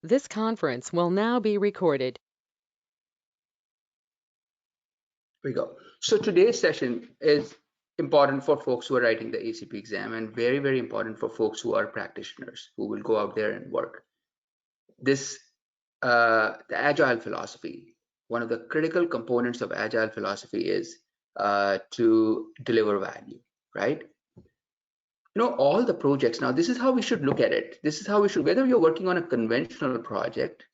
This conference will now be recorded. Here we go. So today's session is important for folks who are writing the ACP exam and very, very important for folks who are practitioners who will go out there and work. This, the Agile philosophy, one of the critical components of Agile philosophy is to deliver value, right? You know, all the projects, now this is how we should look at it. This is how we should, whether you're working on a conventional project,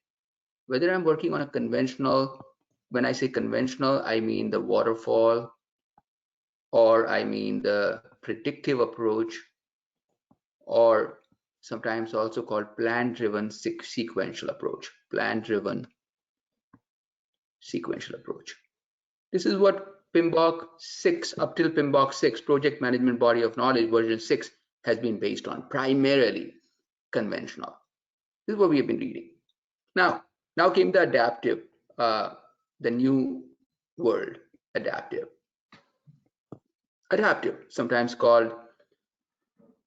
whether I'm working on a conventional, when I say conventional, I mean the waterfall, or I mean the predictive approach, or sometimes also called plan-driven sequential approach, plan-driven sequential approach. This is what PMBOK 6, up till PMBOK 6, Project Management Body of Knowledge version 6 has been based on, primarily conventional. This is what we have been reading. Now came the adaptive, the new world, adaptive. Adaptive, sometimes called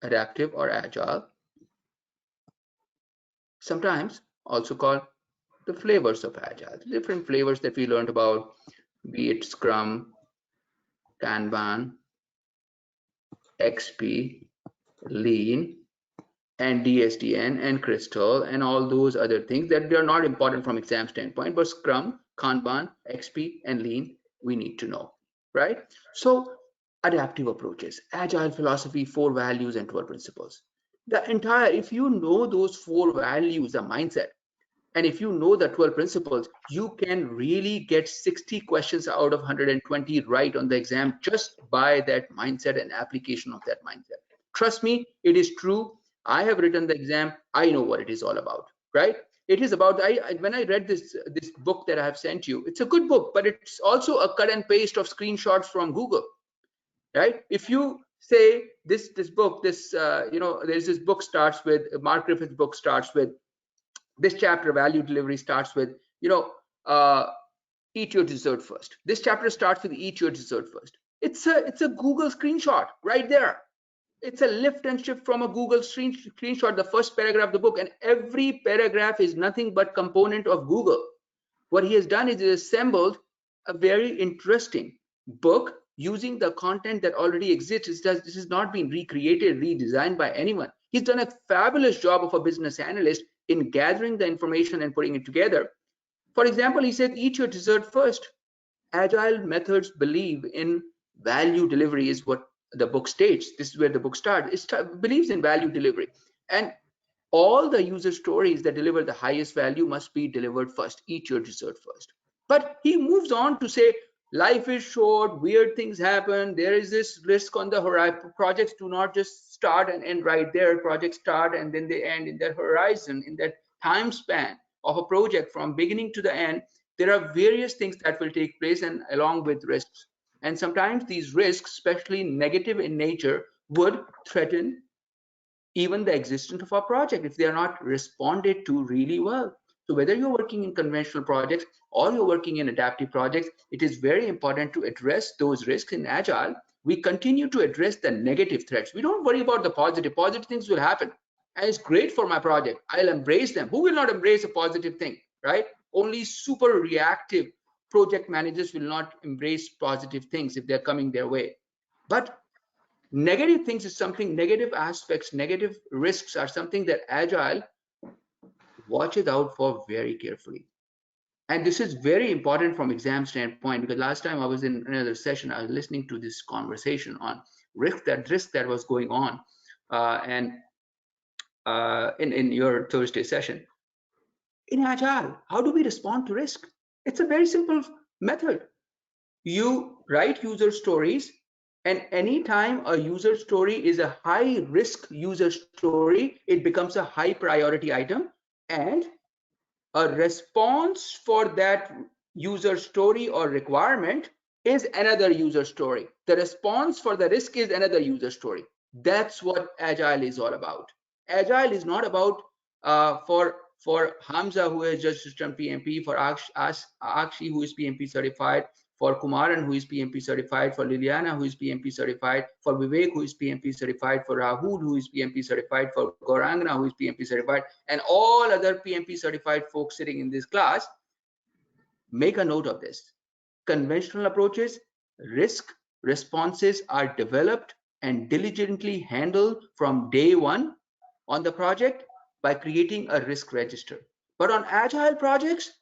adaptive or agile, sometimes also called the flavors of agile, the different flavors that we learned about, be it Scrum, Kanban, XP, Lean, and DSDN and Crystal and all those other things that they are not important from exam standpoint, but Scrum, Kanban, XP, and Lean we need to know, right? So adaptive approaches, Agile philosophy, 4 values and 12 principles. The entire, if you know those 4 values, the mindset, and if you know the 12 principles, you can really get 60 questions out of 120 right on the exam just by that mindset and application of that mindset. Trust me, it is true. I have written the exam. I know what it is all about, right? It is about, when I read this book that I have sent you, it's a good book, but it's also a cut and paste of screenshots from Google, right? If you say this book, you know, there's this book starts with, Mark Griffith's book starts with, this chapter, value delivery, starts with, you know, eat your dessert first. This chapter starts with eat your dessert first. It's a Google screenshot right there. It's a lift and shift from a Google screenshot, the first paragraph of the book, and every paragraph is nothing but component of Google. What he has done is he assembled a very interesting book using the content that already exists. This has not been recreated, redesigned by anyone. He's done a fabulous job of a business analyst in gathering the information and putting it together. For example, he said, eat your dessert first. Agile methods believe in value delivery is what the book states. This is where the book starts. It believes in value delivery. And all the user stories that deliver the highest value must be delivered first. Eat your dessert first. But he moves on to say, life is short, weird things happen, there is this risk on the horizon. Projects do not just start and end right there. Projects start and then they end in that horizon, in that time span of a project from beginning to the end. There are various things that will take place, and along with risks. And sometimes these risks, especially negative in nature, would threaten even the existence of our project if they are not responded to really well. So whether you're working in conventional projects or you're working in adaptive projects, it is very important to address those risks. In Agile, we continue to address the negative threats. We don't worry about the positive. Positive things will happen, and it's great for my project. I'll embrace them. Who will not embrace a positive thing, right? Only super reactive project managers will not embrace positive things if they're coming their way. But negative things is something, negative aspects, negative risks are something that Agile watches out for very carefully. And this is very important from exam standpoint, because last time I was in another session, I was listening to this conversation on risk that was going on in your Thursday session. In Agile, how do we respond to risk? It's a very simple method. You write user stories, and anytime a user story is a high risk user story, it becomes a high priority item, and a response for that user story or requirement is another user story. The response for the risk is another user story. That's what Agile is all about. Agile is not about for Hamza, who has just done PMP, for Akshi, who is PMP certified, for Kumaran, who is PMP certified, for Liliana, who is PMP certified, for Vivek, who is PMP certified, for Rahul, who is PMP certified, for Gaurangna, who is PMP certified, and all other PMP certified folks sitting in this class. Make a note of this. Conventional approaches, risk responses are developed and diligently handled from day one on the project by creating a risk register. But on agile projects,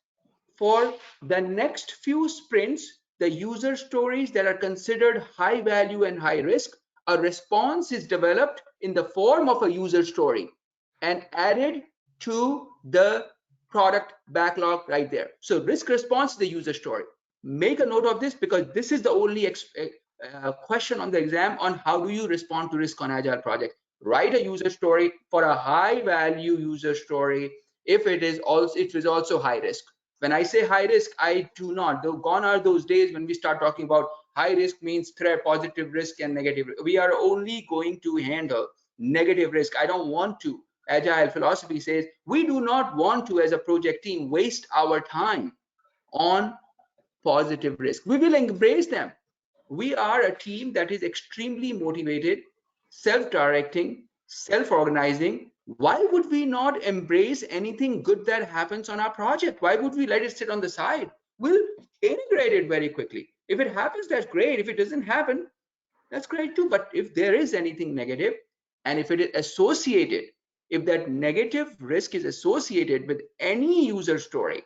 for the next few sprints, the user stories that are considered high value and high risk, a response is developed in the form of a user story and added to the product backlog right there. So risk response is the user story. Make a note of this, because this is the only question on the exam on how do you respond to risk on agile project. Write a user story for a high value user story if it is also high risk. When I say high risk, I do not, though gone are those days when we start talking about high risk means threat, positive risk and negative. We are only going to handle negative risk. I don't want to. Agile philosophy says we do not want to, as a project team, waste our time on positive risk. We will embrace them. We are a team that is extremely motivated, self-directing, self-organizing. Why would we not embrace anything good that happens on our project? Why would we let it sit on the side? We'll integrate it very quickly. If it happens, that's great. If it doesn't happen, that's great too. But if there is anything negative, and if it is associated, if that negative risk is associated with any user story,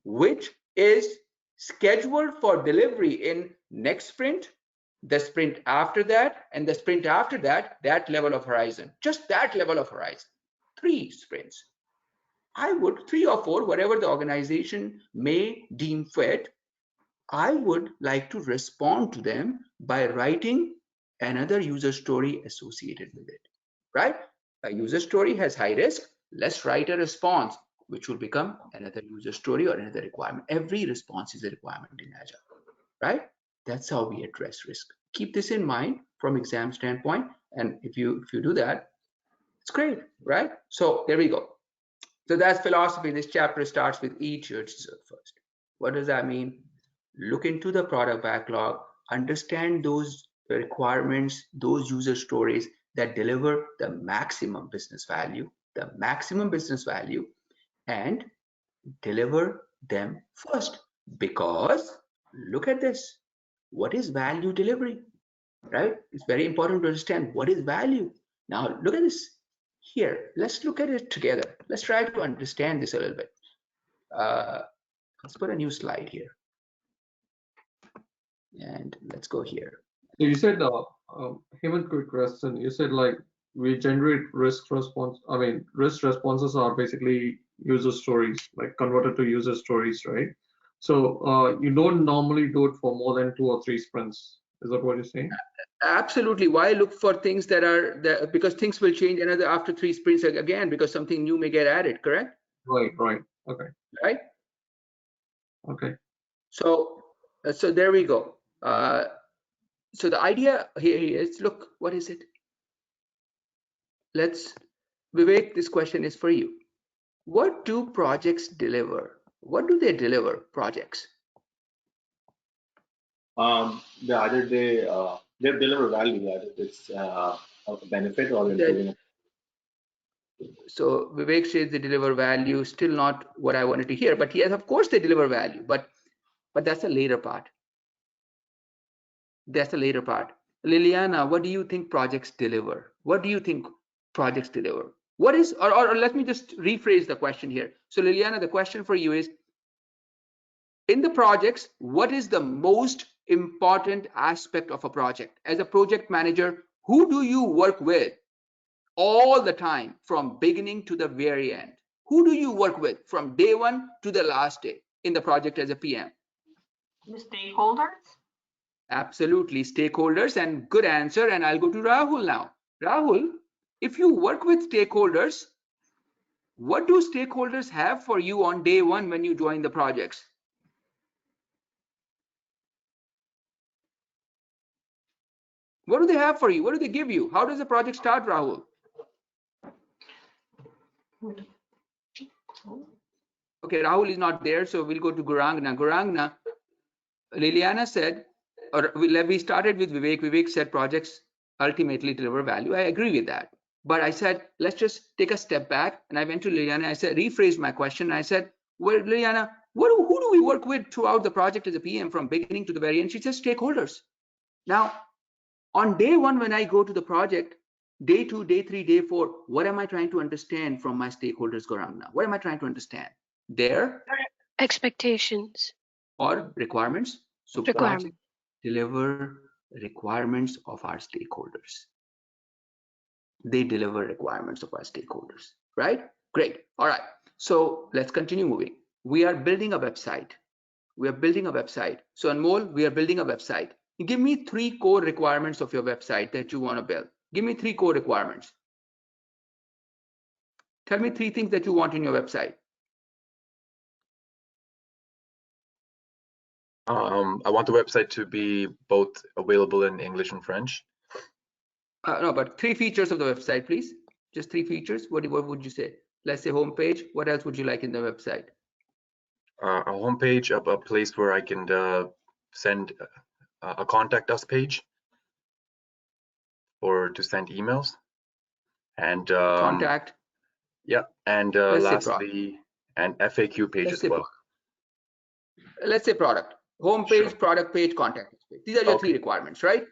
which is scheduled for delivery in next sprint, the sprint after that, and the sprint after that, that level of horizon, just that level of horizon, 3 sprints. I would, 3 or 4, whatever the organization may deem fit, I would like to respond to them by writing another user story associated with it, right? A user story has high risk. Let's write a response, which will become another user story or another requirement. Every response is a requirement in Agile, right? That's how we address risk. Keep this in mind from exam standpoint. And if you do that, it's great, right? So there we go. So that's philosophy. This chapter starts with each user first. What does that mean? Look into the product backlog, understand those requirements, those user stories that deliver the maximum business value, and deliver them first. Because look at this, what is value delivery, right? It's very important to understand what is value. Now look at this here. Let's look at it together. Let's try to understand this a little bit. Let's put a new slide here. And let's go here. So you said, Hemant, quick question. You said like we generate risk response. I mean, risk responses are basically user stories, like converted to user stories, right? So you don't normally do it for more than 2 or 3 sprints. Is that what you're saying? Absolutely. Why look for things that are there? Because things will change another after 3 sprints again, because something new may get added, correct? Right. Okay. Right. Okay. So there we go. So the idea here is, look, what is it? Vivek, this question is for you. What do projects deliver? What do they deliver, projects? Either they deliver value, either it's a benefit or improving. So Vivek says they deliver value. Still not what I wanted to hear, but yes, of course they deliver value, but that's a later part. That's a later part. Liliana, what do you think projects deliver? What do you think projects deliver? What is, or let me just rephrase the question here. So Liliana, the question for you is, in the projects, what is the most important aspect of a project? As a project manager, who do you work with all the time from beginning to the very end? Who do you work with from day one to the last day in the project as a PM? The stakeholders? Absolutely, stakeholders, and good answer. And I'll go to Rahul now. Rahul, if you work with stakeholders, what do stakeholders have for you on day one when you join the projects? What do they have for you? What do they give you? How does the project start, Rahul? Okay, Rahul is not there, so we'll go to Gaurangna. Gaurangna, Liliana said, or we started with Vivek. Vivek said projects ultimately deliver value. I agree with that. But I said, let's just take a step back. And I went to Liliana. I said, rephrased my question. I said, well, Liliana, who do we work with throughout the project as a PM from beginning to the very end? She says stakeholders. Now, on day one, when I go to the project, day 2, day 3, day 4, what am I trying to understand from my stakeholders around now? What am I trying to understand? Their expectations or requirements. So project deliver requirements of our stakeholders. They deliver requirements of our stakeholders, right? Great. All right. So let's continue moving. We are building a website. We are building a website. So Anmol, we are building a website. Give me 3 core requirements of your website that you want to build. Give me 3 core requirements. Tell me 3 things that you want in your website. I want the website to be both available in English and French. No, but 3 features of the website, please. Just 3 features. What would you say? Let's say homepage. What else would you like in the website? A homepage, a place where I can send a contact us page or to send emails, and Contact. Yeah, and lastly, an FAQ page as well. Let's say product. Homepage, sure. Product page, contact page. These are your 3 requirements, right?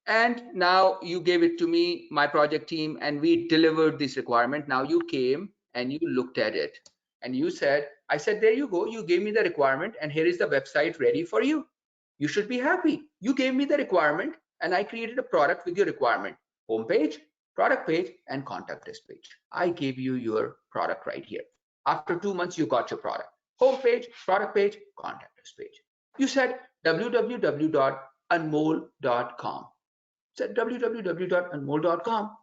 And now you gave it to me, my project team, and we delivered this requirement. Now you came and you looked at it and you said, I said, there you go. You gave me the requirement and here is the website ready for you. You should be happy. You gave me the requirement and I created a product with your requirement. Homepage, product page, and contact us page. I gave you your product right here. After 2 months, you got your product. Homepage, product page, contact us page. You said www.anmol.com. Said www.anmol.com,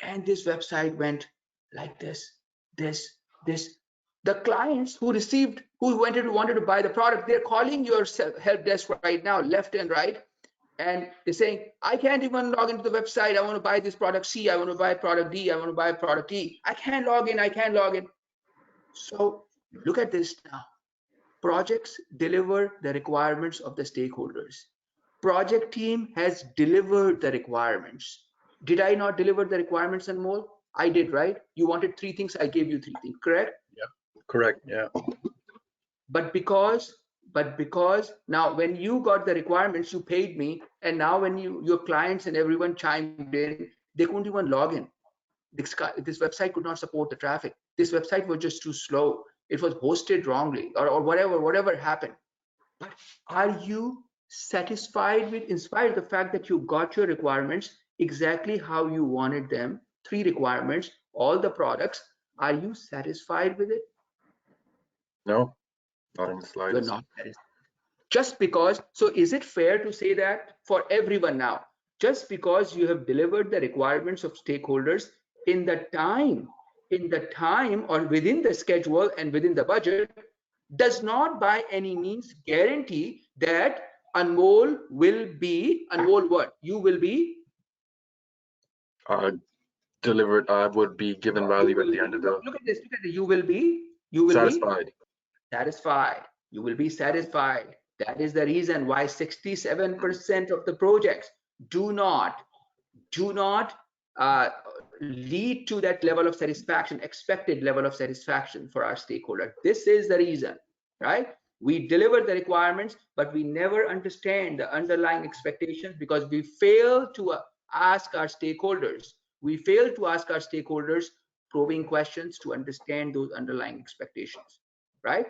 and this website went like this. The clients who wanted to buy the product, they're calling your help desk right now, left and right, and they're saying, I can't even log into the website. I want to buy this product C, I want to buy product D, I want to buy product E. I can't log in. So look at this now. Projects deliver the requirements of the stakeholders. Project team has delivered the requirements. Did I not deliver the requirements, Anmol? I did, right? You wanted 3 things, I gave you 3 things, correct? Yeah, correct, yeah. But because now when you got the requirements, you paid me, and now when your clients and everyone chimed in, they couldn't even log in. This website could not support the traffic. This website was just too slow. It was hosted wrongly, or whatever happened. But are you satisfied with, in spite of the fact that you got your requirements exactly how you wanted them, 3 requirements, all the products, are you satisfied with it? No, not in the slightest. You're not satisfied. Just because, so is it fair to say that for everyone now, just because you have delivered the requirements of stakeholders in the time or within the schedule and within the budget, does not by any means guarantee that Anmol will be, Anmol what? You will be? Delivered, I would be given value at the end of the... Look at this, you will be satisfied. Satisfied. You will be satisfied. That is the reason why 67% of the projects do not lead to that level of satisfaction, expected level of satisfaction for our stakeholder. This is the reason, right? We deliver the requirements, but we never understand the underlying expectations because we fail to ask our stakeholders. We fail to ask our stakeholders probing questions to understand those underlying expectations, right?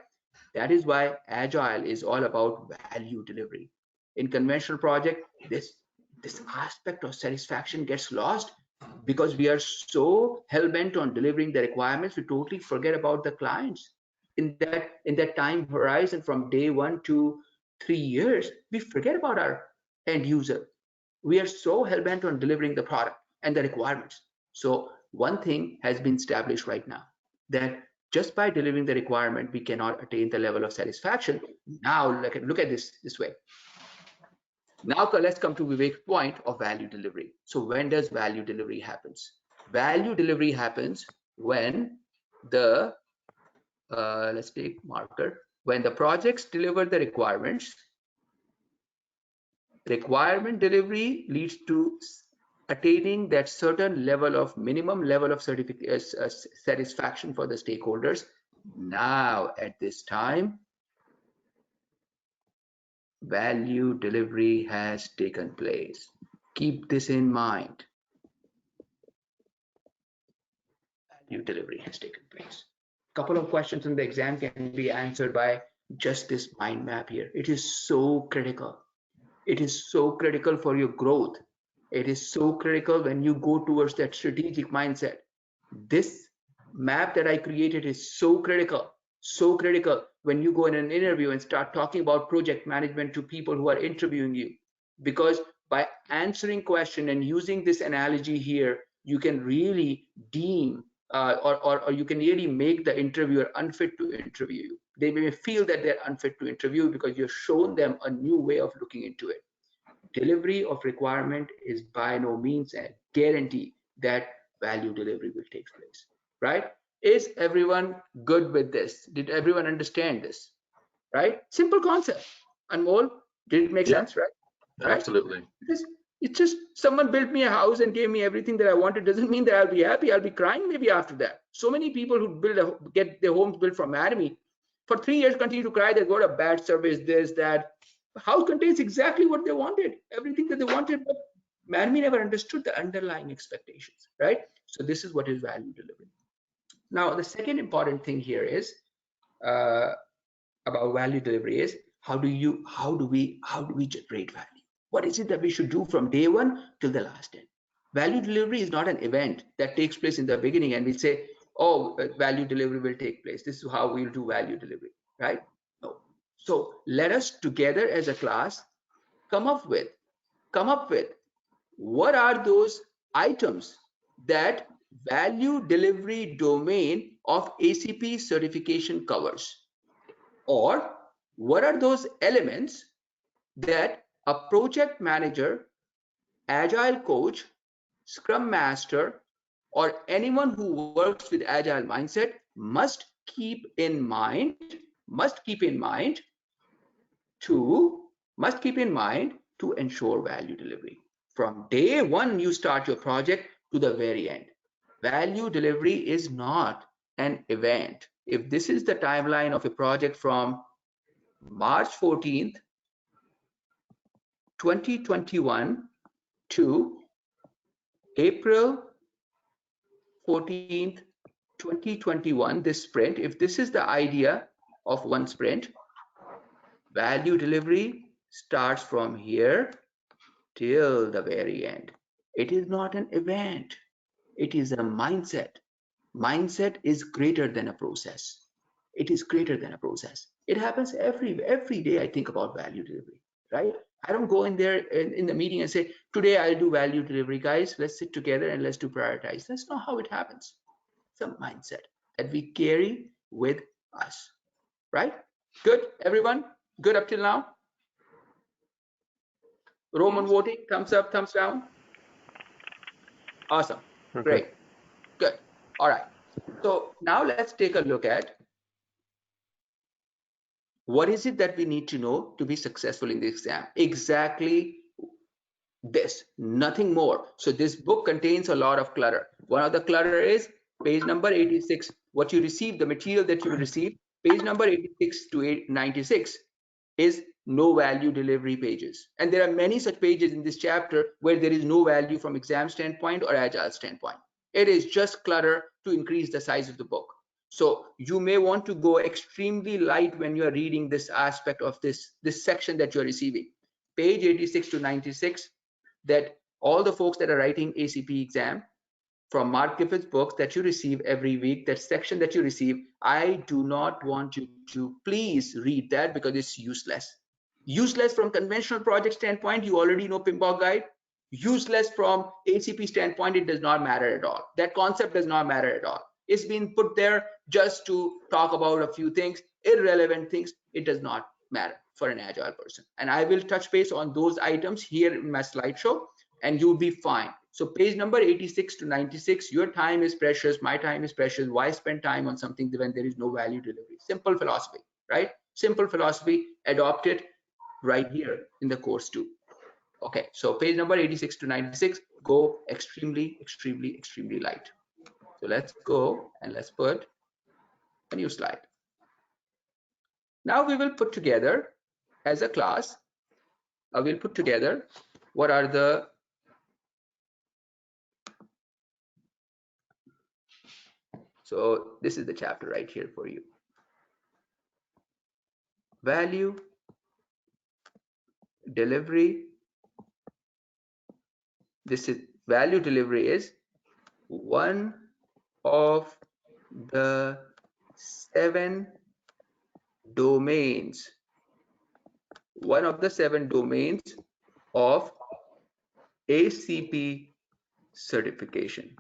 That is why Agile is all about value delivery. In conventional project, this aspect of satisfaction gets lost because we are so hell-bent on delivering the requirements, we totally forget about the clients. In that time horizon from day 1 to 3 years, we forget about our end user. We are so hell-bent on delivering the product and the requirements. So one thing has been established right now, that just by delivering the requirement, we cannot attain the level of satisfaction. Now look at this way. Now let's come to Vivek's point of value delivery. So when does value delivery happens? Value delivery happens when the, let's take marker, when the projects deliver the requirements Requirement delivery leads to attaining that certain level of minimum level of satisfaction for the stakeholders. Now, at this time, value delivery has taken place. Keep this in mind. Value delivery has taken place. A couple of questions in the exam can be answered by just this mind map here. It is so critical. It is so critical for your growth. It is so critical when you go towards that strategic mindset. This map that I created is so critical when you go in an interview and start talking about project management to people who are interviewing you. Because by answering question and using this analogy here, you can really deem or you can really make the interviewer unfit to interview you. They may feel that they're unfit to interview because you've shown them a new way of looking into it. Delivery of requirement is by no means a guarantee that value delivery will take place, right? Is everyone good with this? Did everyone understand this, right? Simple concept. Anmol, did it make sense, right? Absolutely. It's just someone built me a house and gave me everything that I wanted. Doesn't mean that I'll be happy. I'll be crying maybe after that. So many people who get their homes built from ARMP for 3 years continue to cry. They got a bad service, this, that. House contains exactly what they wanted, everything that they wanted, but ARMP never understood the underlying expectations, right? So this is what is value delivery. Now, the second important thing here is about value delivery is how do we generate value? What is it that we should do from day one till the last end? Value delivery is not an event that takes place in the beginning and we say, oh, value delivery will take place. This is how we'll do value delivery, right? No. So let us together as a class come up with what are those items that value delivery domain of ACP certification covers, or what are those elements that a project manager, agile coach, scrum master, or anyone who works with agile mindset must keep in mind to ensure value delivery. From day one you start your project to the very end. Value delivery is not an event. If this is the timeline of a project from March 14th, 2021 to April 14th, 2021, this sprint, if this is the idea of one sprint, value delivery starts from here till the very end. It is not an event. It is a mindset. Mindset is greater than a process. It is greater than a process. It happens every day. I think about value delivery, right? I don't go in there in the meeting and say, today I'll do value delivery, guys. Let's sit together and let's do prioritize. That's not how it happens. It's a mindset that we carry with us, right? Good, everyone? Good up till now? Roman voting, thumbs up, thumbs down. Awesome, great, good. All right, so now let's take a look at what is it that we need to know to be successful in the exam. Exactly this, nothing more. So this book contains a lot of clutter. One of the clutter is page number 86, what you receive, the material that you will receive. Page number 86 to 96 is no value delivery pages. And there are many such pages in this chapter where there is no value from exam standpoint or agile standpoint. It is just clutter to increase the size of the book. So you may want to go extremely light when you are reading this aspect of this section that you're receiving. Page 86 to 96, that all the folks that are writing ACP exam, from Mark Gifford's books that you receive every week, that section that you receive, I do not want you to please read that because it's useless. Useless from conventional project standpoint, you already know PMBOK guide. Useless from ACP standpoint, it does not matter at all. That concept does not matter at all. It's been put there just to talk about a few things, irrelevant things. It does not matter for an agile person. And I will touch base on those items here in my slideshow and you'll be fine. So page number 86 to 96, your time is precious, my time is precious. Why spend time on something when there is no value delivery? Simple philosophy, right? Simple philosophy, adopt it right here in the course too. Okay, so page number 86 to 96 go extremely light. So let's go and let's put a new slide. Now we will put together as a class, we'll put together what are the so this is the chapter right here for you. Value delivery. This is value delivery is one of the 7 domains. One of the 7 domains of ACP certification.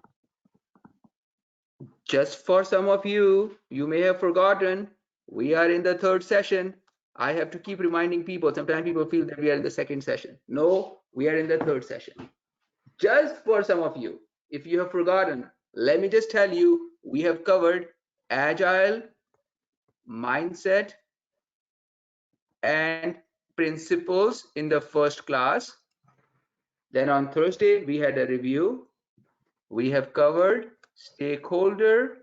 Just for some of you, you may have forgotten, we are in the 3rd session. I have to keep reminding people. Sometimes people feel that we are in the 2nd session. No, we are in the 3rd session. Just for some of you, if you have forgotten, let me just tell you, we have covered agile, mindset, and principles in the 1st class. Then on Thursday, we had a review. We have covered stakeholder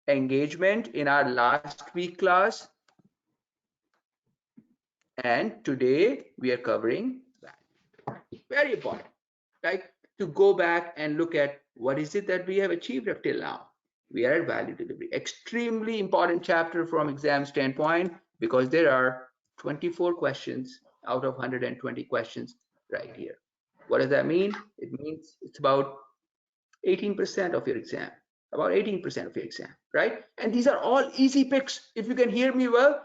engagement in our last week class. And today we are covering value. Very important, right? To go back and look at what is it that we have achieved up till now. We are at value delivery. Extremely important chapter from exam standpoint, because there are 24 questions out of 120 questions right here. What does that mean? It means it's about 18% of your exam, about 18% of your exam, right? And these are all easy picks. If you can hear me well,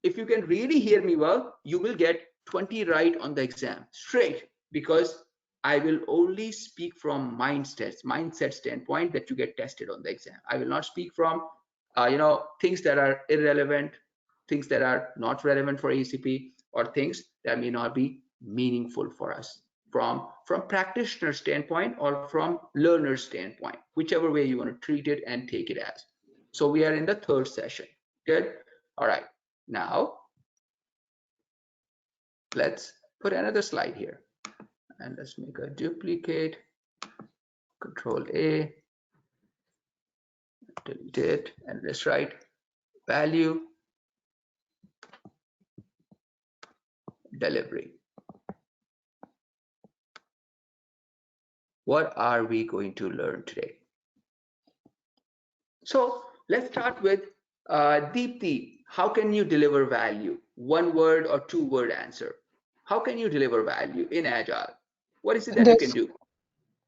if you can really hear me well, you will get 20 right on the exam straight, because I will only speak from mindset standpoint that you get tested on the exam. I will not speak from things that are irrelevant, things that are not relevant for ACP, or things that may not be meaningful for us from practitioner standpoint or from learner standpoint, whichever way you want to treat it and take it as. So we are in the 3rd session. Good. All right. Now let's put another slide here, and let's make a duplicate. Control A, delete it, and let's write value delivery. What are we going to learn today? So let's start with Deepti. How can you deliver value? 1 word or 2 word answer. How can you deliver value in Agile? What is it that you can do?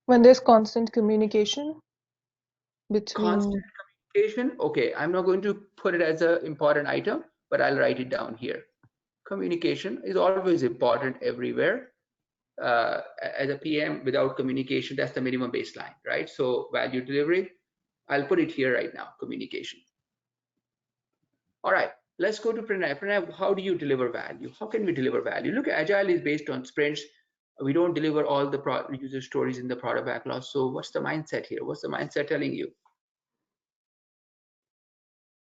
When there's constant communication between. Constant communication. Okay, I'm not going to put it as an important item, but I'll write it down here. Communication is always important everywhere. As a PM, without communication, that's the minimum baseline, right? So value delivery, I'll put it here right now, communication. All right, let's go to Pranay. Pranay, how do you deliver value? How can we deliver value? Look, Agile is based on sprints. We don't deliver all the user stories in the product backlog. So what's the mindset here? What's the mindset telling you?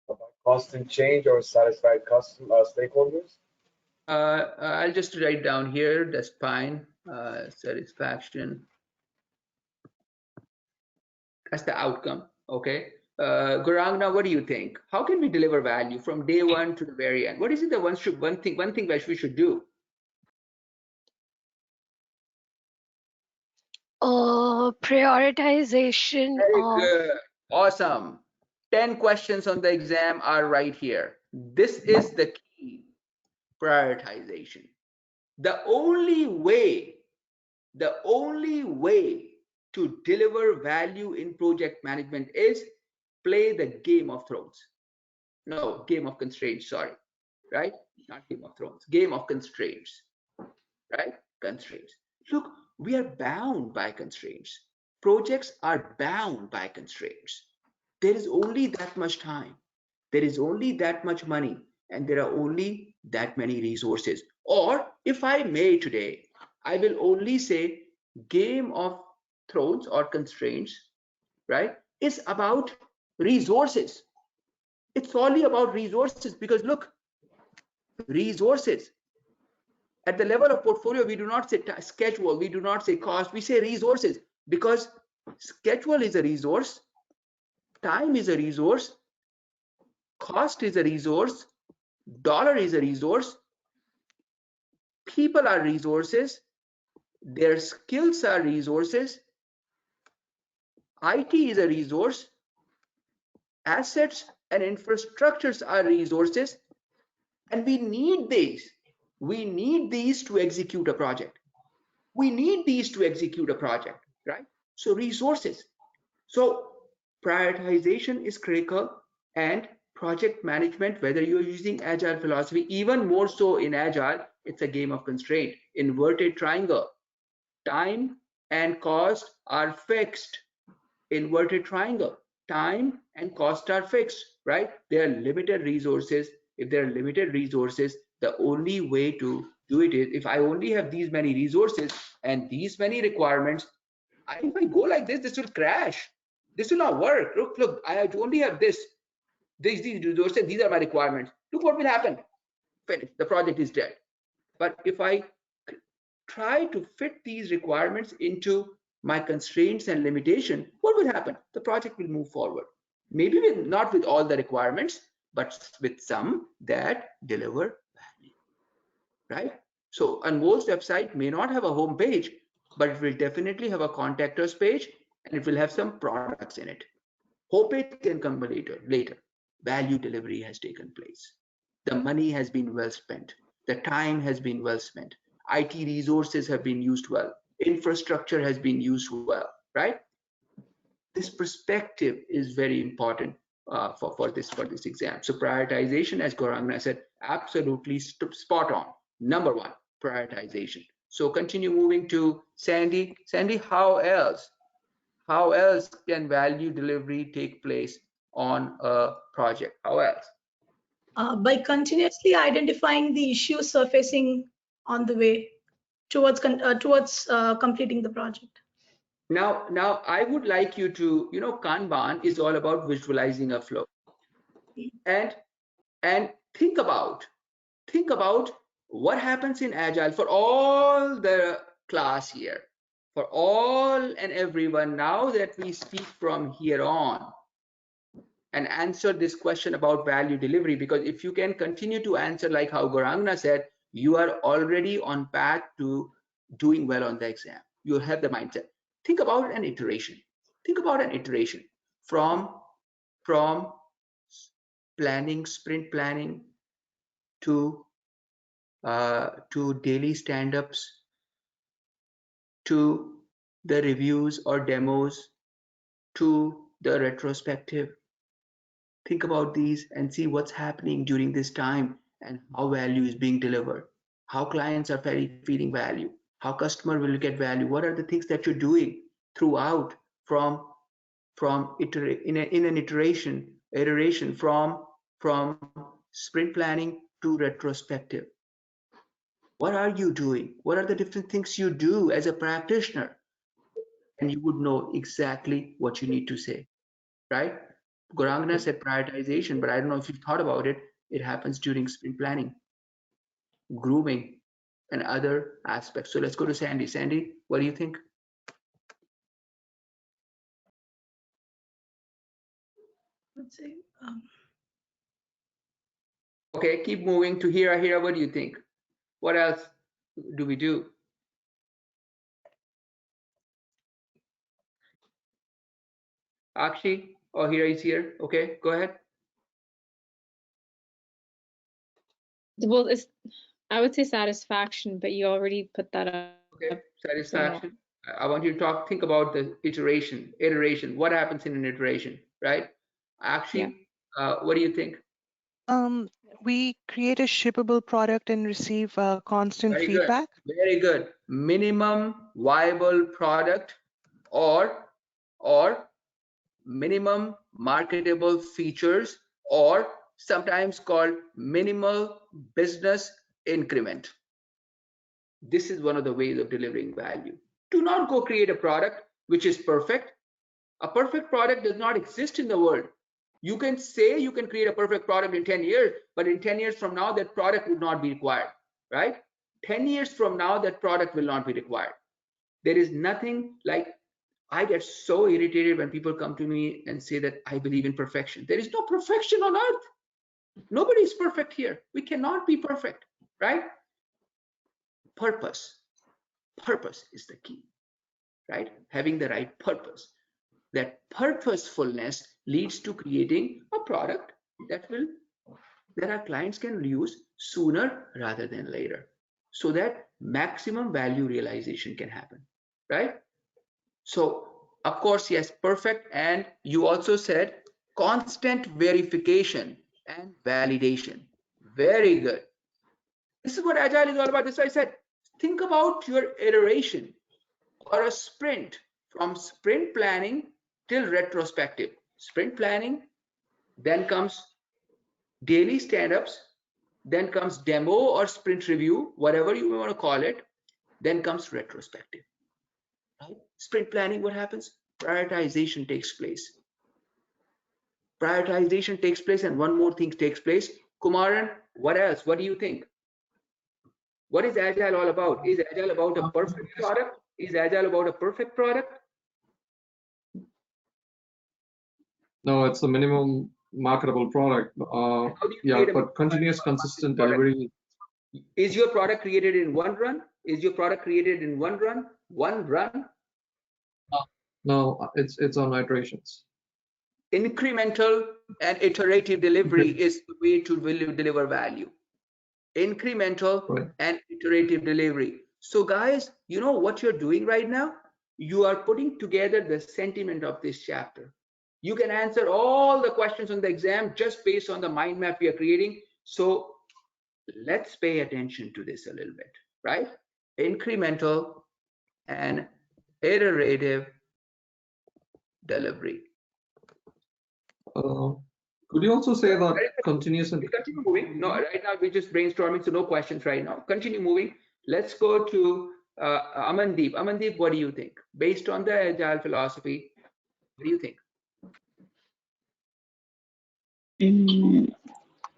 About constant change or satisfied stakeholders? I'll just write down here, that's fine. Satisfaction. That's the outcome, okay? Gaurang, what do you think? How can we deliver value from day 1 to the very end? What is it that one thing that we should do? Prioritization. Very good. Awesome. 10 questions on the exam are right here. This is the key. Prioritization. The only way to deliver value in project management is play the Game of Thrones. No, Game of Constraints, sorry. Right? Not Game of Thrones. Game of Constraints. Right? Constraints. Look, we are bound by constraints. Projects are bound by constraints. There is only that much time. There is only that much money. And there are only that many resources. Or, if I may today, I will only say Game of Thrones or constraints, right, is about resources. It's only about resources, because look, resources. At the level of portfolio, we do not say schedule, we do not say cost, we say resources, because schedule is a resource, time is a resource, cost is a resource, dollar is a resource, people are resources, their skills are resources, IT is a resource, assets and infrastructures are resources, and we need these. We need these to execute a project. We need these to execute a project, right? So resources. So prioritization is critical, and project management, whether you're using Agile philosophy, even more so in Agile, it's a game of constraint. Inverted triangle. Time and cost are fixed. Inverted triangle. Time and cost are fixed, right? There are limited resources. If there are limited resources, the only way to do it is, if I only have these many resources and these many requirements, if I go like this will crash. This will not work. Look, I only have these resources, these are my requirements. Look what will happen. Finish. The project is dead. But if I try to fit these requirements into my constraints and limitation, what will happen? The project will move forward. Maybe not with all the requirements, but with some that deliver value, right? So Anmol's website may not have a home page, but it will definitely have a contact us page, and it will have some products in it. Home page can come later. Value delivery has taken place. The money has been well spent. The time has been well spent. IT resources have been used well. Infrastructure has been used well, right? This perspective is very important for this exam. So prioritization, as Gaurangna said, absolutely spot on. Number one, prioritization. So continue moving to Sandy. Sandy, how else can value delivery take place on a project? How else? By continuously identifying the issues surfacing on the way towards completing the project. Now I would like you to, Kanban is all about visualizing a flow, and think about what happens in Agile for all the class here, for all and everyone, now that we speak from here on, and answer this question about value delivery. Because if you can continue to answer like how Gaurangna said, you are already on path to doing well on the exam. You have the mindset. Think about an iteration. Think about an iteration from planning, sprint planning, to daily stand-ups, to the reviews or demos, to the retrospective. Think about these and see what's happening during this time and how value is being delivered, how clients are feeling value, how customer will get value. What are the things that you're doing throughout from in an iteration from sprint planning to retrospective? What are you doing? What are the different things you do as a practitioner? And you would know exactly what you need to say, right? Gaurangna said prioritization, but I don't know if you've thought about it. It happens during sprint planning, grooming, and other aspects. So let's go to Sandy. Sandy, what do you think? Let's see. Okay, keep moving to Hira. Hira, what do you think? What else do we do? Akshi, oh, Hira is here. Okay, go ahead. Well, I would say satisfaction, but you already put that up. Okay, satisfaction. I want you to think about the iteration. What happens in an iteration, right? Actually, yeah. What do you think? We create a shippable product and receive constant Very feedback. Good. Very good. Minimum viable product or minimum marketable features, or sometimes called minimal business increment. This is one of the ways of delivering value. Do not go create a product which is perfect. A perfect product does not exist in the world. You can say you can create a perfect product in 10 years, but in 10 years from now, that product would not be required, right? 10 years from now, that product will not be required. There is nothing like, I get so irritated when people come to me and say that I believe in perfection. There is no perfection on earth. Nobody is perfect here. We cannot be perfect, right? Purpose is the key, right? Having the right purpose. That purposefulness leads to creating a product that our clients can use sooner rather than later, so that maximum value realization can happen, right? So of course, yes, perfect. And you also said constant verification and validation. Very good. This is what Agile is all about. This is why I said, think about your iteration or a sprint, from sprint planning till retrospective. Sprint planning, then comes daily stand-ups, then comes demo or sprint review, whatever you want to call it, then comes retrospective. Right? Sprint planning, what happens? Prioritization takes place. Prioritization takes place, and one more thing takes place. Kumaran, what else? What do you think? What is Agile all about? Is Agile about a perfect product? Is Agile about a perfect product? No, it's a minimum marketable product. Yeah, but continuous, consistent delivery. Is your product created in one run? Is your product created in one run? One run? No, it's on iterations. Incremental and iterative delivery is the way to deliver value. Incremental and iterative delivery. So guys, you know what you're doing right now? You are putting together the sentiment of this chapter. You can answer all the questions on the exam just based on the mind map we are creating. So let's pay attention to this a little bit, right? Incremental and iterative delivery. Could you also say that continuous and continue moving? No, right now we're just brainstorming, so no questions right now. Continue moving. Let's go to Amandeep. Amandeep, what do you think? Based on the Agile philosophy, what do you think?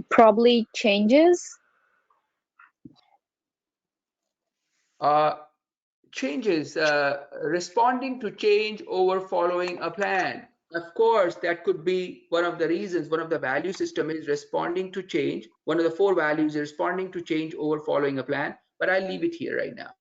Probably changes. Changes, responding to change over following a plan. Of course, that could be one of the reasons. One of the value system is responding to change. One of the 4 values is responding to change over following a plan, but I'll leave it here right now.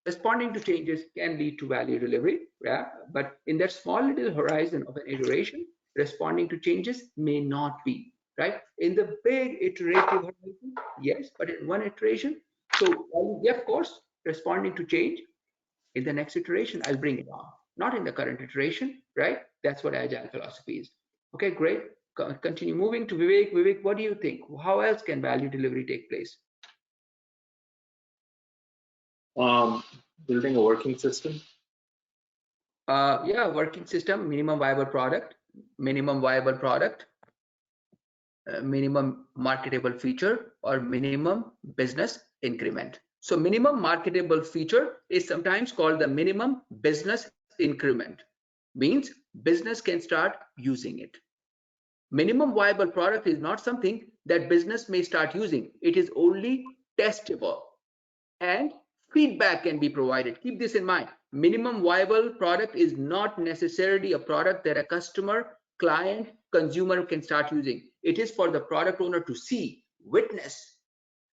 Responding to changes can lead to value delivery, yeah, but in that small little horizon of an iteration, responding to changes may not be, right? In the big iterative horizon, yes, but in one iteration, so yeah, of course, responding to change. In the next iteration, I'll bring it on, not in the current iteration, right? That's what Agile philosophy is. Okay, great. Continue moving to Vivek. Vivek, what do you think? How else can value delivery take place? Building a working system. Yeah, working system, minimum viable product, minimum marketable feature, or minimum business increment. So minimum marketable feature is sometimes called the minimum business increment. Means business can start using it. Minimum viable product is not something that business may start using. It is only testable and feedback can be provided. Keep this in mind. Minimum viable product is not necessarily a product that a customer, client, consumer can start using. It is for the product owner to see, witness,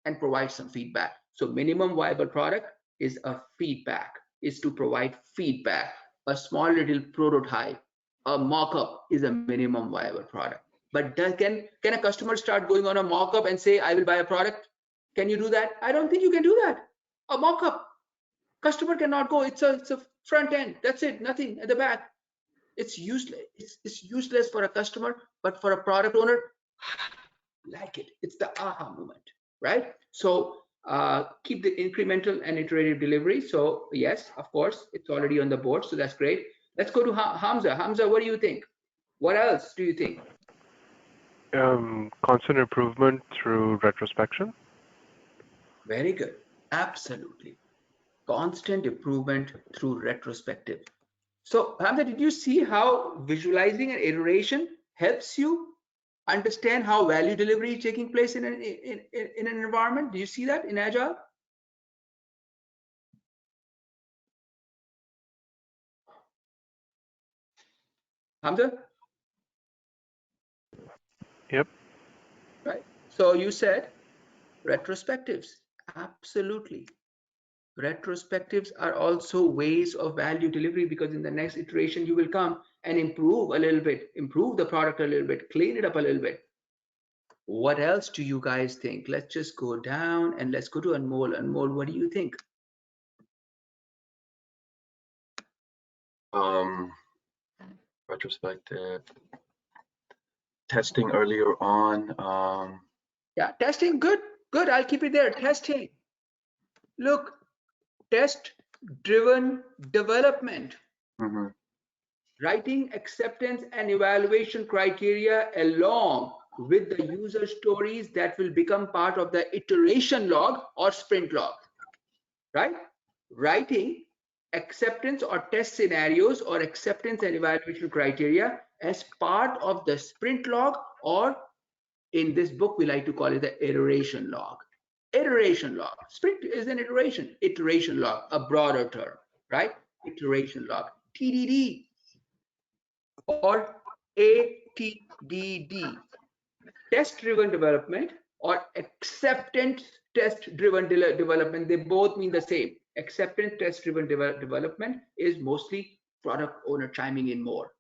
and provide some feedback. So minimum viable product is a feedback, is to provide feedback. A small little prototype, a mock-up is a minimum viable product. But can a customer start going on a mock-up and say, I will buy a product? Can you do that? I don't think you can do that. A mock-up, customer cannot go. It's a front end. That's it. Nothing at the back. It's useless. It's useless for a customer, but for a product owner, like it. It's the aha moment, right? So keep the incremental and iterative delivery. So yes, of course, it's already on the board. So that's great. Let's go to Hamza. Hamza, what do you think? What else do you think? Constant improvement through retrospection. Very good. Absolutely. Constant improvement through retrospective. So Hamza, did you see how visualizing an iteration helps you understand how value delivery is taking place in an environment. Do you see that in Agile? Hamza? Yep. Right. So you said retrospectives. Absolutely. Retrospectives are also ways of value delivery, because in the next iteration you will come and improve a little bit, improve the product a little bit, clean it up a little bit. What else do you guys think? Let's just go down and let's go to Anmol. Anmol, what do you think? Retrospective, testing earlier on. Yeah, testing, good. I'll keep it there. Testing. Look, test-driven development. Mm-hmm. Writing acceptance and evaluation criteria along with the user stories that will become part of the iteration log or sprint log, right? Writing acceptance or test scenarios or acceptance and evaluation criteria as part of the sprint log, or in this book we like to call it the iteration log. Iteration log. Sprint is an iteration. Iteration log, a broader term, right? Iteration log. TDD or ATDD, test-driven development or acceptance test-driven development. They both mean the same. Acceptance test-driven development is mostly product owner chiming in more,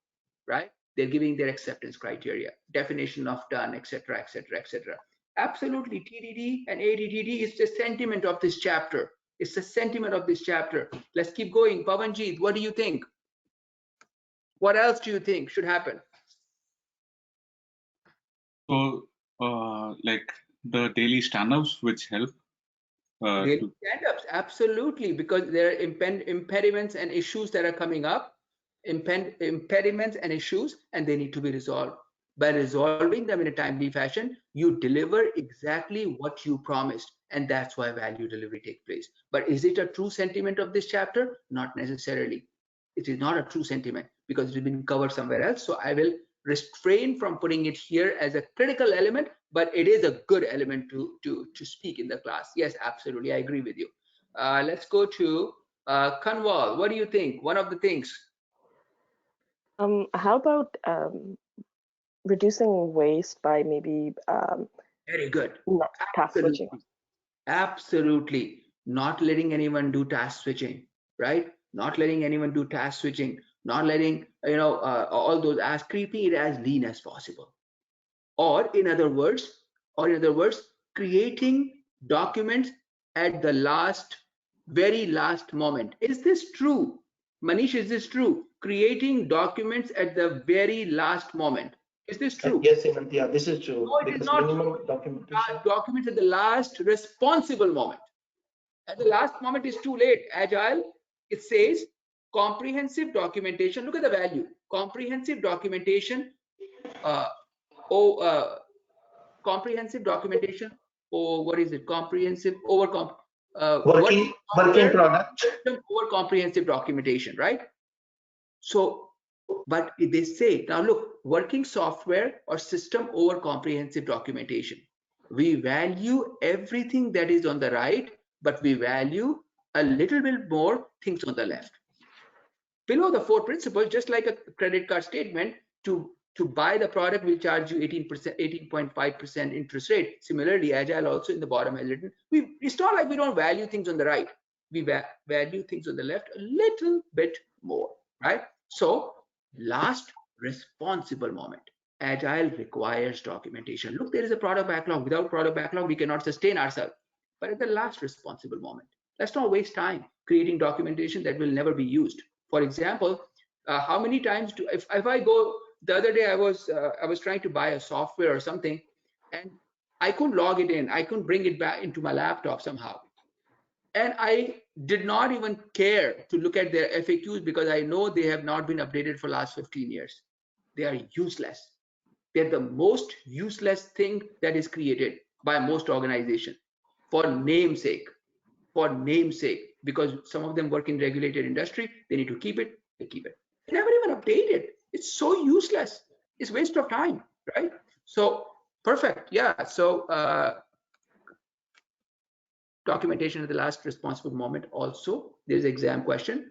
right? They're giving their acceptance criteria, definition of done, etc., etc., etc. Absolutely, TDD and ATDD is the sentiment of this chapter. It's the sentiment of this chapter. Let's keep going. Pavanjeet, what do you think? What else do you think should happen? So, like the daily stand-ups, which help. Daily stand-ups, absolutely, because there are impediments and issues that are coming up, impediments and issues, and they need to be resolved. By resolving them in a timely fashion, you deliver exactly what you promised, and that's why value delivery takes place. But is it a true sentiment of this chapter? Not necessarily. It is not a true sentiment because it has been covered somewhere else. So I will refrain from putting it here as a critical element, but it is a good element to speak in the class. Yes, absolutely, I agree with you. Let's go to Kanwal. What do you think? One of the things. How about reducing waste by maybe very good. Task switching? Absolutely, not letting anyone do task switching, right? Not letting anyone do task switching. Not letting all those, as keeping it as lean as possible. Or in other words, creating documents at the very last moment. Is this true? Manish, is this true? Creating documents at the very last moment. Is this true? Yes, Hemant, yeah, this is true. No, it is not true. Documents at the last responsible moment. At the last moment is too late. Agile, it says comprehensive documentation. Look at the value. Comprehensive documentation. Comprehensive documentation. What is it? Comprehensive working product over comprehensive documentation, right? So, but they say now, look, working software or system over comprehensive documentation. We value everything that is on the right, but we value a little bit more things on the left. Below the 4 principles, just like a credit card statement, to buy the product will charge you 18.5% interest rate. Similarly, Agile also in the bottom has written, it's not like we don't value things on the right. We value things on the left a little bit more, right? So last responsible moment. Agile requires documentation. Look, there is a product backlog. Without product backlog, we cannot sustain ourselves. But at the last responsible moment, let's not waste time creating documentation that will never be used. For example, how many times if I go, the other day I was trying to buy a software or something, and I couldn't log it in. I couldn't bring it back into my laptop somehow. And I did not even care to look at their FAQs because I know they have not been updated for the last 15 years. They are useless. They're the most useless thing that is created by most organizations for namesake. For namesake, because some of them work in regulated industry, they need to keep it, they keep it. They never even update it. It's so useless. It's waste of time, right? So perfect. Yeah. So documentation at the last responsible moment. Also, there's exam question.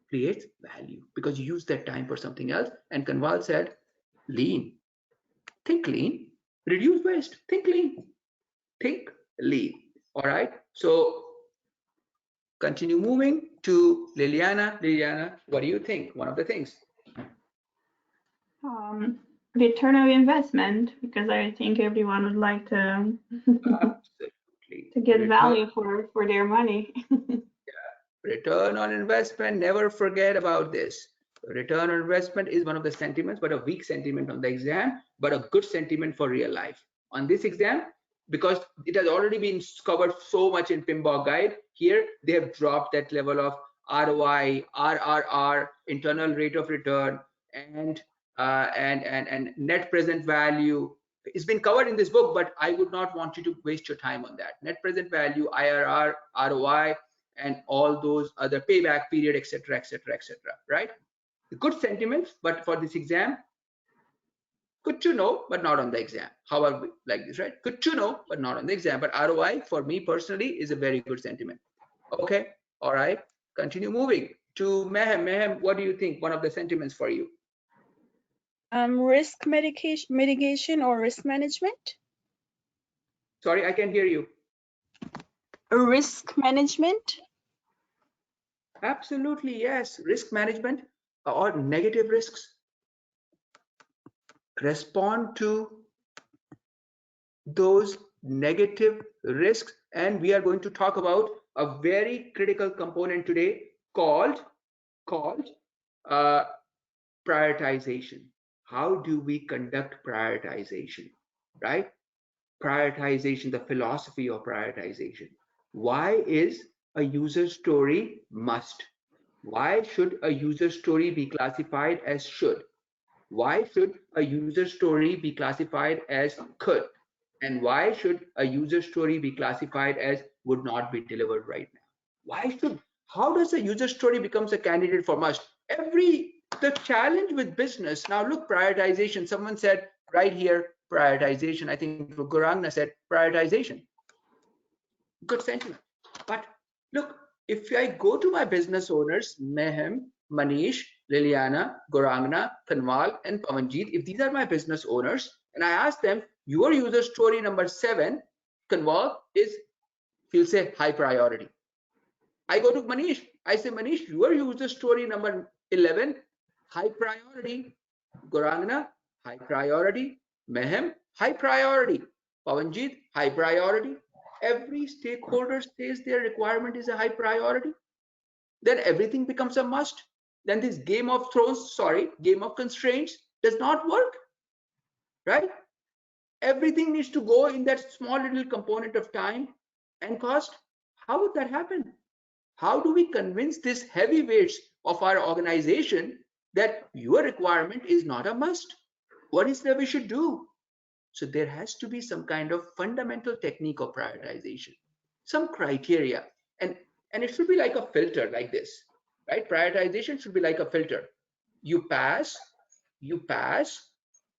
Creates value because you use that time for something else. And Kanwal said, lean. Think lean. Reduce waste. Think lean. Think lean. All right. So continue moving to Liliana. Liliana, what do you think? One of the things. Return of investment, because I think everyone would like to to get value for their money. Return on investment, never forget about this. Return on investment is one of the sentiments, but a weak sentiment on the exam, but a good sentiment for real life. On this exam, because it has already been covered so much in PMBOK guide, here they have dropped that level of ROI, RRR, internal rate of return, and net present value. It's been covered in this book, but I would not want you to waste your time on that. Net present value, IRR, ROI, and all those other payback period, etc., etc., etc. Right? Good sentiments, but for this exam, good to know, but not on the exam. How are we like this, right? Good to know, but not on the exam. But ROI for me personally is a very good sentiment. Okay, all right. Continue moving to Mehem. Mehem, what do you think? One of the sentiments for you? Risk mitigation or risk management. Sorry, I can't hear you. Risk management. Absolutely, yes. Risk management or negative risks. Respond to those negative risks, and we are going to talk about a very critical component today called prioritization. How do we conduct prioritization, right? Prioritization, the philosophy of prioritization. Why is a user story must? Why should a user story be classified as should? Why should a user story be classified as could? And why should a user story be classified as would not be delivered right now? Why should, how does a user story becomes a candidate for must? The challenge with business, now look, prioritization, someone said right here, prioritization, I think Gaurangna said prioritization. Good sentiment. But look, if I go to my business owners, Mehem, Manish, Liliana, Gaurangna, Kanwal, and Pavanjeet, if these are my business owners, and I ask them, your user story number 7, Kanwal, is, he'll say high priority. I go to Manish, I say, Manish, your user story number 11, high priority. Gaurangna, high priority. Mehem, high priority. Pavanjeet, high priority. Every stakeholder says their requirement is a high priority. Then everything becomes a must. Then this game of constraints does not work, right? Everything needs to go in that small little component of time and cost. How would that happen? How do we convince these heavyweights of our organization that your requirement is not a must? What is that we should do? So there has to be some kind of fundamental technique of prioritization, some criteria, and it should be like a filter like this, right? Prioritization should be like a filter. You pass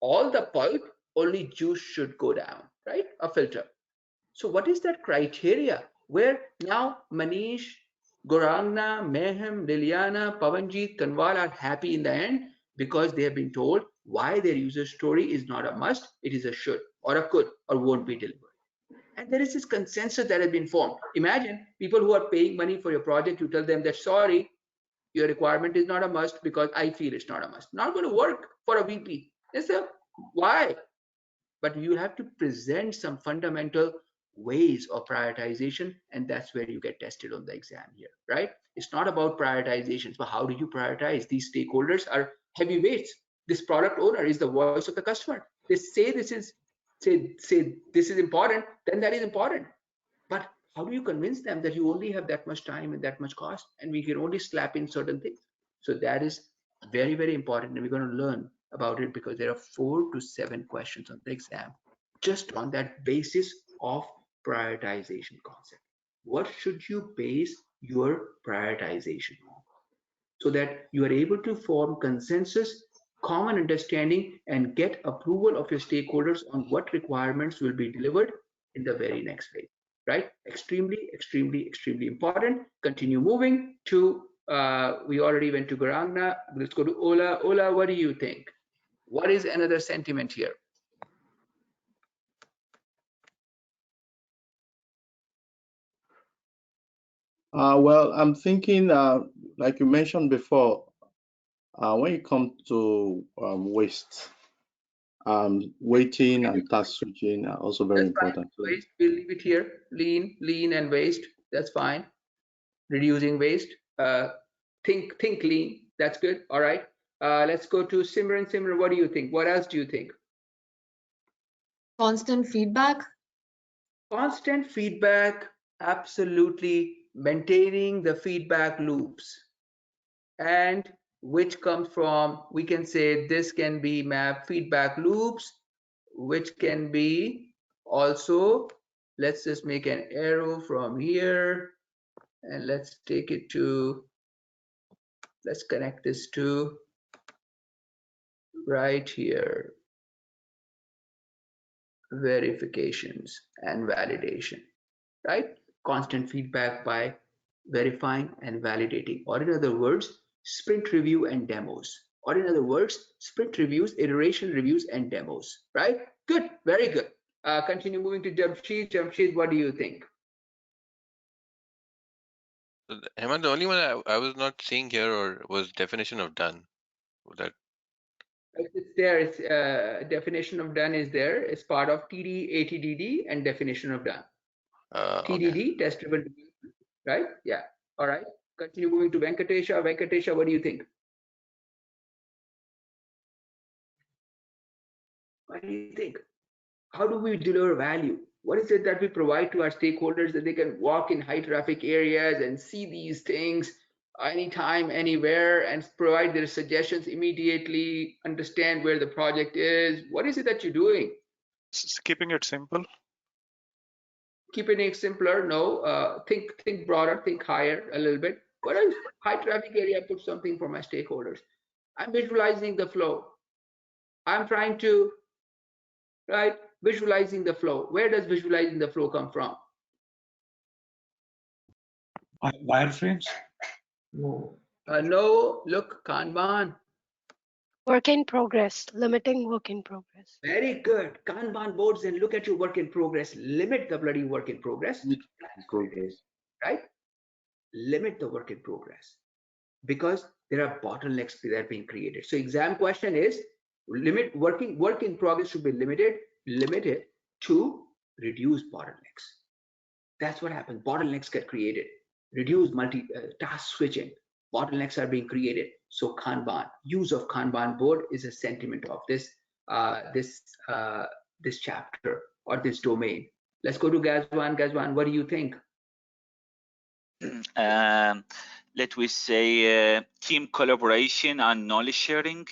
all the pulp, only juice should go down, right? A filter. So what is that criteria where now Manish, Gaurangna, Mehem, Liliana, Pavanjeet, Kanwal are happy in the end because they have been told why their user story is not a must, it is a should or a could or won't be delivered. And there is this consensus that has been formed. Imagine people who are paying money for your project, you tell them that, sorry, your requirement is not a must because I feel it's not a must. Not going to work for a VP. Why? But you have to present some fundamental ways of prioritization, and that's where you get tested on the exam here, right? It's not about prioritizations, but how do you prioritize? These stakeholders are heavyweights. This product owner is the voice of the customer. They say this is important, then that is important. But how do you convince them that you only have that much time and that much cost, and we can only slap in certain things? So that is very, very important, and we're going to learn about it because there are 4 to 7 questions on the exam just on that basis of prioritization concept. What should you base your prioritization on so that you are able to form consensus common understanding, and get approval of your stakeholders on what requirements will be delivered in the very next phase, right? Extremely, extremely, extremely important. Continue moving to, we already went to Garangna. Let's go to Ola. Ola, what do you think? What is another sentiment here? Well, I'm thinking, like you mentioned before, when it comes to waste, waiting and task switching are also very important. Waste, we'll leave it here. Lean and waste, that's fine. Reducing waste, think lean, that's good. All right, let's go to Simran. Simran, what do you think? What else do you think? Constant feedback. Constant feedback, absolutely. Maintaining the feedback loops, and which comes from, we can say this can be map feedback loops, which can be also, let's just make an arrow from here and let's take it to, let's connect this to right here, verifications and validation, right? Constant feedback by verifying and validating, or in other words, sprint review and demos, or in other words, sprint reviews, iteration reviews and demos, right? Good, very good. Continue moving to Jamshed. Jamshed, what do you think? Hemant, the only one I was not seeing here or was definition of done. That it's there. It's definition of done is there. It's part of TD, ATDD, and definition of done. TDD, okay. Test driven development, right? Yeah. All right. Continue moving to Venkatesha. Venkatesha, what do you think? What do you think? How do we deliver value? What is it that we provide to our stakeholders that they can walk in high traffic areas and see these things anytime, anywhere, and provide their suggestions immediately, understand where the project is? What is it that you're doing? Keeping it simple. Keeping it simpler? No. Think broader, think higher a little bit. What is high traffic area? Put something for my stakeholders. I'm visualizing the flow. I'm trying to, right? Visualizing the flow. Where does visualizing the flow come from? Wireframes? No. No. Look, Kanban. Work in progress, limiting work in progress. Very good. Kanban boards, and look at your work in progress. Limit the bloody work in progress. Right? Limit the work in progress. Because there are bottlenecks that are being created. So exam question is, limit work in progress should be limited to reduce bottlenecks. That's what happens. Bottlenecks get created. Reduce task switching. Bottlenecks are being created. So Kanban, use of Kanban board is a sentiment of this this chapter or this domain. Let's go to Gazwan. Gazwan, what do you think? Let we say team collaboration and knowledge sharing.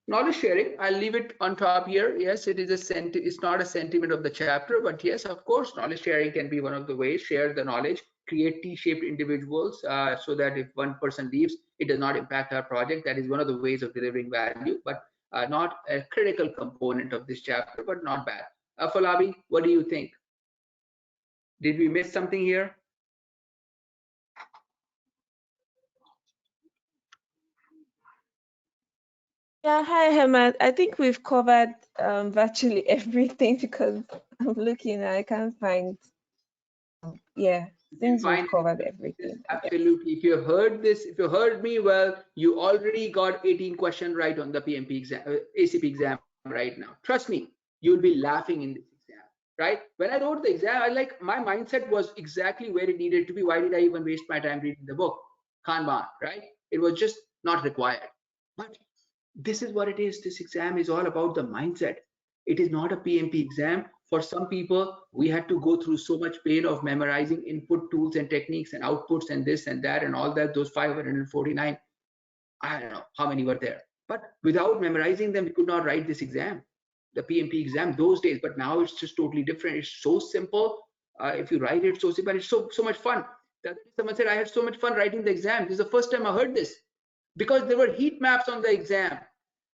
Knowledge sharing, I'll leave it on top here. Yes, it is it's not a sentiment of the chapter, but yes, of course, knowledge sharing can be one of the ways. Share the knowledge, create T-shaped individuals so that if one person leaves, it does not impact our project. That is one of the ways of delivering value, but not a critical component of this chapter, but not bad. Falabi, what do you think? Did we miss something here? Yeah, hi Hemant. I think we've covered virtually everything because I'm looking and I can't find. Yeah, since we've covered everything. Absolutely. If you heard this, if you heard me well, you already got 18 questions right on the PMP exam, ACP exam right now. Trust me, you'll be laughing in this exam, right? When I wrote the exam, my mindset was exactly where it needed to be. Why did I even waste my time reading the book? Kanban, right? It was just not required. But this is what it is. This exam is all about the mindset. It is not a PMP exam. For some people, we had to go through so much pain of memorizing input tools and techniques and outputs and this and that and all that, those 549, I don't know how many were there. But without memorizing them, we could not write this exam, the PMP exam those days. But now it's just totally different. It's so simple. If you write it so simple, it's so much fun. Someone said, I had so much fun writing the exam. This is the first time I heard this. Because there were heat maps on the exam.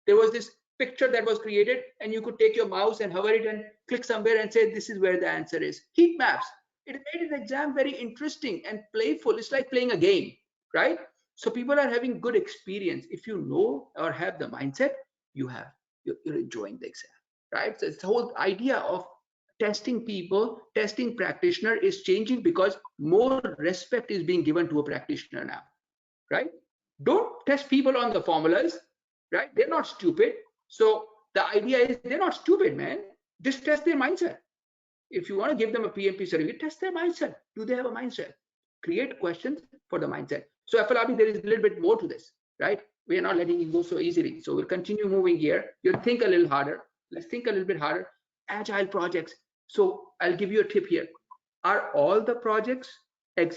there was this picture that was created, and you could take your mouse and hover it and click somewhere and say, this is where the answer is. Heat maps. It made an exam very interesting and playful. It's like playing a game, right? So people are having good experience. If you know or have the mindset, you're enjoying the exam, right? So it's the whole idea of testing people, testing practitioner is changing because more respect is being given to a practitioner now, right? Don't test people on the formulas, right? They're not stupid. So the idea is they're not stupid, man. Just test their mindset. If you want to give them a PMP certificate, test their mindset. Do they have a mindset? Create questions for the mindset. So FLRB, there is a little bit more to this, right? We are not letting it go so easily. So we'll continue moving here. You'll think a little harder. Let's think a little bit harder. Agile projects. So I'll give you a tip here. Are all the projects can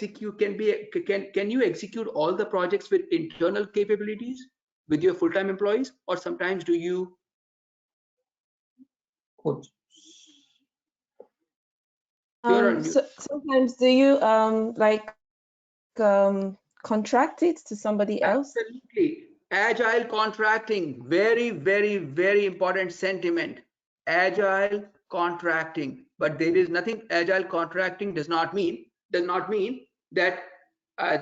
you execute all the projects with internal capabilities with your full-time employees, or sometimes do you sometimes do you contract it to somebody else? Absolutely. Agile contracting, very, very, very important sentiment. Agile contracting, but there is nothing. Agile contracting does not mean that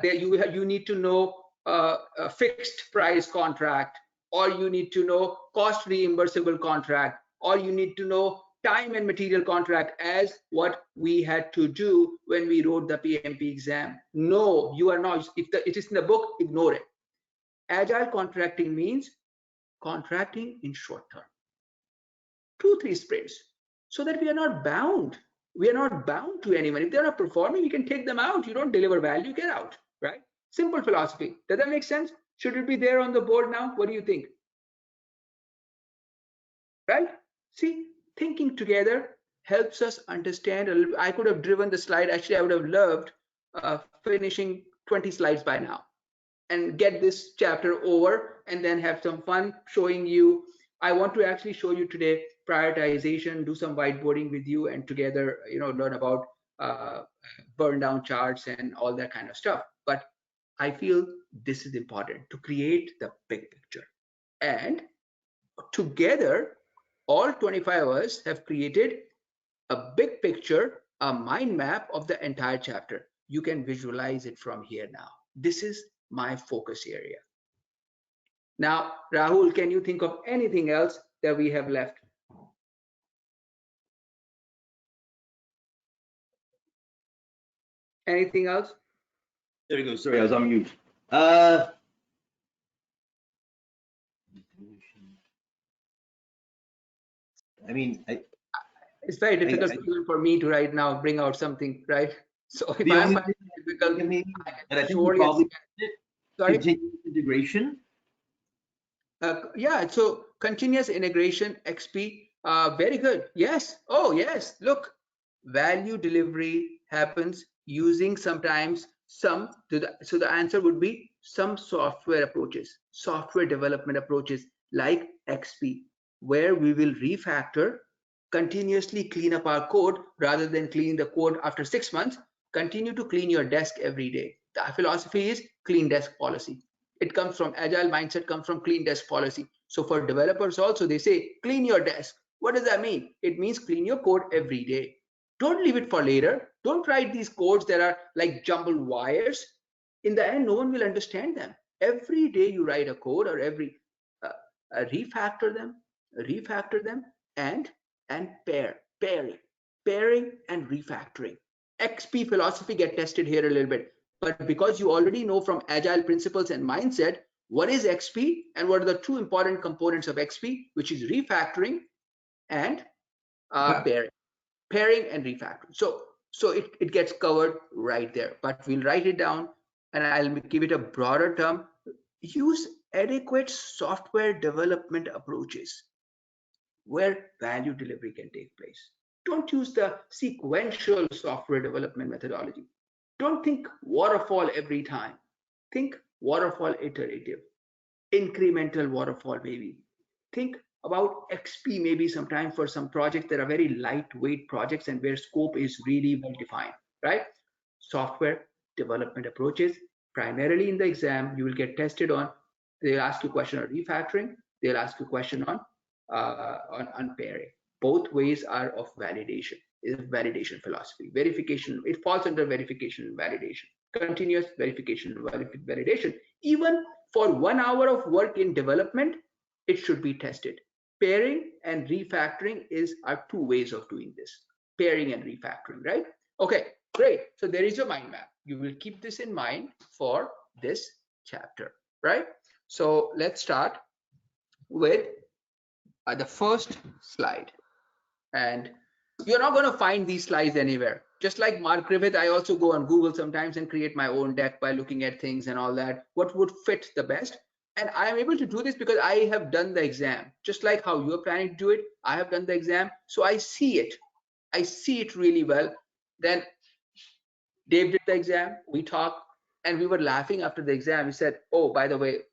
you need to know a fixed price contract, or you need to know cost reimbursable contract, or you need to know time and material contract, as what we had to do when we wrote the PMP exam. No, you are not. If it is in the book, ignore it. Agile contracting means contracting in short term, 2-3 sprints, so that we are not bound. We are not bound to anyone. If they're not performing, we can take them out. You don't deliver value, get out, right? Simple philosophy. Does that make sense? Should it be there on the board now? What do you think? Right? See, thinking together helps us understand a little. I could have driven the slide. Actually, I would have loved finishing 20 slides by now and get this chapter over and then have some fun showing you. I want to actually show you today prioritization, do some whiteboarding with you, and together, learn about burn down charts and all that kind of stuff. But I feel this is important to create the big picture. And together, all 25 of us have created a big picture, a mind map of the entire chapter. You can visualize it from here now. This is my focus area. Now, Rahul, can you think of anything else that we have left? Anything else? There we go. Sorry, I was on mute. I mean, it's very difficult for me to right now bring out something, right? So if the I'm only thing difficult, and I think we probably continuous integration. Yeah, so continuous integration, XP, very good. Yes. Oh, yes. Look, value delivery happens using sometimes so the answer would be some software approaches, software development approaches like XP, where we will refactor, continuously clean up our code rather than cleaning the code after 6 months. Continue to clean your desk every day. The philosophy is clean desk policy. It comes from agile mindset, comes from clean desk policy. So for developers also, they say clean your desk. What does that mean? It means clean your code every day. Don't leave it for later. Don't write these codes that are like jumbled wires. In the end, no one will understand them. Every day you write a code, or every refactor them and pairing and refactoring. XP philosophy get tested here a little bit, but because you already know from agile principles and mindset what is XP and what are the two important components of XP, which is refactoring and pairing and refactoring. So it gets covered right there, but we'll write it down and I'll give it a broader term. Use adequate software development approaches where value delivery can take place. Don't use the sequential software development methodology. Don't think waterfall every time. Think waterfall iterative, incremental waterfall maybe. Think about XP maybe sometime for some projects that are very lightweight projects and where scope is really well defined, right? Software development approaches, primarily in the exam, you will get tested on, they'll ask you a question on refactoring, they'll ask you a question on pairing. Both ways are of validation. Is validation philosophy. Verification, it falls under verification and validation. Continuous verification and validation. Even for 1 hour of work in development, it should be tested. Pairing and refactoring are two ways of doing this. Pairing and refactoring, right? Okay, great. So there is your mind map. You will keep this in mind for this chapter, right? So let's start with the first slide. And you're not going to find these slides anywhere. Just like Mark Griffith, I also go on Google sometimes and create my own deck by looking at things and all that. What would fit the best? And I am able to do this because I have done the exam. Just like how you're planning to do it, I have done the exam. So I see it. I see it really well. Then Dave did the exam, we talked, and we were laughing after the exam. He said, oh, by the way,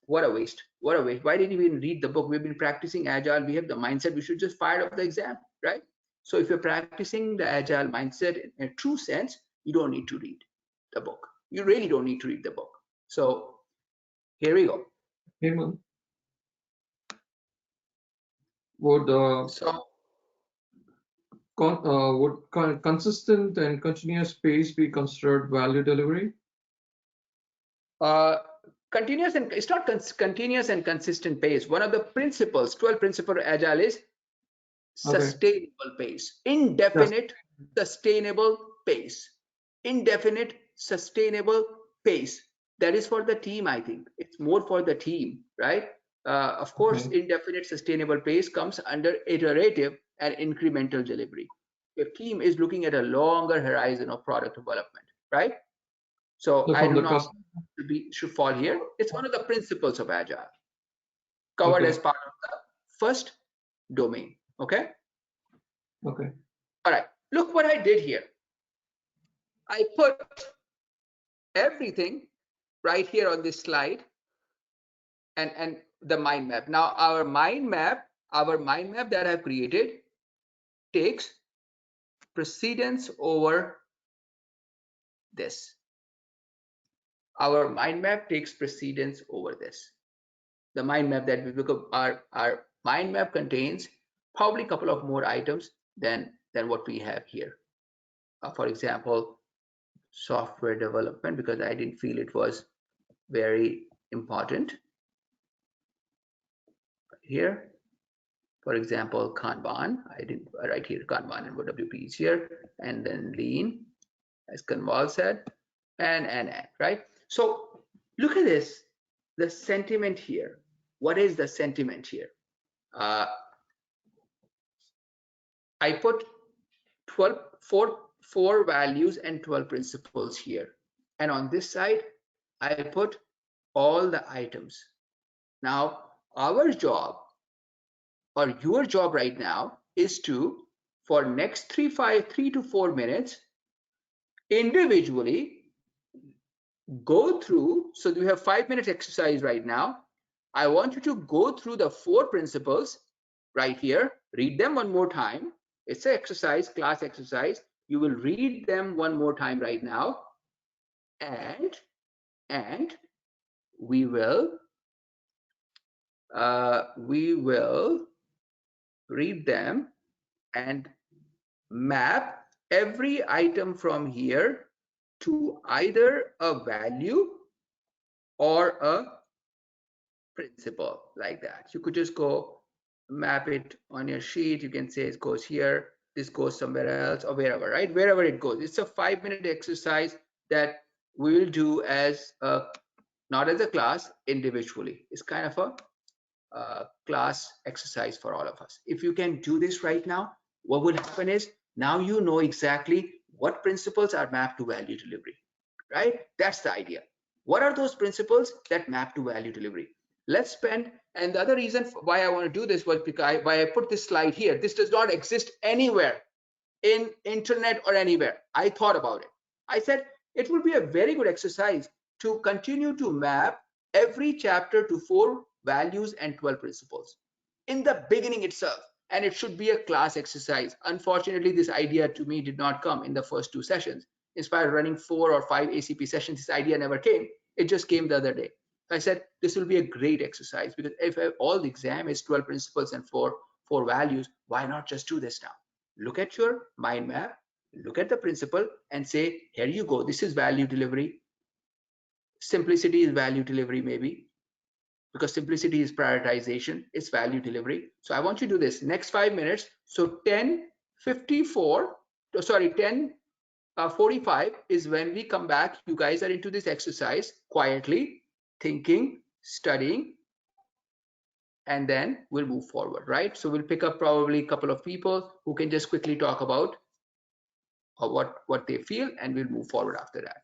what a waste. What a waste. Why didn't we even read the book? We've been practicing Agile. We have the mindset. We should just fire up the exam, right? So if you're practicing the Agile mindset in a true sense, you don't need to read the book. You really don't need to read the book. So here we go. Hemant, would consistent and continuous pace be considered value delivery? Continuous and it's not continuous and consistent pace. One of the principles, 12 principles of Agile is sustainable pace, indefinite sustainable pace, indefinite sustainable pace. That is for the team. I think it's more for the team, right? Of course, indefinite sustainable pace comes under iterative and incremental delivery. Your team is looking at a longer horizon of product development, right? So I do not should fall here. It's one of the principles of Agile, covered as part of the first domain. Okay. Okay. All right. Look what I did here. I put everything right here on this slide, and the mind map. Now our mind map that I've created takes precedence over this. Our mind map takes precedence over this. The mind map that we look up, our mind map contains probably a couple of more items than what we have here. For example, software development, because I didn't feel it was very important. Here, for example, Kanban, I didn't write here Kanban and WP is here, and then Lean, as Kanwal said, and right? So look at this, the sentiment here. What is the sentiment here? I put 4 values and 12 principles here. And on this side, I put all the items. Now, our job or your job right now is to, for next 3 to 4 minutes, individually go through. So you have 5 minutes exercise right now. I want you to go through the 4 principles right here, read them one more time. It's an exercise, class exercise. You will read them one more time right now, and we will read them and map every item from here to either a value or a principle, like that. You could just go map it on your sheet. You can say it goes here, this goes somewhere else, or wherever, right? Wherever it goes. It's a 5-minute exercise that we will do as a, not as a class, individually. It's kind of a class exercise for all of us. If you can do this right now, what would happen is, now you know exactly what principles are mapped to value delivery, right? That's the idea. What are those principles that map to value delivery? Let's spend, and the other reason why I want to do this was because why I put this slide here. This does not exist anywhere in internet or anywhere. I thought about it. I said it would be a very good exercise to continue to map every chapter to 4 values and 12 principles in the beginning itself. And it should be a class exercise. Unfortunately, this idea to me did not come in the first 2 sessions. In spite of running 4 or 5 ACP sessions, this idea never came. It just came the other day. I said this will be a great exercise, because if all the exam is 12 principles and four values, why not just do this now? Look at your mind map, look at the principle and say, here you go, this is value delivery. Simplicity is value delivery, maybe, because simplicity is prioritization, it's value delivery. So I want you to do this next 5 minutes. So 10:45 is when we come back. You guys are into this exercise quietly, thinking, studying, and then we'll move forward, right? So we'll pick up probably a couple of people who can just quickly talk about what they feel, and we'll move forward after that.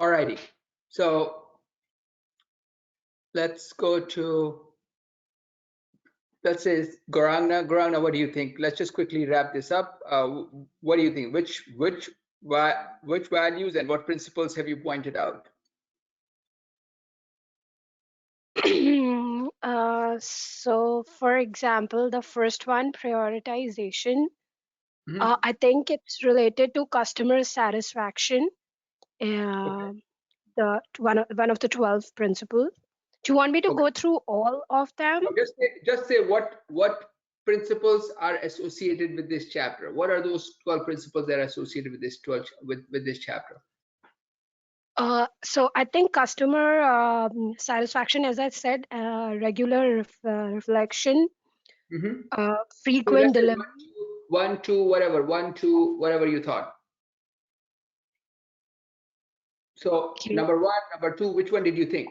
Alrighty. So let's go to, let's say Gauranga. Gauranga, what do you think? Let's just quickly wrap this up. What do you think? Which values and what principles have you pointed out? So, for example, the first one, prioritization, I think it's related to customer satisfaction. The one of the 12 principles. Do you want me to go through all of them? Just say what principles are associated with this chapter. What are those 12 principles that are associated with this with this chapter? So I think customer satisfaction, as I said, regular reflection, frequent So delivery. 1, 2, whatever you thought. So number 1, number 2, which one did you think?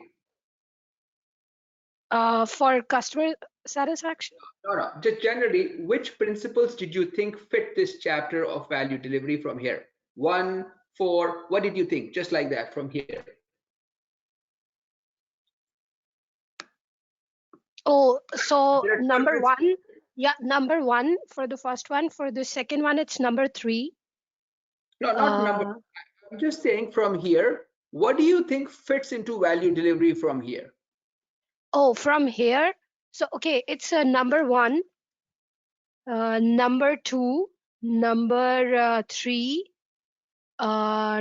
For customer satisfaction? No, just generally, which principles did you think fit this chapter of value delivery from here? 1, 4, what did you think? Just like that from here. Oh, so number 1, yeah, number 1 for the first one. For the second one, it's number 3. No, not number. I'm just saying from here, what do you think fits into value delivery from here? Oh, from here. So, okay, it's number 1, number 2, number 3,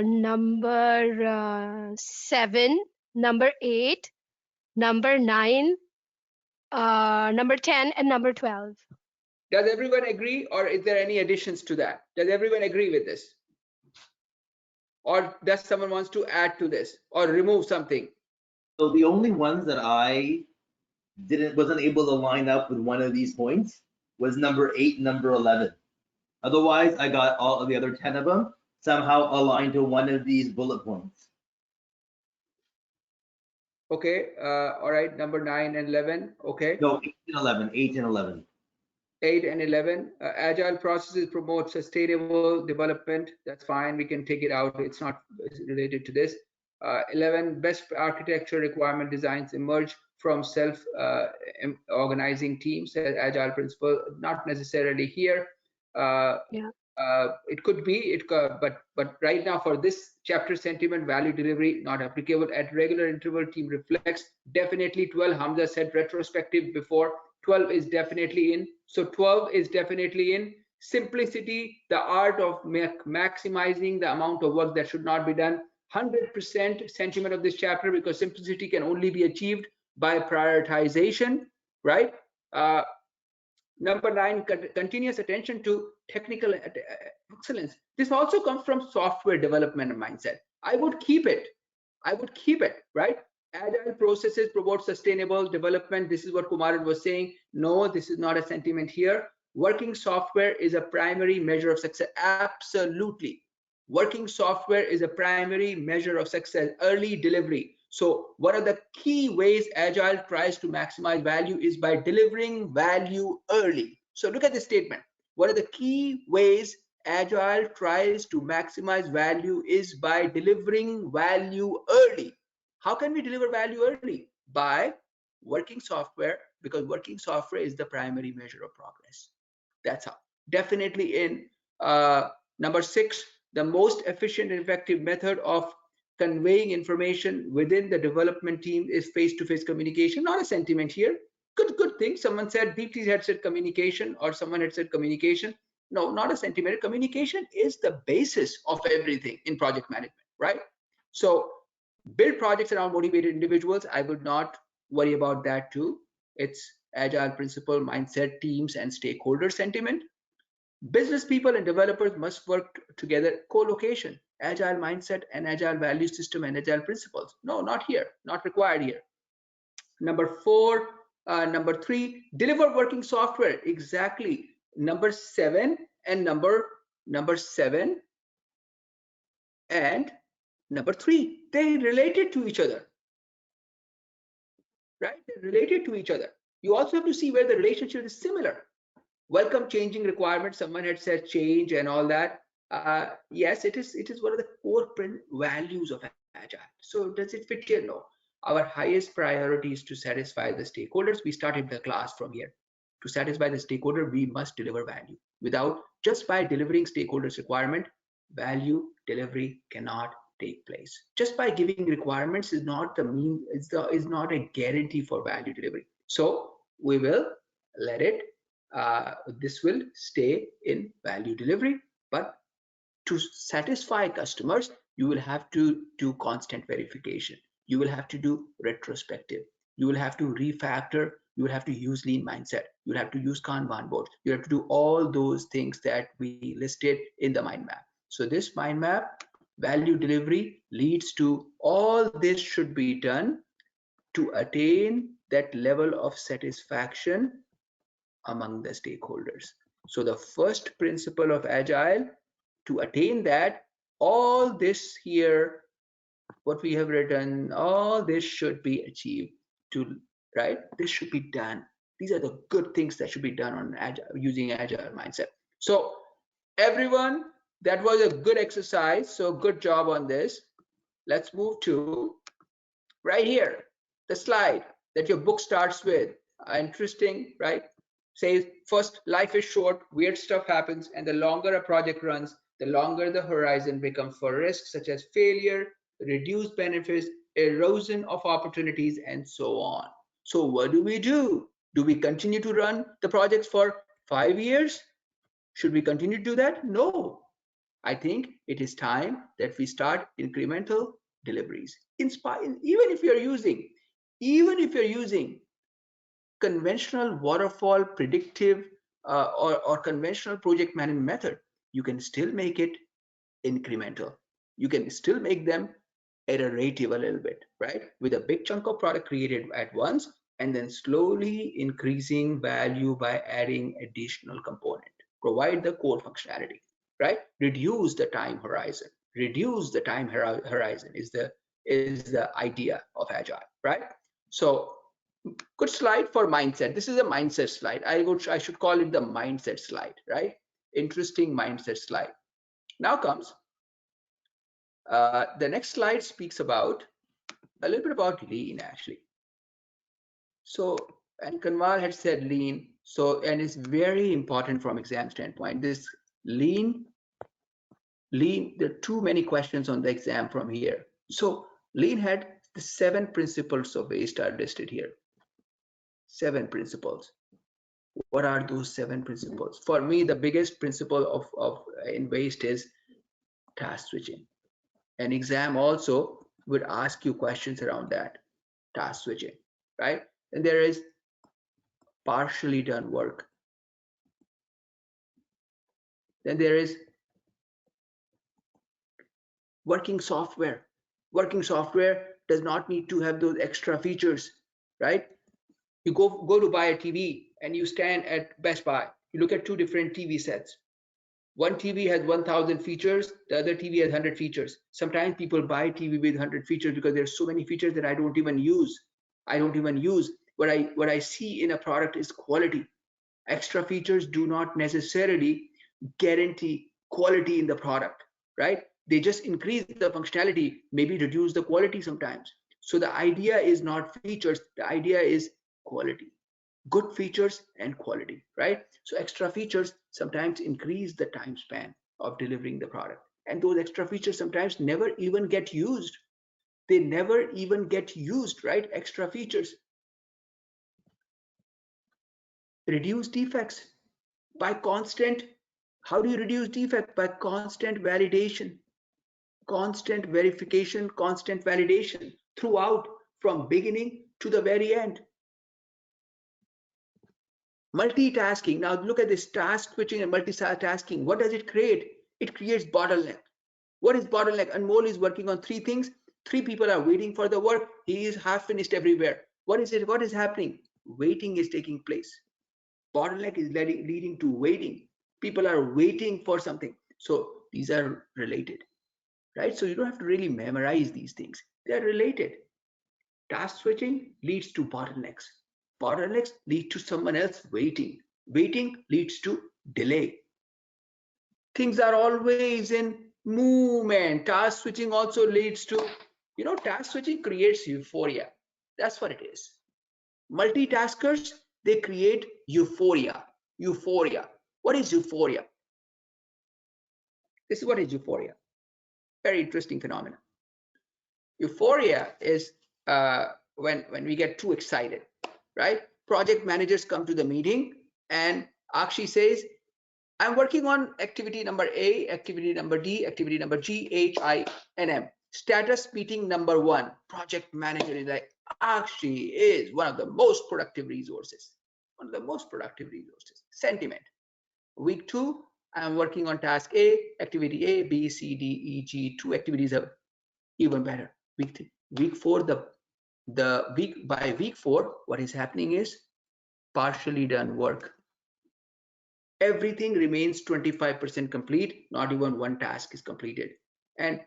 number 7, number 8, number 9, number 10, and number 12. Does everyone agree, or is there any additions to that? Does everyone agree with this? Or does someone wants to add to this or remove something? So the only ones that I wasn't able to line up with one of these points was number 8, number 11. Otherwise, I got all of the other 10 of them somehow aligned to one of these bullet points. Okay, all right, number 9 and 11, okay. No, 8 and 11, 8 and 11. 8 and 11, agile processes promote sustainable development. That's fine, we can take it out, it's not related to this. 11, best architecture requirement designs emerge from self-organizing teams. Agile principle, not necessarily here. It could be, but right now for this chapter, sentiment, value delivery, not applicable. At regular interval, team reflects. Definitely 12. Hamza said retrospective before. 12 is definitely in. So 12 is definitely in. Simplicity, the art of maximizing the amount of work that should not be done. 100% sentiment of this chapter, because simplicity can only be achieved by prioritization, right? Number 9, continuous attention to technical excellence. This also comes from software development mindset. I would keep it, right? Agile processes promote sustainable development. This is what Kumar was saying. No, this is not a sentiment here. Working software is a primary measure of success. Absolutely. Working software is a primary measure of success. Early delivery. So one of the key ways Agile tries to maximize value is by delivering value early. So look at this statement. One of the key ways Agile tries to maximize value is by delivering value early. How can we deliver value early? By working software, because working software is the primary measure of progress. That's how. Definitely in number 6, the most efficient and effective method of conveying information within the development team is face-to-face communication. Not a sentiment here. Good thing. Someone said, Deepti had said communication, or someone had said communication. No, not a sentiment. Communication is the basis of everything in project management, right? So build projects around motivated individuals. I would not worry about that too. It's agile principle, mindset, teams, and stakeholder sentiment. Business people and developers must work together. Co-location, agile mindset and agile value system and agile principles. No, not here, not required here. Number 4, number 3, deliver working software. Exactly. Number 7 and number 7 and number 3, they related to each other, right? They're related to each other. You also have to see where the relationship is similar. Welcome changing requirements. Someone had said change and all that. Yes, it is one of the core values of Agile. So does it fit here? No. Our highest priority is to satisfy the stakeholders. We started the class from here. To satisfy the stakeholder, we must deliver value. Without, just by delivering stakeholders' requirement, value delivery cannot take place. Just by giving requirements is not is not a guarantee for value delivery. So we will let it, this will stay in value delivery, but to satisfy customers, you will have to do constant verification. You will have to do retrospective. You will have to refactor. You will have to use lean mindset. You will have to use Kanban boards. You have to do all those things that we listed in the mind map. So this mind map, value delivery, leads to all this should be done to attain that level of satisfaction among the stakeholders. So the first principle of Agile, to attain that, all this here, what we have written, all this should be achieved to, right? This should be done. These are the good things that should be done on Agile, using Agile mindset. So everyone, that was a good exercise. So good job on this. Let's move to right here, the slide that your book starts with. Interesting, right? Says first, life is short, weird stuff happens, and the longer a project runs, the longer the horizon becomes for risks such as failure, reduced benefits, erosion of opportunities, and so on. So what do we do? Do we continue to run the projects for 5 years? Should we continue to do that? No. I think it is time that we start incremental deliveries. Even if you're using conventional waterfall predictive or conventional project management method, you can still make it incremental. You can still make them iterative a little bit, right? With a big chunk of product created at once, and then slowly increasing value by adding additional component. Provide the core functionality, right? Reduce the time horizon. Reduce the time horizon is the idea of Agile, right? So good slide for mindset. This is a mindset slide. I should call it the mindset slide, right? Interesting mindset slide. Now comes the next slide. Speaks about a little bit about lean, actually. So, and Kanwal had said lean. So, and it's very important from exam standpoint. This lean, there are too many questions on the exam from here. So lean had the 7 principles of waste are listed here. 7 principles. What are those 7 principles? For me, the biggest principle of in waste is task switching. An exam also would ask you questions around that, task switching, right? And there is partially done work. Then there is working software. Working software does not need to have those extra features, right? You go to buy a TV and you stand at Best Buy. You look at 2 different TV sets. One TV has 1,000 features, the other TV has 100 features. Sometimes people buy TV with 100 features because there's so many features that I don't even use. What I see in a product is quality. Extra features do not necessarily guarantee quality in the product, right? They just increase the functionality, maybe reduce the quality sometimes. So the idea is not features, the idea is quality. Good features and quality, right? So extra features sometimes increase the time span of delivering the product. And those extra features sometimes never even get used. They never even get used, right? Extra features. Reduce defects by constant. How do you reduce defect? By constant validation, constant verification, constant validation throughout, from beginning to the very end. Multitasking. Now look at this task switching and multitasking. What does it create? It creates bottleneck. What is bottleneck? Anmol is working on 3 things. 3 people are waiting for the work. He is half finished everywhere. What is it? What is happening? Waiting is taking place. Bottleneck is leading to waiting. People are waiting for something. So these are related, right? So you don't have to really memorize these things. They're related. Task switching leads to bottlenecks. Bottlenecks lead to someone else waiting. Waiting leads to delay. Things are always in movement. Task switching also leads to, task switching creates euphoria. That's what it is. Multitaskers, they create euphoria. Euphoria. What is euphoria? This is what is euphoria. Very interesting phenomenon. Euphoria is when we get too excited, right? Project managers come to the meeting and Akshi says, I'm working on activity number A, activity number D, activity number G, H, I, and M. Status meeting number 1. Project manager is like, Akshi is one of the most productive resources. One of the most productive resources. Sentiment. Week 2, I'm working on task A, activity A, B, C, D, E, G. 2 activities are even better. Week 3, week 4, by week 4, what is happening is partially done work. Everything remains 25% complete. Not even one task is completed. And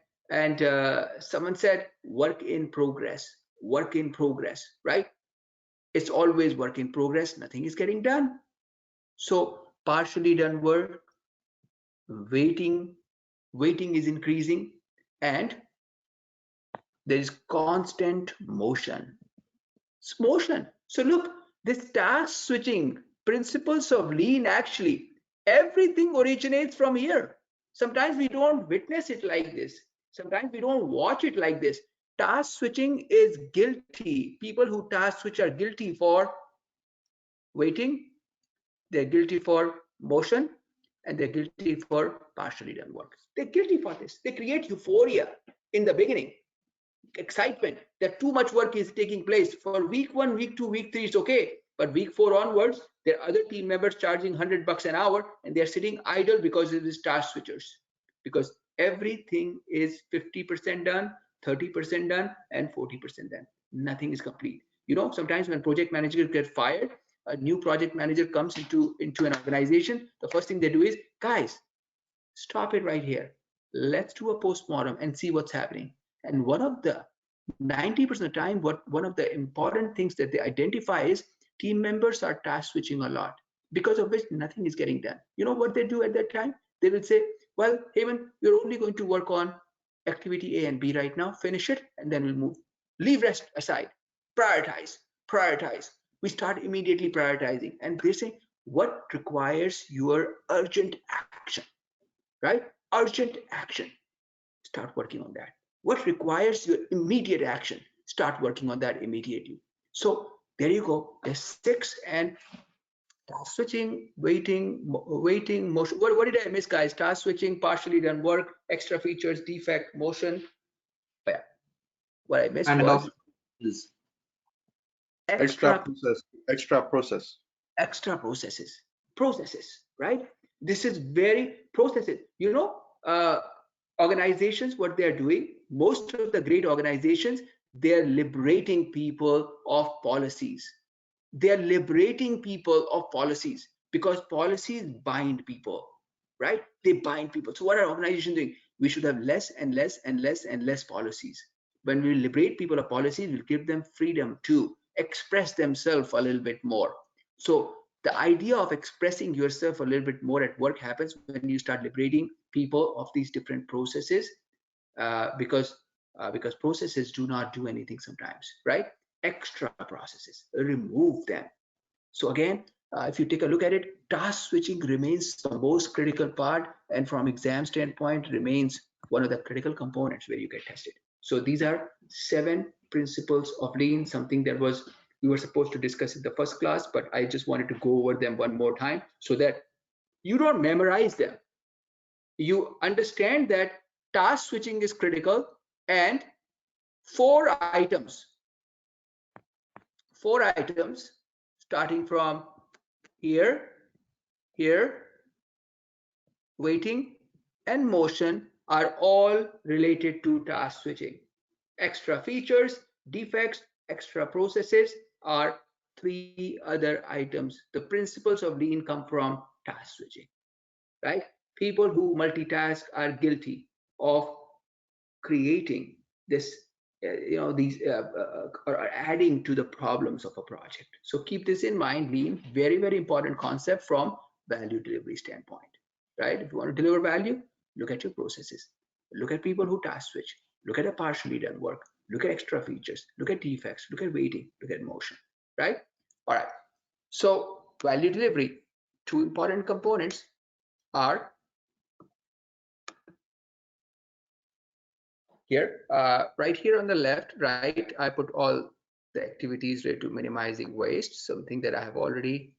someone said, work in progress, right? It's always work in progress. Nothing is getting done. So partially done work, waiting is increasing, and there is constant motion. It's motion. So look, this task switching principles of lean, actually everything originates from here. Sometimes we don't witness it like this. Sometimes we don't watch it like this. Task switching is guilty. People who task switch are guilty for waiting, they're guilty for motion, and they're guilty for partially done work. They're guilty for this. They create euphoria in the beginning, excitement that too much work is taking place. For week 1, week 2, week 3, it's okay. But week 4 onwards, there are other team members charging $100 an hour, and they're sitting idle because of these task switchers. Because everything is 50% done, 30% done, and 40% done. Nothing is complete. Sometimes when project managers get fired, a new project manager comes into an organization, the first thing they do is, guys, stop it right here. Let's do a postmortem and see what's happening. And one of the 90% of the time, one of the important things that they identify is team members are task switching a lot, because of which nothing is getting done. You know what they do at that time? They will say, well, Hemant, we're only going to work on activity A and B right now, finish it, and then we'll move. Leave rest aside. Prioritize. We start immediately prioritizing. And they say, what requires your urgent action, right? Urgent action. Start working on that. What requires your immediate action? Start working on that immediately. So there you go. There's 6, and task switching, waiting, motion. What did I miss, guys? Task switching, partially done work, extra features, defect, motion. Yeah. What I missed was extra processes, right? This is very processes. Organizations, what they're doing, most of the great organizations, they're liberating people of policies. They're liberating people of policies, because policies bind people, right? They bind people. So what are organizations doing? We should have less and less and less and less policies. When we liberate people of policies, we'll give them freedom to express themselves a little bit more. So the idea of expressing yourself a little bit more at work happens when you start liberating people of these different processes, because processes do not do anything sometimes, right? Extra processes, remove them. So again, if you take a look at it, task switching remains the most critical part, and from exam standpoint remains one of the critical components where you get tested. So these are 7 principles of lean, something that we were supposed to discuss in the first class, but I just wanted to go over them one more time so that you don't memorize them. You understand that task switching is critical, and 4 items, starting from here, waiting, and motion are all related to task switching. Extra features, defects, extra processes are 3 other items. The principles of lean come from task switching, right? People who multitask are guilty of creating this, or adding to the problems of a project. So keep this in mind. Lean, very, very important concept from value delivery standpoint. right? If you want to deliver value, look at your processes. Look at people who task switch. Look at a partially done work. Look at extra features. Look at defects. Look at waiting. Look at motion, right? All right. So value delivery, two important components are here, right here on the left, right? I put all the activities related to minimizing waste, something that I have already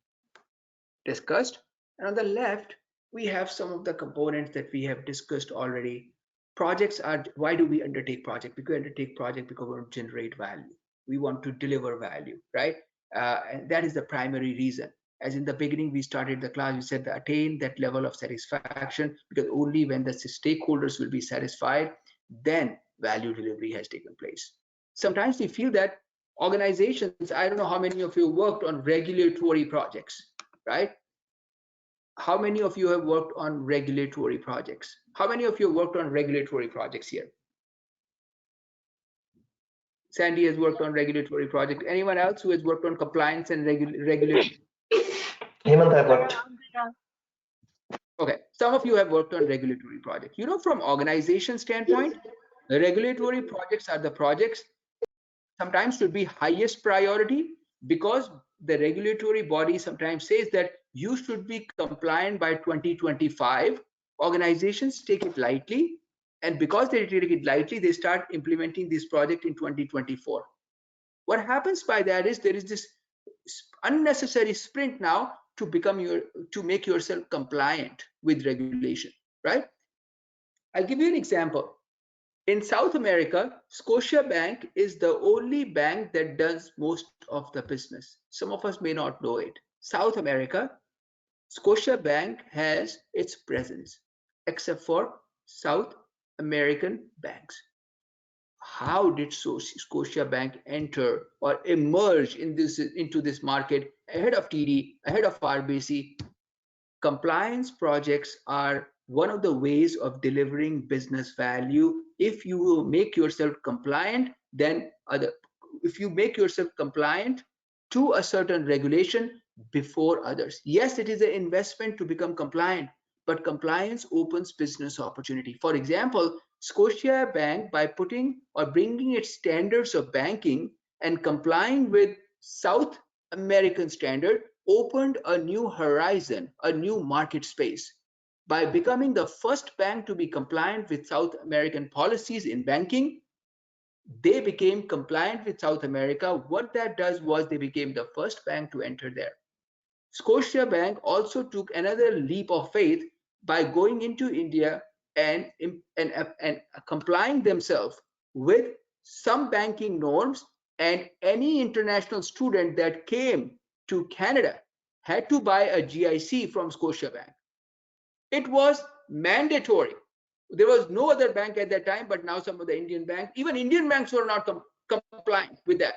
discussed. And on the left, we have some of the components that we have discussed already. Projects are, why do we undertake project? Because we undertake project because we want to generate value. We want to deliver value, right? And that is the primary reason. As in the beginning, we started the class, we said to attain that level of satisfaction, because only when the stakeholders will be satisfied, then value delivery has taken place. Sometimes we feel that organizations, I don't know how many of you worked on regulatory projects, right? How many of you have worked on regulatory projects? How many of you worked on regulatory projects here? Sandy has worked on regulatory projects. Anyone else who has worked on compliance and regulation? Hemant, I worked. Okay, some of you have worked on regulatory projects. You know, from organization standpoint, the regulatory projects are the projects sometimes should be highest priority, because the regulatory body sometimes says that you should be compliant by 2025. Organizations take it lightly, and because they take it lightly, they start implementing this project in 2024. What happens by that is there is this unnecessary sprint now to make yourself compliant with regulation, right? I'll give you an example. In South America, Scotiabank is the only bank that does most of the business. Some of us may not know it. South America, Scotiabank has its presence, except for South American banks. How did Scotiabank enter or emerge into this market ahead of TD, ahead of RBC? Compliance projects are one of the ways of delivering business value. If you will make yourself compliant, then if you make yourself compliant to a certain regulation before others. Yes, it is an investment to become compliant, but compliance opens business opportunity. For example, Scotiabank, by putting or bringing its standards of banking and complying with South American standard, opened a new horizon, a new market space. By becoming the first bank to be compliant with South American policies in banking, they became compliant with South America. What that does was they became the first bank to enter there. Scotiabank also took another leap of faith by going into India and complying themselves with some banking norms, and any international student that came to Canada had to buy a GIC from Scotiabank. It was mandatory. There was no other bank at that time, but now some of the Indian banks, even Indian banks were not compliant with that.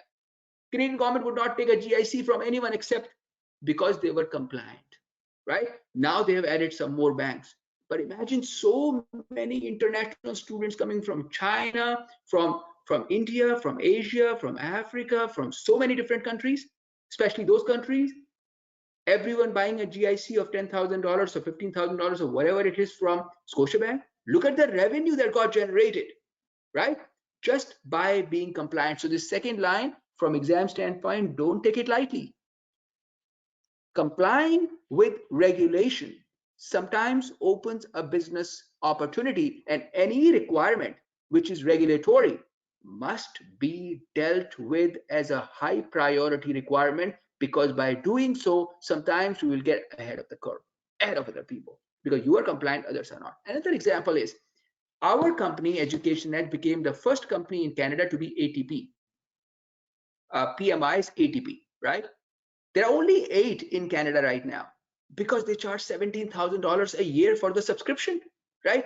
Canadian government would not take a GIC from anyone except because they were compliant, right? Now they have added some more banks. But imagine so many international students coming from China, from India, from Asia, from Africa, from so many different countries, especially those countries. Everyone buying a GIC of $10,000 or $15,000 or whatever it is from Scotiabank. Look at the revenue that got generated, right? Just by being compliant. So this second line, from exam standpoint, don't take it lightly. Complying with regulation sometimes opens a business opportunity, and any requirement which is regulatory must be dealt with as a high priority requirement, because by doing so, sometimes we will get ahead of the curve, ahead of other people, because you are compliant, others are not. Another example is our company, EducationNet, became the first company in Canada to be ATP, PMI's ATP, right? There are only 8 in Canada right now because they charge $17,000 a year for the subscription, right?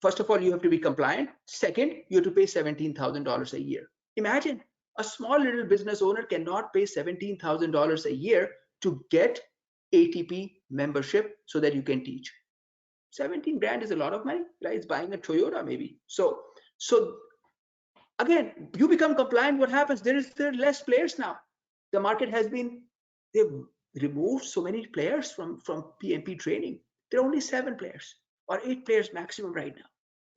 First of all, you have to be compliant. Second, you have to pay $17,000 a year. Imagine a small little business owner cannot pay $17,000 a year to get ATP membership so that you can teach. 17 grand is a lot of money, right? It's buying a Toyota maybe. So again, you become compliant, what happens? There are less players now. The market has been, they've removed so many players from PMP training. There are only 7 players or 8 players maximum right now.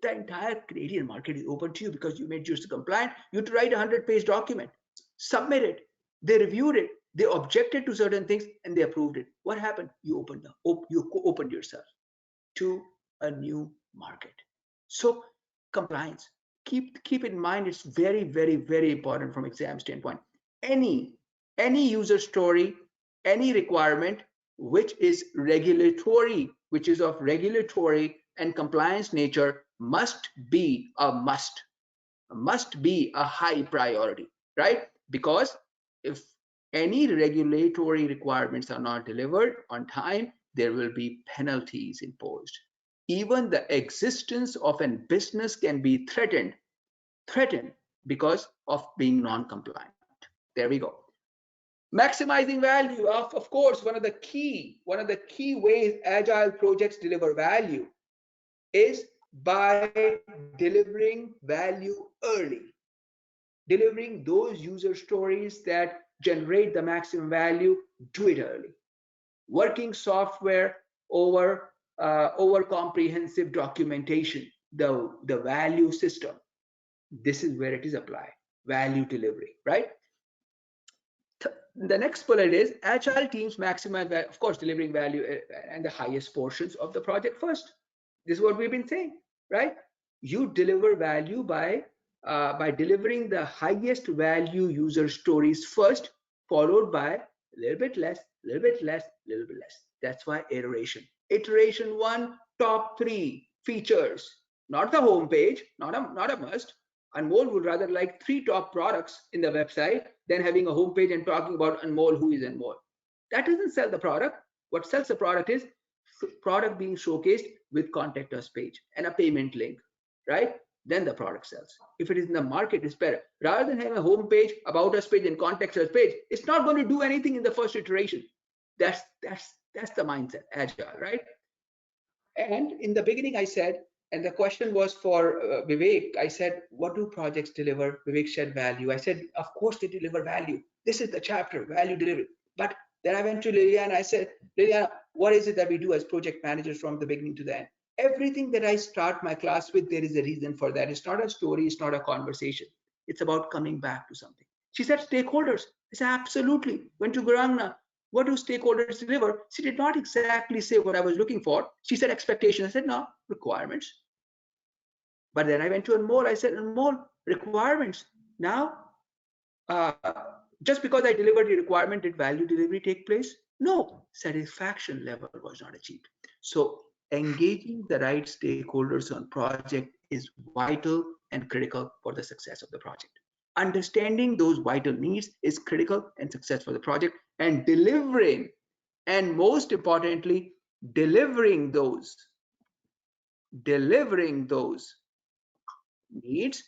The entire Canadian market is open to you because you made use compliant. You had to write a 100-page document, submit it. They reviewed it. They objected to certain things and they approved it. What happened? You opened yourself to a new market. So compliance. Keep in mind, it's very, very, very important from exam standpoint. Any user story, any requirement which is regulatory, which is of regulatory and compliance nature, must be a high priority, right? Because if any regulatory requirements are not delivered on time, there will be penalties imposed. Even the existence of a business can be threatened because of being non-compliant. There we go. Maximizing value, of course, one of the key ways agile projects deliver value is by delivering value early. Delivering those user stories that generate the maximum value, do it early. Working software over comprehensive documentation, the value system. This is where it is applied. Value delivery, right? The next bullet is agile teams maximize value, of course, delivering value and the highest portions of the project first. This is what we've been saying, right? You deliver value by delivering the highest value user stories first, followed by a little bit less, little bit less, little bit less. That's why iteration. Iteration 1, top 3 features, not the home page, not a must. Anmol would rather like 3 top products in the website than having a homepage and talking about Anmol, who is Anmol. That doesn't sell the product. What sells the product is product being showcased with contact us page and a payment link, right? Then the product sells. If it is in the market, it's better. Rather than having a homepage, about us page, and contact us page, it's not going to do anything in the first iteration. That's the mindset, agile, right? And in the beginning, I said, and the question was for Vivek, I said, what do projects deliver? Vivek said value. I said, of course they deliver value. This is the chapter, value delivery. But then I went to Liliana, I said, Liliana, what is it that we do as project managers from the beginning to the end? Everything that I start my class with, there is a reason for that. It's not a story, it's not a conversation. It's about coming back to something. She said, stakeholders. I said, absolutely. Went to Garangna. What do stakeholders deliver? She did not exactly say what I was looking for. She said expectations. I said, no, requirements. But then I went to Anmol. I said, Anmol, requirements. Now, just because I delivered the requirement, did value delivery take place? No, satisfaction level was not achieved. So engaging the right stakeholders on project is vital and critical for the success of the project. Understanding those vital needs is critical and success for the project, and delivering, and most importantly, delivering those needs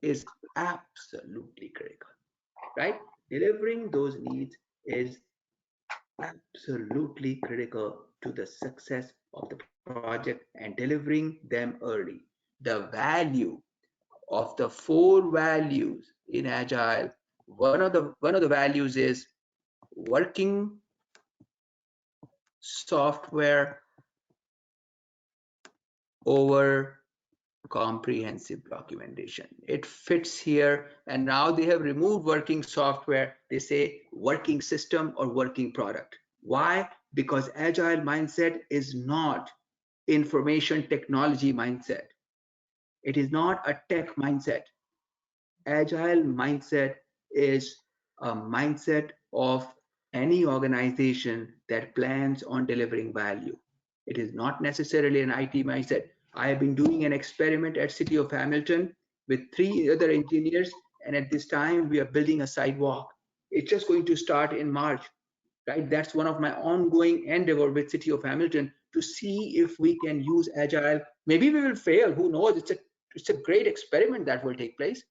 is absolutely critical, right? Delivering those needs is absolutely critical to the success of the project, and delivering them early. The value of the 4 values in Agile, one of the values is working software over comprehensive documentation. It fits here, and now they have removed working software. They say working system or working product. Why? Because agile mindset is not information technology mindset. It is not a tech mindset. Agile mindset is a mindset of any organization that plans on delivering value. It is not necessarily an IT mindset. I have been doing an experiment at City of Hamilton with 3 other engineers, and at this time we are building a sidewalk. It's just going to start in March, right? That's one of my ongoing endeavor with City of Hamilton, to see if we can use Agile. Maybe we will fail, who knows? It's a great experiment that will take place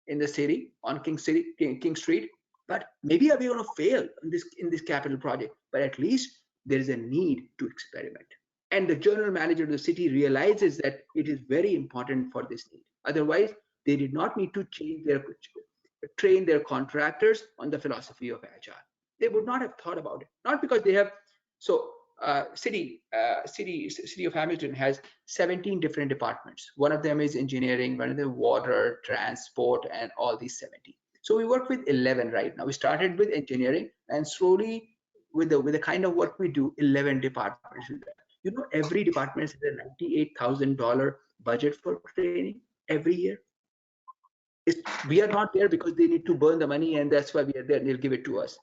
in the city on King Street, but maybe we're going to fail in this capital project, but at least there is a need to experiment. And the general manager of the city realizes that it is very important for this need. Otherwise, they did not need to train their contractors on the philosophy of Agile. They would not have thought about it. Not because they have, so City of Hamilton has 17 different departments. One of them is engineering, one of them water, transport, and all these 70. So we work with 11 right now. We started with engineering, and slowly with the kind of work we do, 11 departments. You know, every department has a $98,000 budget for training every year. We are not there because they need to burn the money, and that's why we are there. They'll give it to us.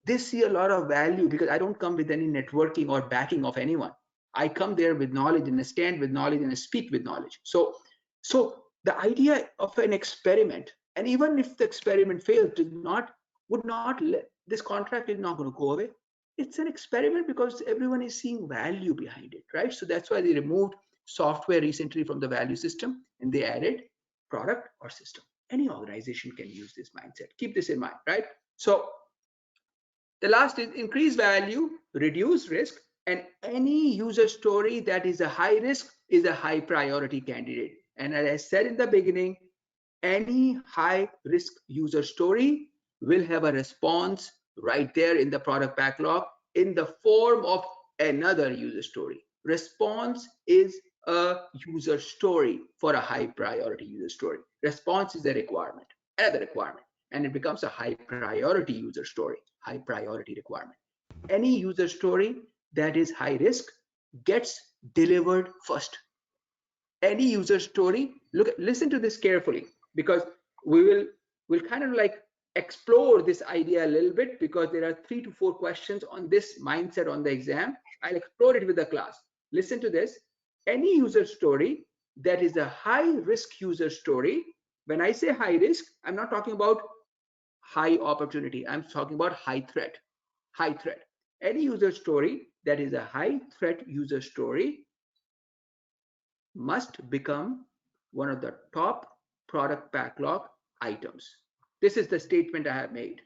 They see a lot of value because I don't come with any networking or backing of anyone. I come there with knowledge and I stand with knowledge and I speak with knowledge. So the idea of an experiment, and even if the experiment fails, this contract is not going to go away. It's an experiment because everyone is seeing value behind it, right? So that's why they removed software recently from the value system and they added product or system. Any organization can use this mindset. Keep this in mind, right? So the last is increase value, reduce risk, and any user story that is a high risk is a high priority candidate. And as I said in the beginning, any high risk user story will have a response right there in the product backlog in the form of another user story. Response is a user story for a high priority user story. Response is a requirement, another requirement, and it becomes a high priority user story, high priority requirement. Any user story that is high risk gets delivered first. Any user story, listen to this carefully, because we'll kind of like explore this idea a little bit, because there are 3 to 4 questions on this mindset on the exam. I'll explore it with the class. Listen to this. Any user story that is a high risk user story, when I say high risk, I'm not talking about high opportunity. I'm talking about high threat. High threat. Any user story that is a high threat user story must become one of the top product backlog items. This is the statement I have made.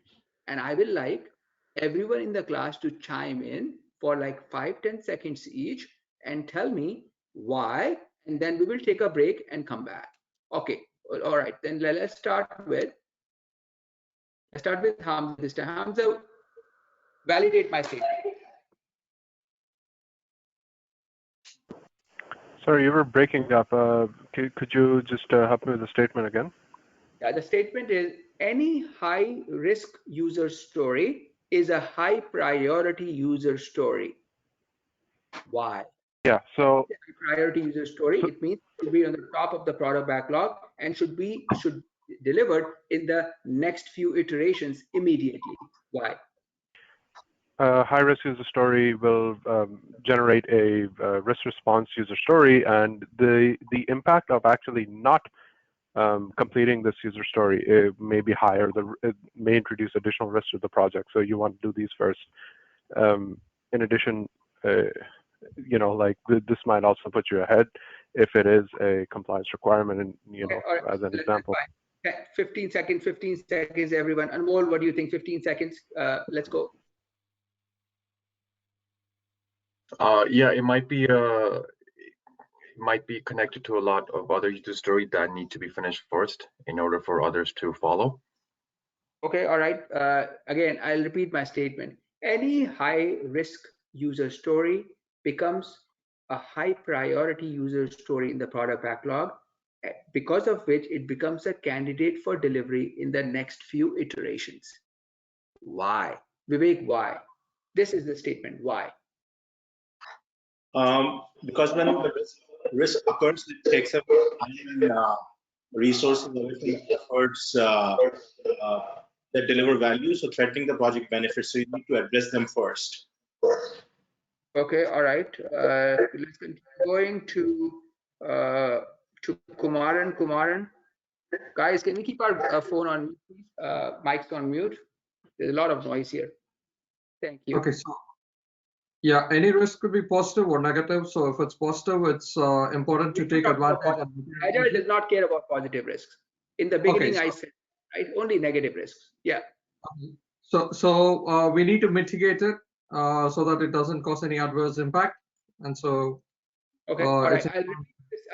And I will like everyone in the class to chime in for like 5-10 seconds each and tell me why, and then we will take a break and come back. Okay, all right, then let's start with Hamza this time. Hamza, validate my statement. Sorry, you were breaking up. Could you just help me with the statement again? Yeah, the statement is any high risk user story is a high priority user story. Why? Yeah, so priority user story, it means it should be on the top of the product backlog and should be delivered in the next few iterations immediately. Why? High risk user story will generate a risk response user story, and the impact of actually not completing this user story, it may be higher. It may introduce additional risk to the project. So you want to do these first. In addition, you know, like this might also put you ahead if it is a compliance requirement. And you know, right, as an example. 15 seconds, everyone. Anmol, what do you think? 15 seconds. Let's go. Yeah, it might be connected to a lot of other user stories that need to be finished first in order for others to follow. Okay, all right. Again, I'll repeat my statement. Any high risk user story becomes a high priority user story in the product backlog, because of which it becomes a candidate for delivery in the next few iterations. Why? Vivek, why? This is the statement. Why? Because when the risk occurs, it takes up resources away from the efforts that deliver value, so threatening the project benefits. So you need to address them first. Okay, all right. Let's continue going to Kumaran. Kumaran, guys, can we keep our phone on mute, please? Mics on mute. There's a lot of noise here. Thank you. Okay, so yeah, any risk could be positive or negative. So if it's positive, it's important to take advantage of. Agile does not care about positive risks. In the beginning, I said, right, only negative risks. Yeah. So we need to mitigate it so that it doesn't cause any adverse impact. And so okay, all right.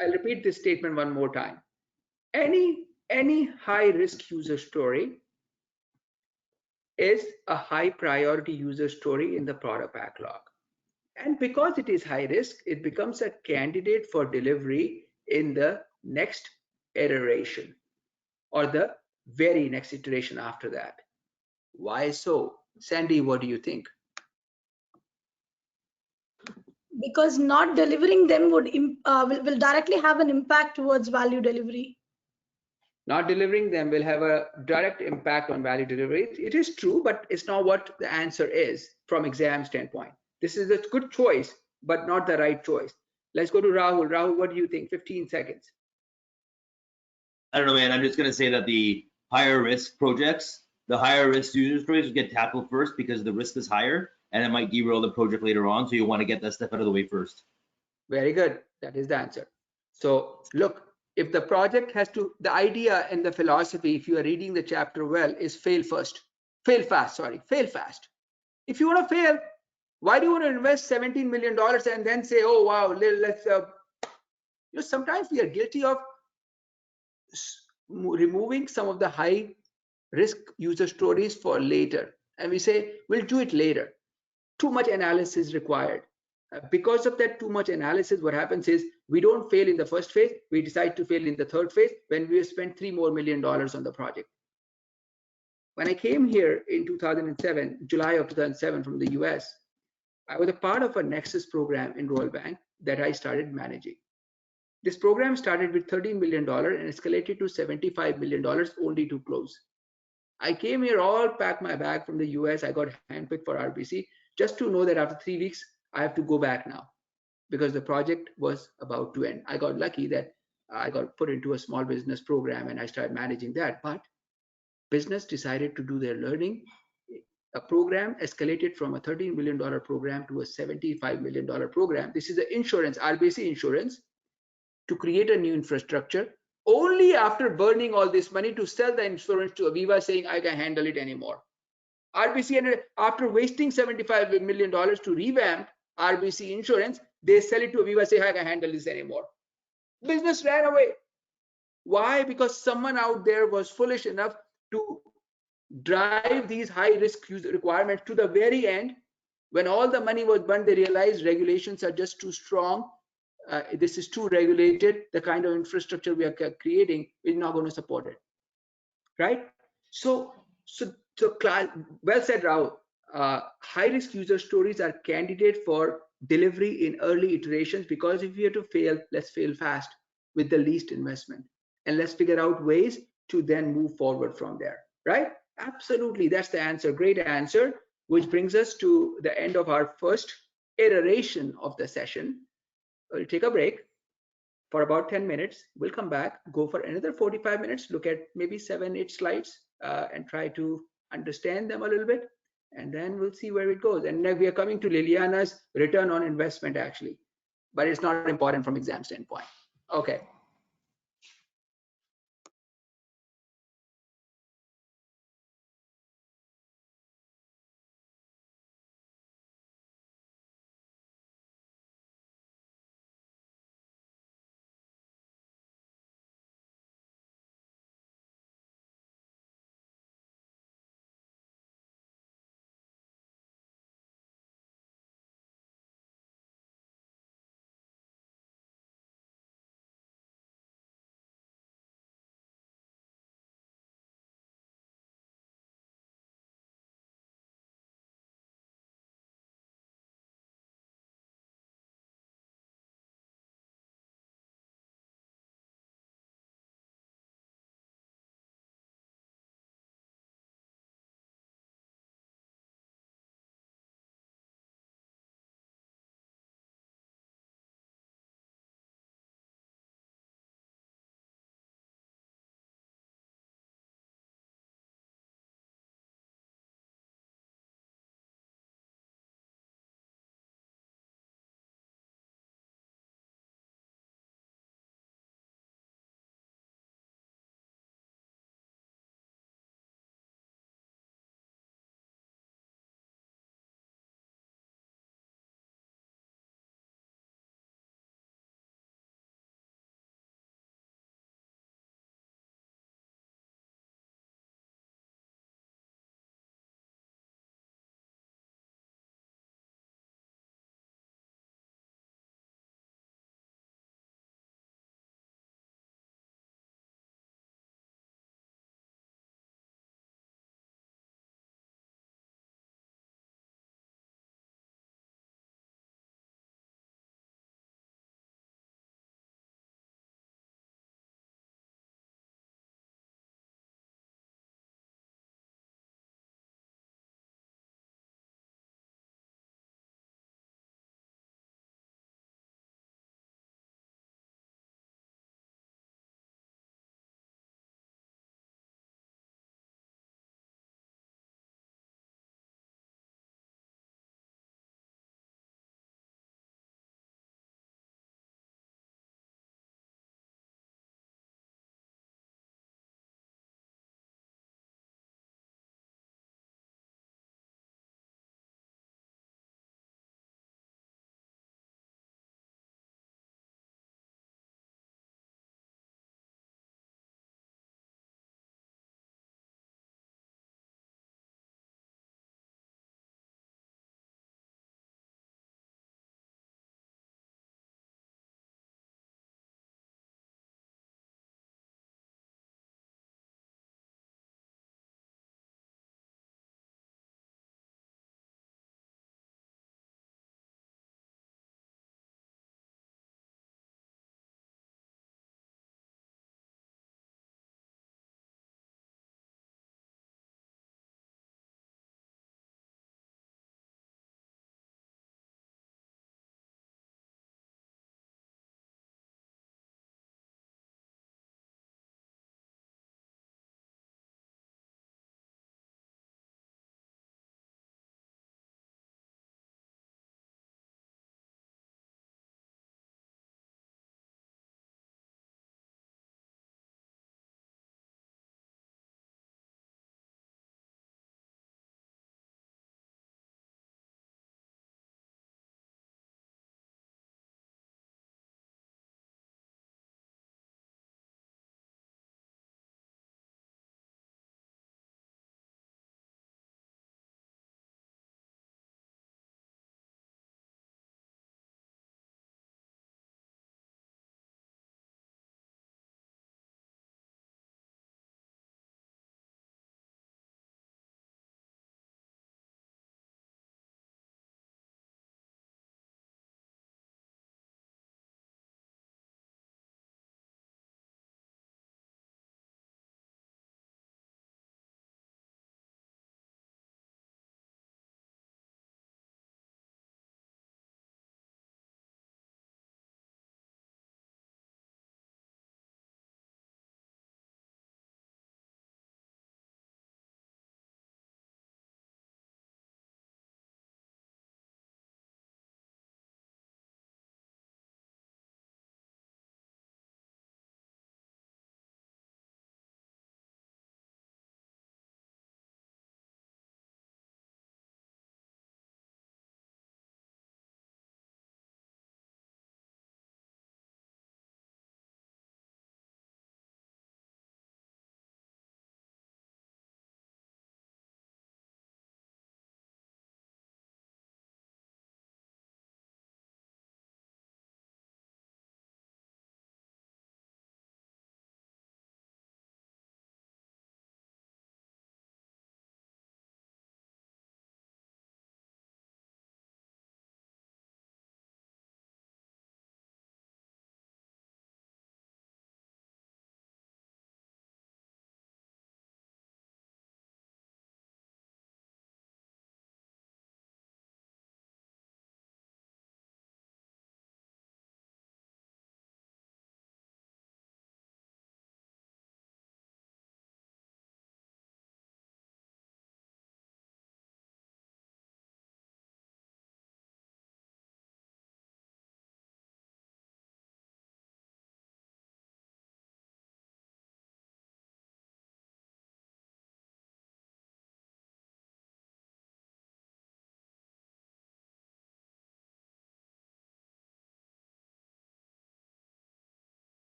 I'll repeat this statement one more time. Any high risk user story is a high priority user story in the product backlog. And because it is high risk, it becomes a candidate for delivery in the next iteration or the very next iteration after that. Why so? Sandy, what do you think? Because not delivering them will directly have an impact towards value delivery. Not delivering them will have a direct impact on value delivery. It is true, but it's not what the answer is from exam standpoint. This is a good choice, but not the right choice. Let's go to Rahul. Rahul, what do you think? 15 seconds. I don't know, man. I'm just going to say that the higher risk projects, the higher risk user stories will get tackled first because the risk is higher and it might derail the project later on. So you want to get that stuff out of the way first. Very good. That is the answer. So look, if the project has to, the idea and the philosophy, if you are reading the chapter well, is fail fast. If you want to fail, why do you want to invest $17 million and then say, oh, wow, let's, sometimes we are guilty of removing some of the high risk user stories for later. And we say, we'll do it later. Too much analysis required. Because of that too much analysis, what happens is we don't fail in the first phase. We decide to fail in the third phase when we have spent $3 more million on the project. When I came here in 2007, July of 2007 from the US, I was a part of a Nexus program in Royal Bank that I started managing. This program started with $13 million and escalated to $75 million only to close. I came here, all packed my bag from the US. I got handpicked for RBC just to know that after 3 weeks, I have to go back now because the project was about to end. I got lucky that I got put into a small business program and I started managing that. But business decided to do their learning. A program escalated from a $13 million program to a $75 million program. This is the insurance, RBC insurance, to create a new infrastructure only after burning all this money to sell the insurance to Aviva saying, I can handle it anymore. RBC ended, after wasting $75 million to revamp RBC insurance, they sell it to Aviva, say, I can handle this anymore. Business ran away. Why? Because someone out there was foolish enough to drive these high risk requirements to the very end. When all the money was burned, they realized regulations are just too strong. This is too regulated. The kind of infrastructure we are creating is not going to support it. Right? So well said, Rahul. High-risk user stories are candidate for delivery in early iterations because if we have to fail, let's fail fast with the least investment. And let's figure out ways to then move forward from there, right? Absolutely, that's the answer. Great answer, which brings us to the end of our first iteration of the session. We'll take a break for about 10 minutes. We'll come back, go for another 45 minutes, look at maybe 7-8 slides and try to understand them a little bit. And then we'll see where it goes. And then we are coming to Liliana's return on investment actually, but it's not important from exam standpoint. Okay.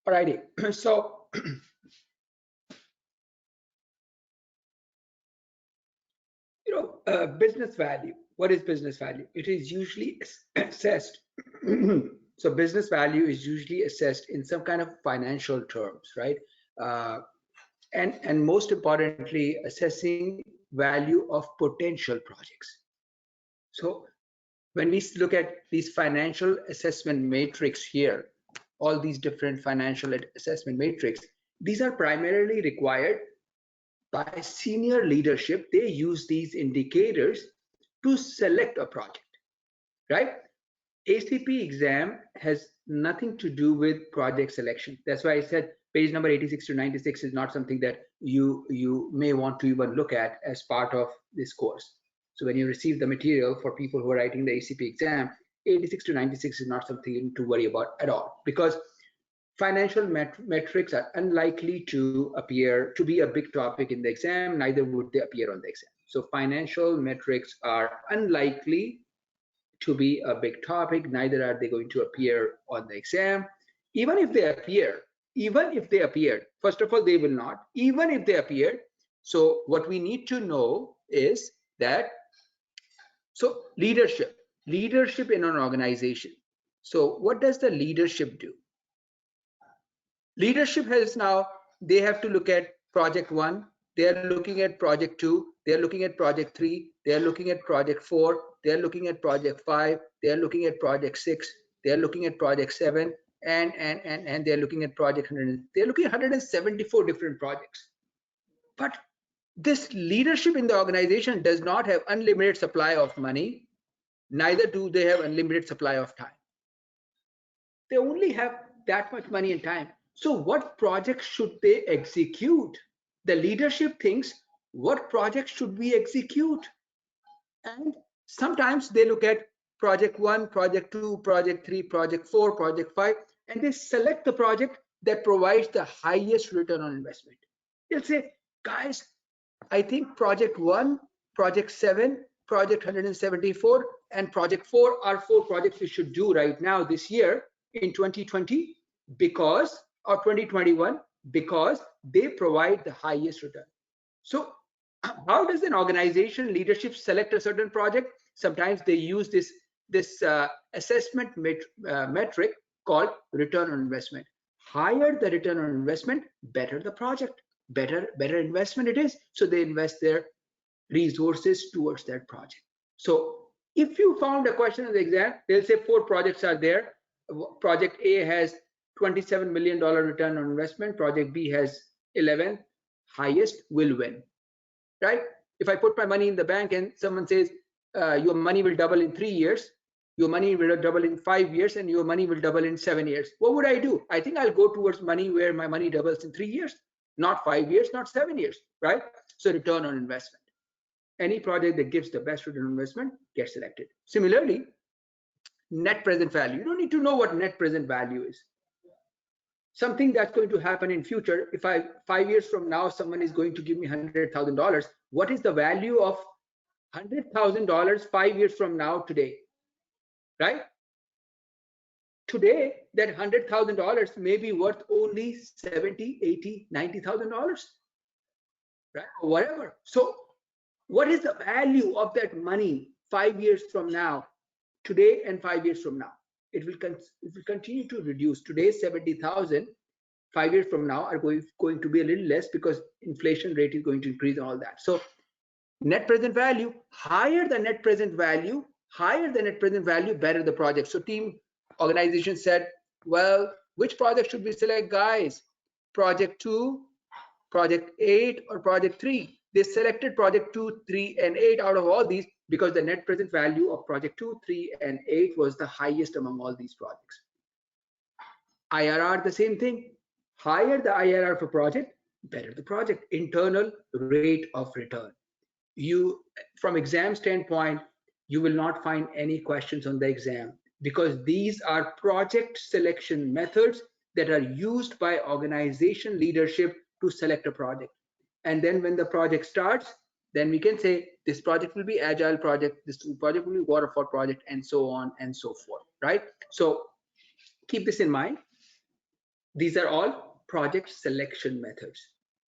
Alrighty, so business value. What is business value? It is usually assessed. So business value is usually assessed in some kind of financial terms, right? And most importantly, assessing value of potential projects. So when we look at these financial assessment matrix here, all these different financial assessment matrix, these are primarily required by senior leadership. They use these indicators to select a project, right? ACP exam has nothing to do with project selection. That's why I said page number 86 to 96 is not something that you may want to even look at as part of this course. So when you receive the material for people who are writing the ACP exam, 86 to 96 is not something to worry about at all, because financial metrics are unlikely to appear to be a big topic in the exam, neither would they appear on the exam. So financial metrics are unlikely to be a big topic, neither are they going to appear on the exam. Even if they appear, first of all, they will not, even if they appear. So what we need to know is that, so leadership in an organization. So what does the leadership do? Leadership has now, they have to look at project 1, they are looking at project 2, they are looking at project 3, they are looking at project 4, they are looking at project 5, they are looking at project 6, they are looking at project 7, and they are looking at project 100. They are looking at 174 different projects. But this leadership in the organization does not have unlimited supply of money, neither do they have unlimited supply of time. They only have that much money and time. So what projects should they execute? The leadership thinks, what projects should we execute? And sometimes they look at project 1, project 2, project 3, project 4, project 5, and they select the project that provides the highest return on investment. They'll say, guys, I think project 1, project 7, project 174, and project 4 are 4 projects we should do right now this year in 2020 because, or 2021, because they provide the highest return. So how does an organization leadership select a certain project? Sometimes they use this assessment metric called return on investment. Higher the return on investment, better the project, better investment it is. So they invest their resources towards that project. So if you found a question in the exam, they'll say 4 projects are there. Project A has $27 million return on investment. Project B has 11. Highest will win, right? If I put my money in the bank and someone says your money will double in 3 years, your money will double in 5 years, and your money will double in 7 years, what would I do? I think I'll go towards money where my money doubles in 3 years, not 5 years, not 7 years, right? So return on investment. Any project that gives the best return on investment gets selected. Similarly, net present value. You don't need to know what net present value is. Something that's going to happen in future. If 5 years from now, someone is going to give me $100,000, what is the value of $100,000 5 years from now today, right? Today, that $100,000 may be worth only $70,000, $80,000, $90,000, right? Or whatever. So what is the value of that money 5 years from now, today and 5 years from now? It will continue to reduce. Today, 70,000, 5 years from now are going to be a little less because inflation rate is going to increase and all that. So net present value, higher the net present value, better the project. So team organization said, well, which project should we select, guys? Project 2, project 8, or project 3? They selected project 2, 3, and 8 out of all these because the net present value of project 2, 3, and 8 was the highest among all these projects. IRR, the same thing. Higher the IRR for project, better the project. Internal rate of return. You, from exam standpoint, you will not find any questions on the exam because these are project selection methods that are used by organization leadership to select a project. And then when the project starts, then we can say this project will be agile project, this project will be waterfall project, and so on and so forth, right? So keep this in mind. These are all project selection methods.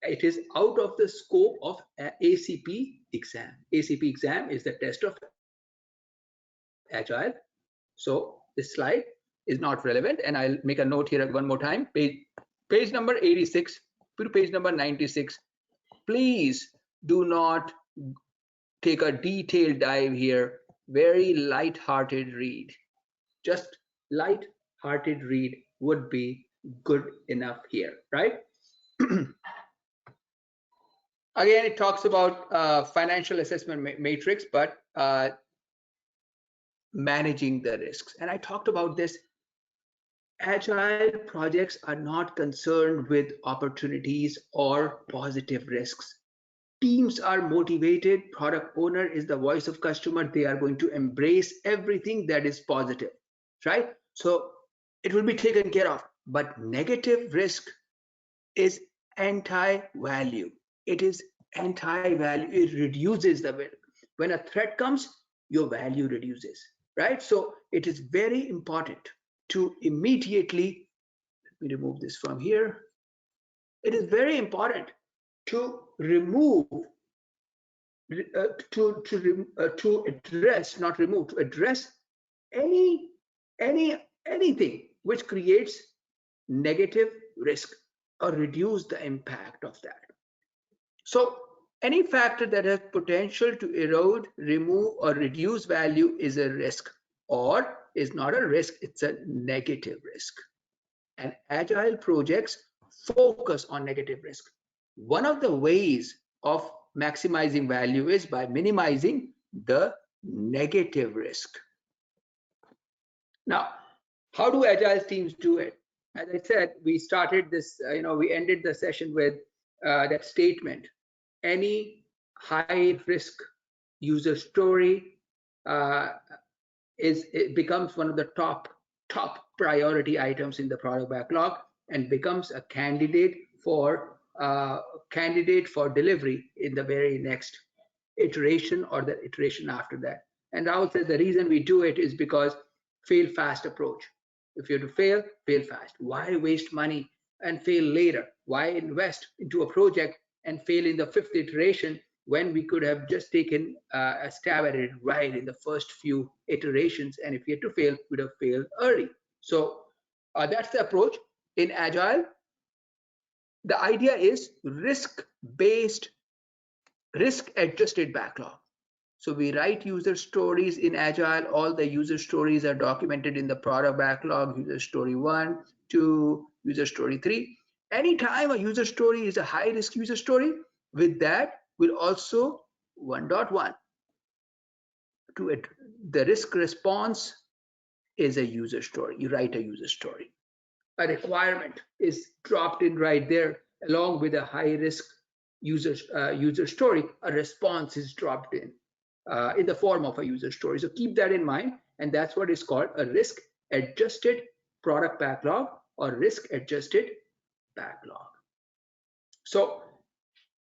It is out of the scope of ACP exam. ACP exam is the test of Agile. So this slide is not relevant, and I'll make a note here one more time. Page number 86 to page number 96. Please do not take a detailed dive here. Very light-hearted read. Just light-hearted read would be good enough here, right? Again, it talks about financial assessment matrix, but managing the risks. And I talked about this. Agile projects are not concerned with opportunities or positive risks. Teams are motivated. Product owner is the voice of customer. They are going to embrace everything that is positive, right? So it will be taken care of. But negative risk is anti-value. It is anti-value. It reduces the value. When a threat comes, your value reduces, right? So it is very important to immediately, let me remove this from here. It is very important to remove, to address, not remove, to address anything which creates negative risk or reduce the impact of that. So any factor that has potential to erode, remove, or reduce value is a risk, or is not a risk, it's a negative risk. And agile projects focus on negative risk. One of the ways of maximizing value is by minimizing the negative risk. Now, how do agile teams do it? As I said, we started this, we ended the session with that statement. Any high risk user story it becomes one of the top priority items in the product backlog and becomes a candidate for delivery in the very next iteration or the iteration after that. And Rahul says the reason we do it is because fail fast approach. If you have to fail fast. Why waste money and fail later? Why invest into a project and fail in the 5th iteration when we could have just taken a stab at it right in the first few iterations? And if we had to fail, we'd have failed early. So that's the approach in Agile. The idea is risk-based, risk-adjusted backlog. So we write user stories in Agile. All the user stories are documented in the product backlog, user story 1, 2, user story 3. Anytime a user story is a high-risk user story, with that will also 1.1. To it, the risk response is a user story. You write a user story. A requirement is dropped in right there along with a high-risk user story. A response is dropped in the form of a user story. So keep that in mind, and that's what is called a risk-adjusted product backlog or risk-adjusted backlog. So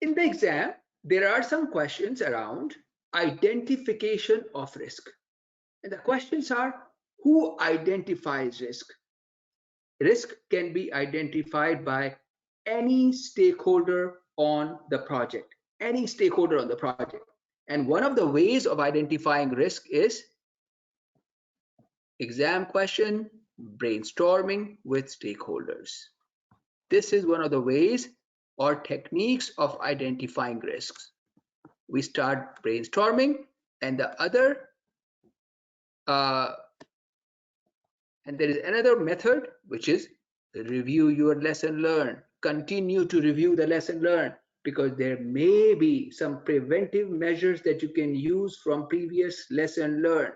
in the exam, there are some questions around identification of risk. And the questions are, who identifies risk? Risk can be identified by any stakeholder on the project, any stakeholder on the project. And one of the ways of identifying risk is exam question, brainstorming with stakeholders. This is one of the ways or techniques of identifying risks. We start brainstorming, and the other, and there is another method, which is review your lesson learned. Continue to review the lesson learned, because there may be some preventive measures that you can use from previous lesson learned.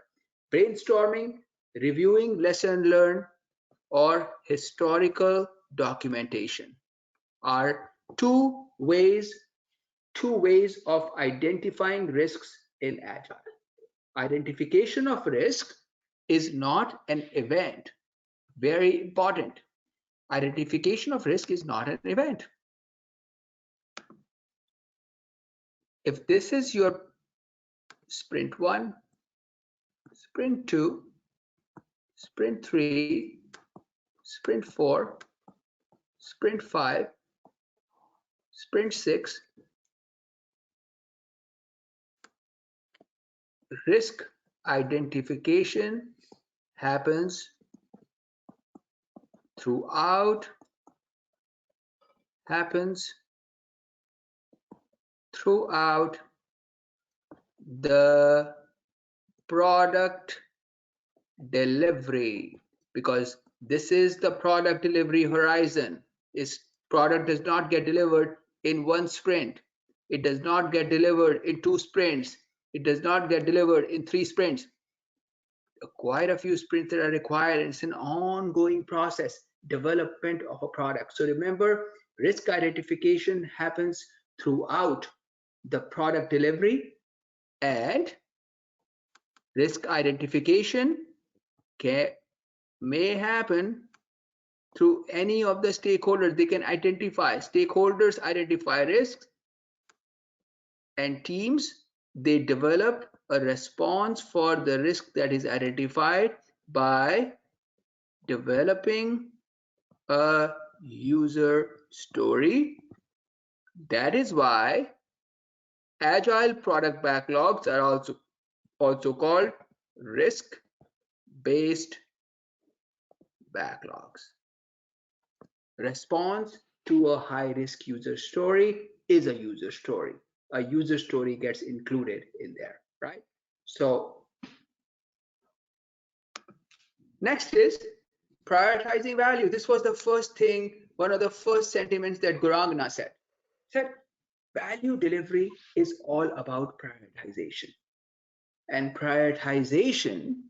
Brainstorming, reviewing lesson learned, or historical documentation are two ways of identifying risks in Agile. Identification of risk is not an event. Very important. Identification of risk is not an event. If this is your sprint 1, sprint 2, sprint 3, sprint 4, sprint 5, sprint 6, risk identification happens throughout the product delivery, because this is the product delivery horizon. This product does not get delivered in one sprint. It does not get delivered in 2 sprints. It does not get delivered in 3 sprints. Quite a few sprints that are required. It's an ongoing process, development of a product. So remember, risk identification happens throughout the product delivery, and risk identification may happen through any of the stakeholders. They can identify, stakeholders identify risks, and teams, they develop a response for the risk that is identified by developing a user story. That is why agile product backlogs are also called risk-based backlogs. Response to a high-risk user story is a user story. A user story gets included in there, right? So next is prioritizing value. This was the first thing, one of the first sentiments that Gurangna said. Said value delivery is all about prioritization. And prioritization,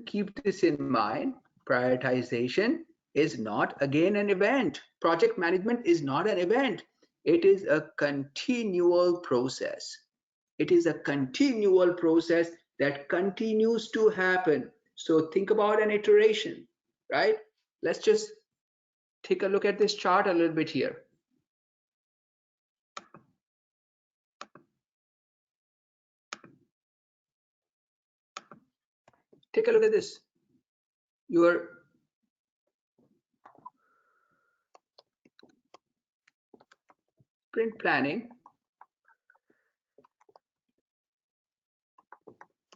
keep this in mind, prioritization is not again an event. Project management is not an event. It is a continual process. It is a continual process that continues to happen. So think about an iteration, right? Let's just take a look at this chart a little bit here. Take a look at this. Your sprint planning,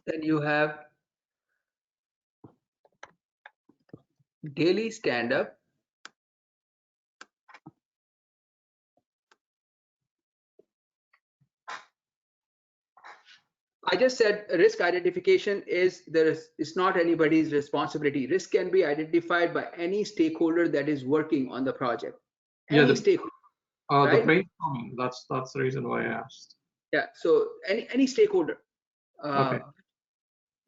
then you have daily stand-up, I just said risk identification it's not anybody's responsibility. Risk can be identified by any stakeholder that is working on the project. Any stakeholder. The brainstorming, that's the reason why I asked. Yeah, so any stakeholder. Okay.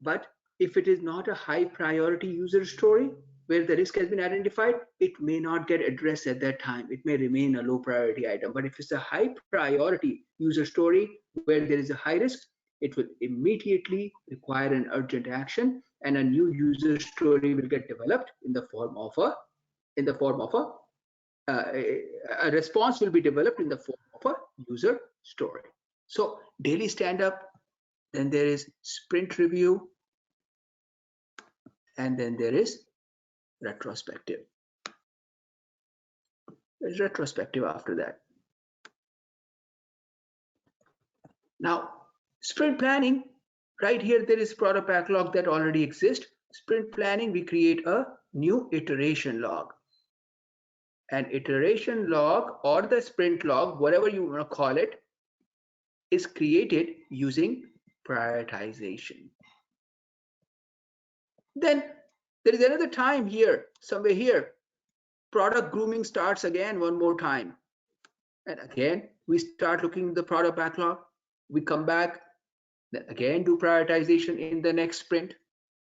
But if it is not a high priority user story where the risk has been identified, it may not get addressed at that time. It may remain a low priority item. But if it's a high priority user story where there is a high risk, it will immediately require an urgent action, and a new user story will get developed in the form of a response will be developed in the form of a user story. So daily stand-up, then there is sprint review, and then there is retrospective. There's retrospective after that. Now, sprint planning, right here, there is product backlog that already exists. Sprint planning, we create a new iteration log. An iteration log or the sprint log, whatever you want to call it, is created using prioritization. Then there is another time here, somewhere here, product grooming starts again one more time. And again, we start looking at the product backlog. We come back, then again do prioritization in the next sprint.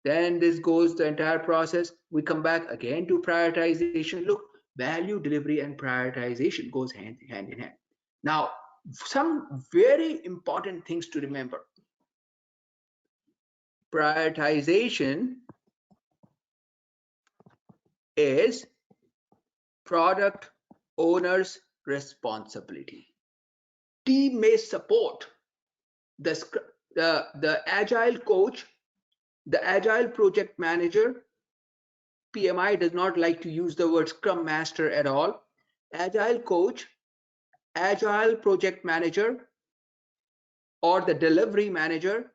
Then this goes the entire process. We come back again do prioritization. Look, value delivery and prioritization goes hand in hand. Now, some very important things to remember. Prioritization is product owner's responsibility. Team may support the agile coach, the agile project manager PMI does not like to use the word Scrum Master at all. Agile Coach, Agile Project Manager, or the Delivery Manager,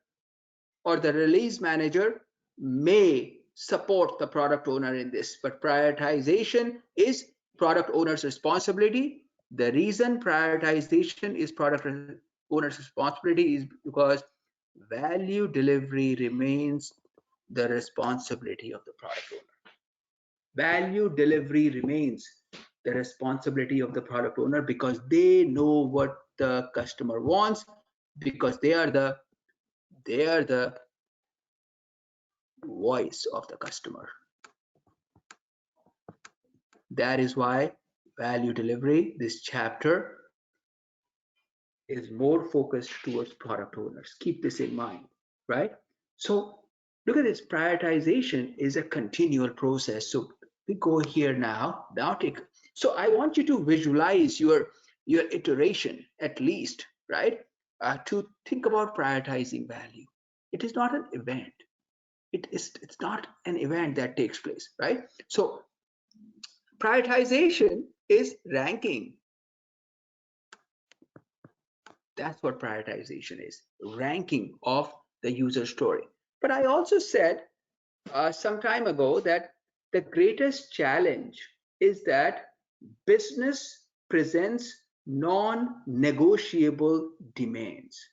or the Release Manager may support the product owner in this, but prioritization is product owner's responsibility. The reason prioritization is product owner's responsibility is because value delivery remains the responsibility of the product owner. Value delivery remains the responsibility of the product owner because they know what the customer wants, because they are the voice of the customer. That is why value delivery, this chapter, is more focused towards product owners. Keep this in mind, right? So look at this, prioritization is a continual process. So we go here now, so I want you to visualize your iteration at least, right? To think about prioritizing value. It is not an event. It's not an event that takes place, right? So prioritization is ranking. That's what prioritization is, ranking of the user story. But I also said some time ago that the greatest challenge is that business presents non-negotiable demands.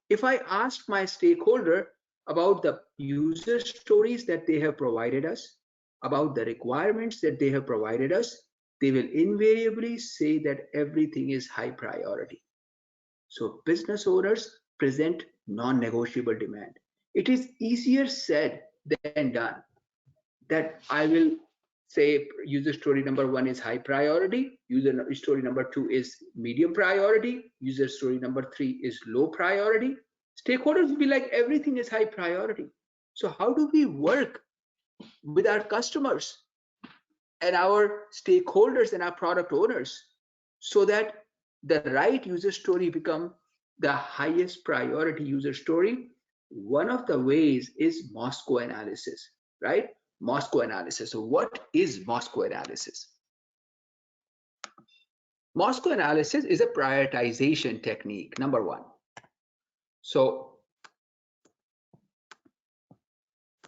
If I asked my stakeholder about the user stories that they have provided us, about the requirements that they have provided us, they will invariably say that everything is high priority. So business owners present non-negotiable demand. It is easier said than done that I will say user story number 1 is high priority, user story number 2 is medium priority, user story number 3 is low priority. Stakeholders will be like, everything is high priority. So how do we work with our customers and our stakeholders and our product owners so that the right user story become the highest priority user story? One of the ways is Moscow analysis, right? Moscow analysis. So what is Moscow analysis? Moscow analysis is a prioritization technique, number 1. So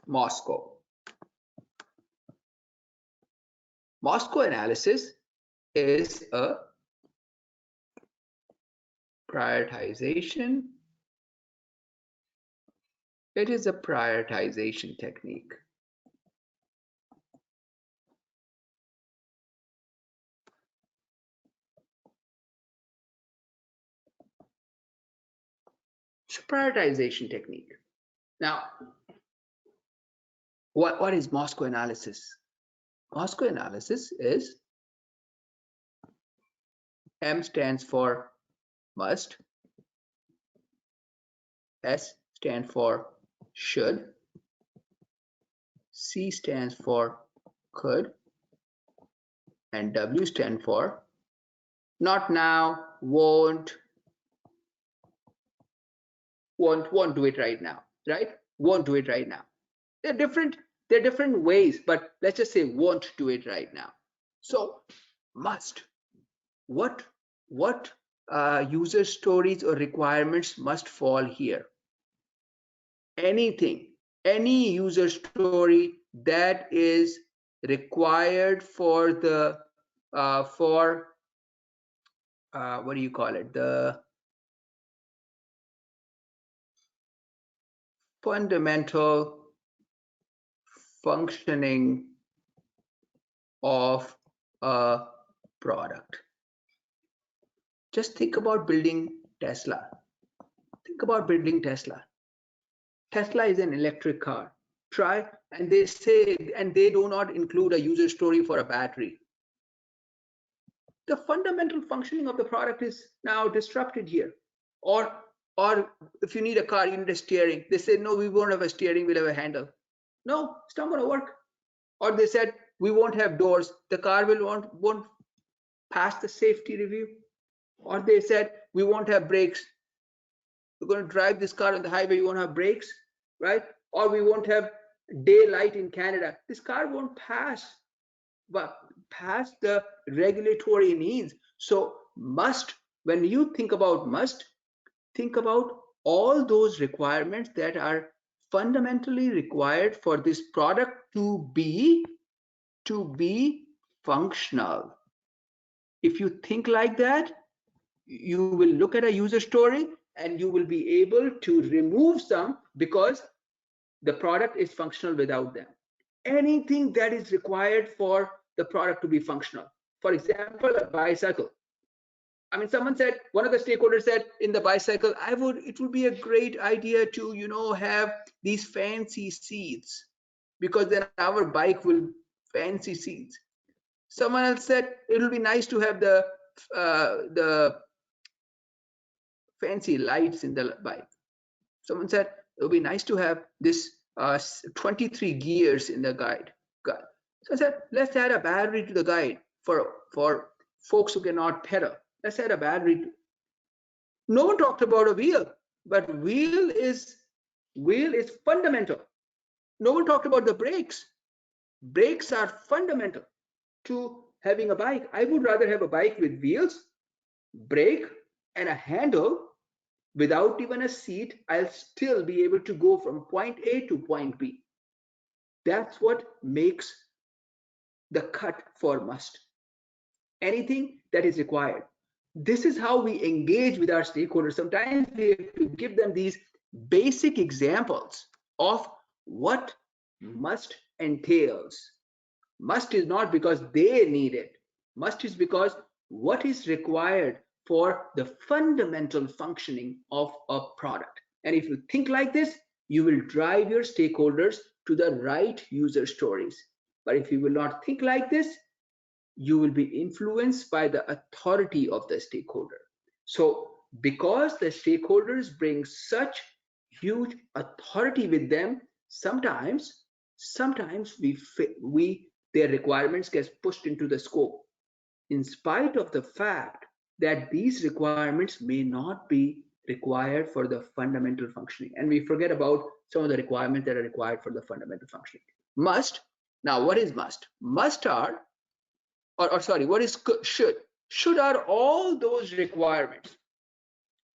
Moscow analysis is a prioritization. It is a prioritization technique. It's a prioritization technique. Now, what is Moscow analysis? Moscow analysis is M stands for must, S stands for should, C stands for could, and W stands for not now, won't do it right now, right? Won't do it right now. They're different ways, but let's just say won't do it right now. So must, what user stories or requirements must fall here? Anything, any user story that is required for the what do you call it, the fundamental functioning of a product. Just think about building Tesla. Think about building Tesla. Tesla is an electric car. Try, and they say, and they do not include a user story for a battery. The fundamental functioning of the product is now disrupted here. Or if you need a car, you need a steering. They say, no, we won't have a steering, we'll have a handle. No, it's not going to work. Or they said, we won't have doors. The car won't pass the safety review. Or they said, we won't have brakes. We're going to drive this car on the highway, you won't have brakes, right? Or we won't have daylight in Canada. This car won't pass the regulatory needs. So must, when you think about must, think about all those requirements that are fundamentally required for this product to be functional. If you think like that, you will look at a user story and you will be able to remove some because the product is functional without them. Anything that is required for the product to be functional. For example, a bicycle. I mean, someone said, one of the stakeholders said in the bicycle, it would be a great idea to, you know, have these fancy seats because then our bike will fancy seats. Someone else said it will be nice to have the fancy lights in the bike. Someone said it would be nice to have this 23 gears in the guide. So I said, let's add a battery to the guide for folks who cannot pedal. Let's add a battery. No one talked about a wheel, but wheel is fundamental. No one talked about the brakes. Brakes are fundamental to having a bike. I would rather have a bike with wheels, brake, and a handle. Without even a seat, I'll still be able to go from point A to point B. That's what makes the cut for must. Anything that is required. This is how we engage with our stakeholders. Sometimes we have to give them these basic examples of what must entails. Must is not because they need it. Must is because what is required for the fundamental functioning of a product. And if you think like this, you will drive your stakeholders to the right user stories. But if you will not think like this, you will be influenced by the authority of the stakeholder. So because the stakeholders bring such huge authority with them, sometimes their requirements get pushed into the scope, in spite of the fact that these requirements may not be required for the fundamental functioning. And we forget about some of the requirements that are required for the fundamental functioning. Must, now what is must? Must are, or sorry, what is should? Should are all those requirements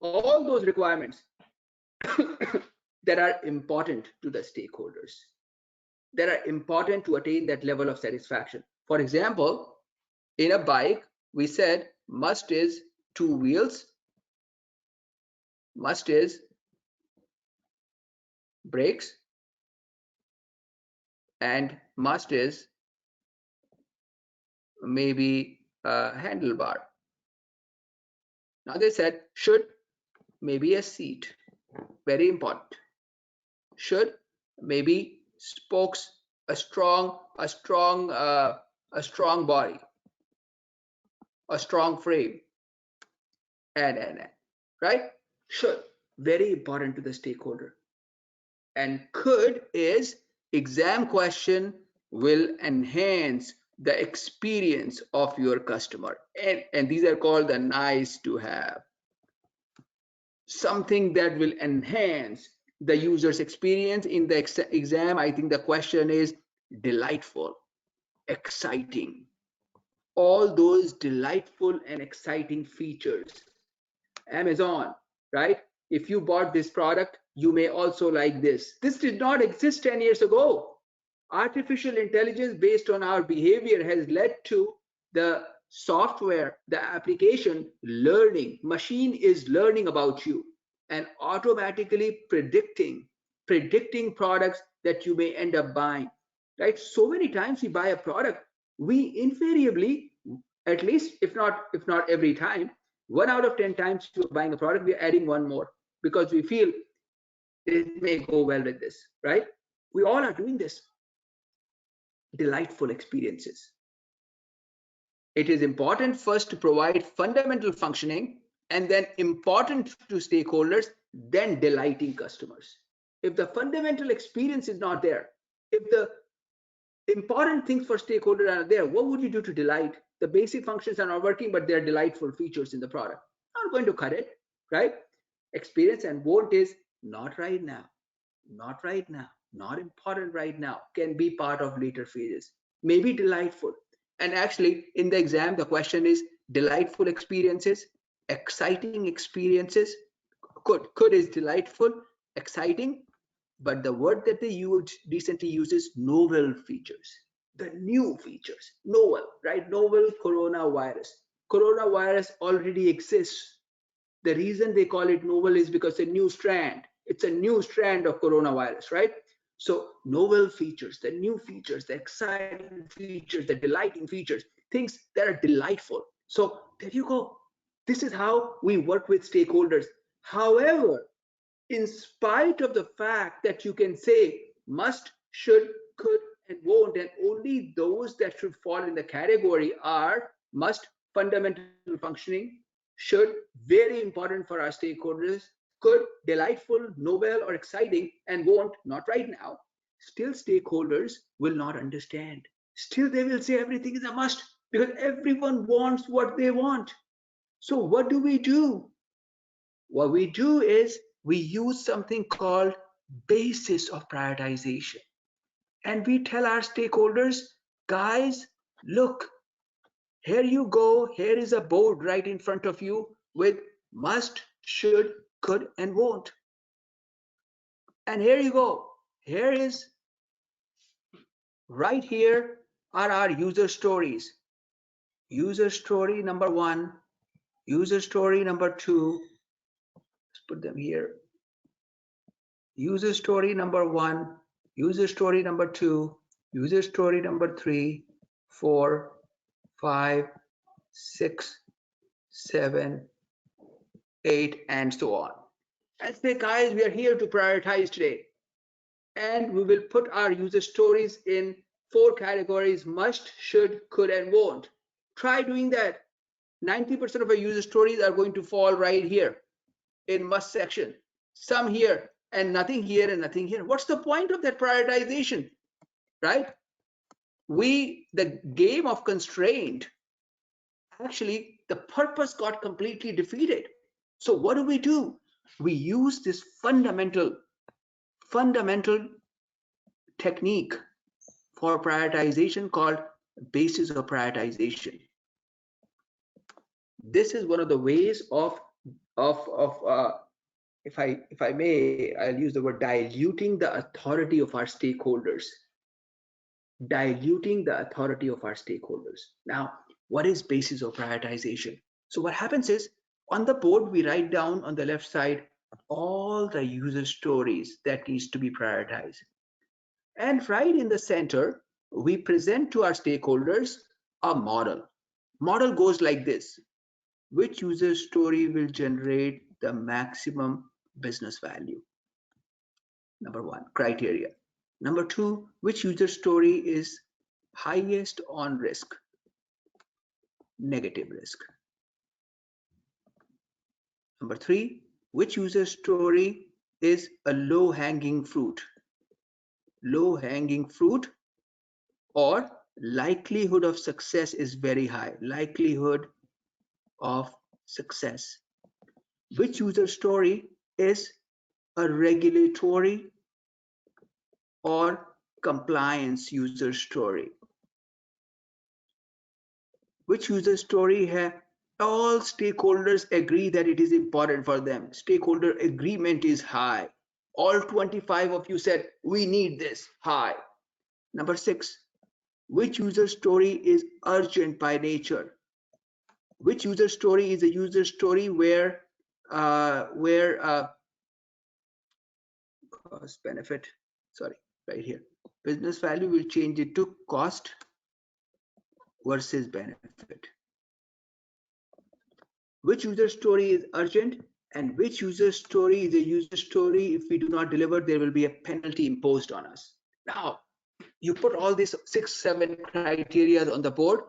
that are important to the stakeholders, that are important to attain that level of satisfaction. For example, in a bike, we said must is 2 wheels, must is brakes, and must is maybe a handlebar. Now they said should, maybe a seat, very important. Should, maybe spokes, a strong body, a strong frame, and right? Should, very important to the stakeholder. And could is exam question will enhance the experience of your customer. And these are called the nice to have. Something that will enhance the user's experience in the exam. I think the question is delightful, exciting. All those delightful and exciting features. Amazon, right? If you bought this product, you may also like this. This did not exist 10 years ago. Artificial intelligence based on our behavior has led to the software, the application learning. Machine is learning about you and automatically predicting products that you may end up buying, right? So many times we buy a product, we invariably, at least if not every time, 1 out of 10 times you're buying a product, we're adding one more because we feel it may go well with this, right? We all are doing this. Delightful experiences. It is important first to provide fundamental functioning and then important to stakeholders, then delighting customers. If the fundamental experience is not there, if the important things for stakeholders are there, what would you do to delight? The basic functions are not working, but they're delightful features in the product. Not going to cut it, right? Experience and want is not right now, not right now. not important right now, can be part of later phases, maybe delightful. And actually in the exam, the question is delightful experiences, exciting experiences. Could is delightful, exciting, but the word that they used recently uses novel features, the new features, novel, right? Novel coronavirus. Coronavirus already exists. The reason they call it novel is because a new strand. It's a new strand of coronavirus, right? So novel features, the new features, the exciting features, the delighting features, things that are delightful. So there you go. This is how we work with stakeholders. However, in spite of the fact that you can say must, should, could, and won't, and only those that should fall in the category are must, fundamental functioning, should, very important for our stakeholders, could, delightful, novel, or exciting, and won't, not right now, still stakeholders will not understand. Still they will say everything is a must because everyone wants what they want. So what do we do? What we do is we use something called basis of prioritization. And we tell our stakeholders, guys, look, here you go. Here is a board right in front of you with must, should, could, and won't. And here you go. Here is, right here are our user stories. User story number 1, user story number 2. Let's put them here. User story number 1, user story number 2, user story number 3, 4, 5, 6, 7, 8, and so on. And say, guys, we are here to prioritize today. And we will put our user stories in 4 categories: must, should, could, and won't. Try doing that. 90% of our user stories are going to fall right here in must section. Some here and nothing here and nothing here. What's the point of that prioritization, right? The game of constraint, actually the purpose got completely defeated. So what do? We use this fundamental technique for prioritization called basis of prioritization. This is one of the ways of if I may, I'll use the word diluting the authority of our stakeholders. Diluting the authority of our stakeholders. Now, what is basis of prioritization? So what happens is, on the board, we write down on the left side all the user stories that needs to be prioritized. And right in the center, we present to our stakeholders a model. Model goes like this. Which user story will generate the maximum business value? Number 1, criteria. Number 2, which user story is highest on risk? Negative risk. Number 3, which user story is a low-hanging fruit? Low-hanging fruit, or likelihood of success is very high. Likelihood of success. Which user story is a regulatory or compliance user story? Which user story have all stakeholders agree that it is important for them? Stakeholder agreement is high. All 25 of you said, we need this, high. Number 6, which user story is urgent by nature? Which user story is a user story where cost benefit, sorry, right here, business value, will change it to cost versus benefit. Which user story is urgent, and which user story is a user story if we do not deliver, there will be a penalty imposed on us. Now, you put all these 6-7 criteria on the board,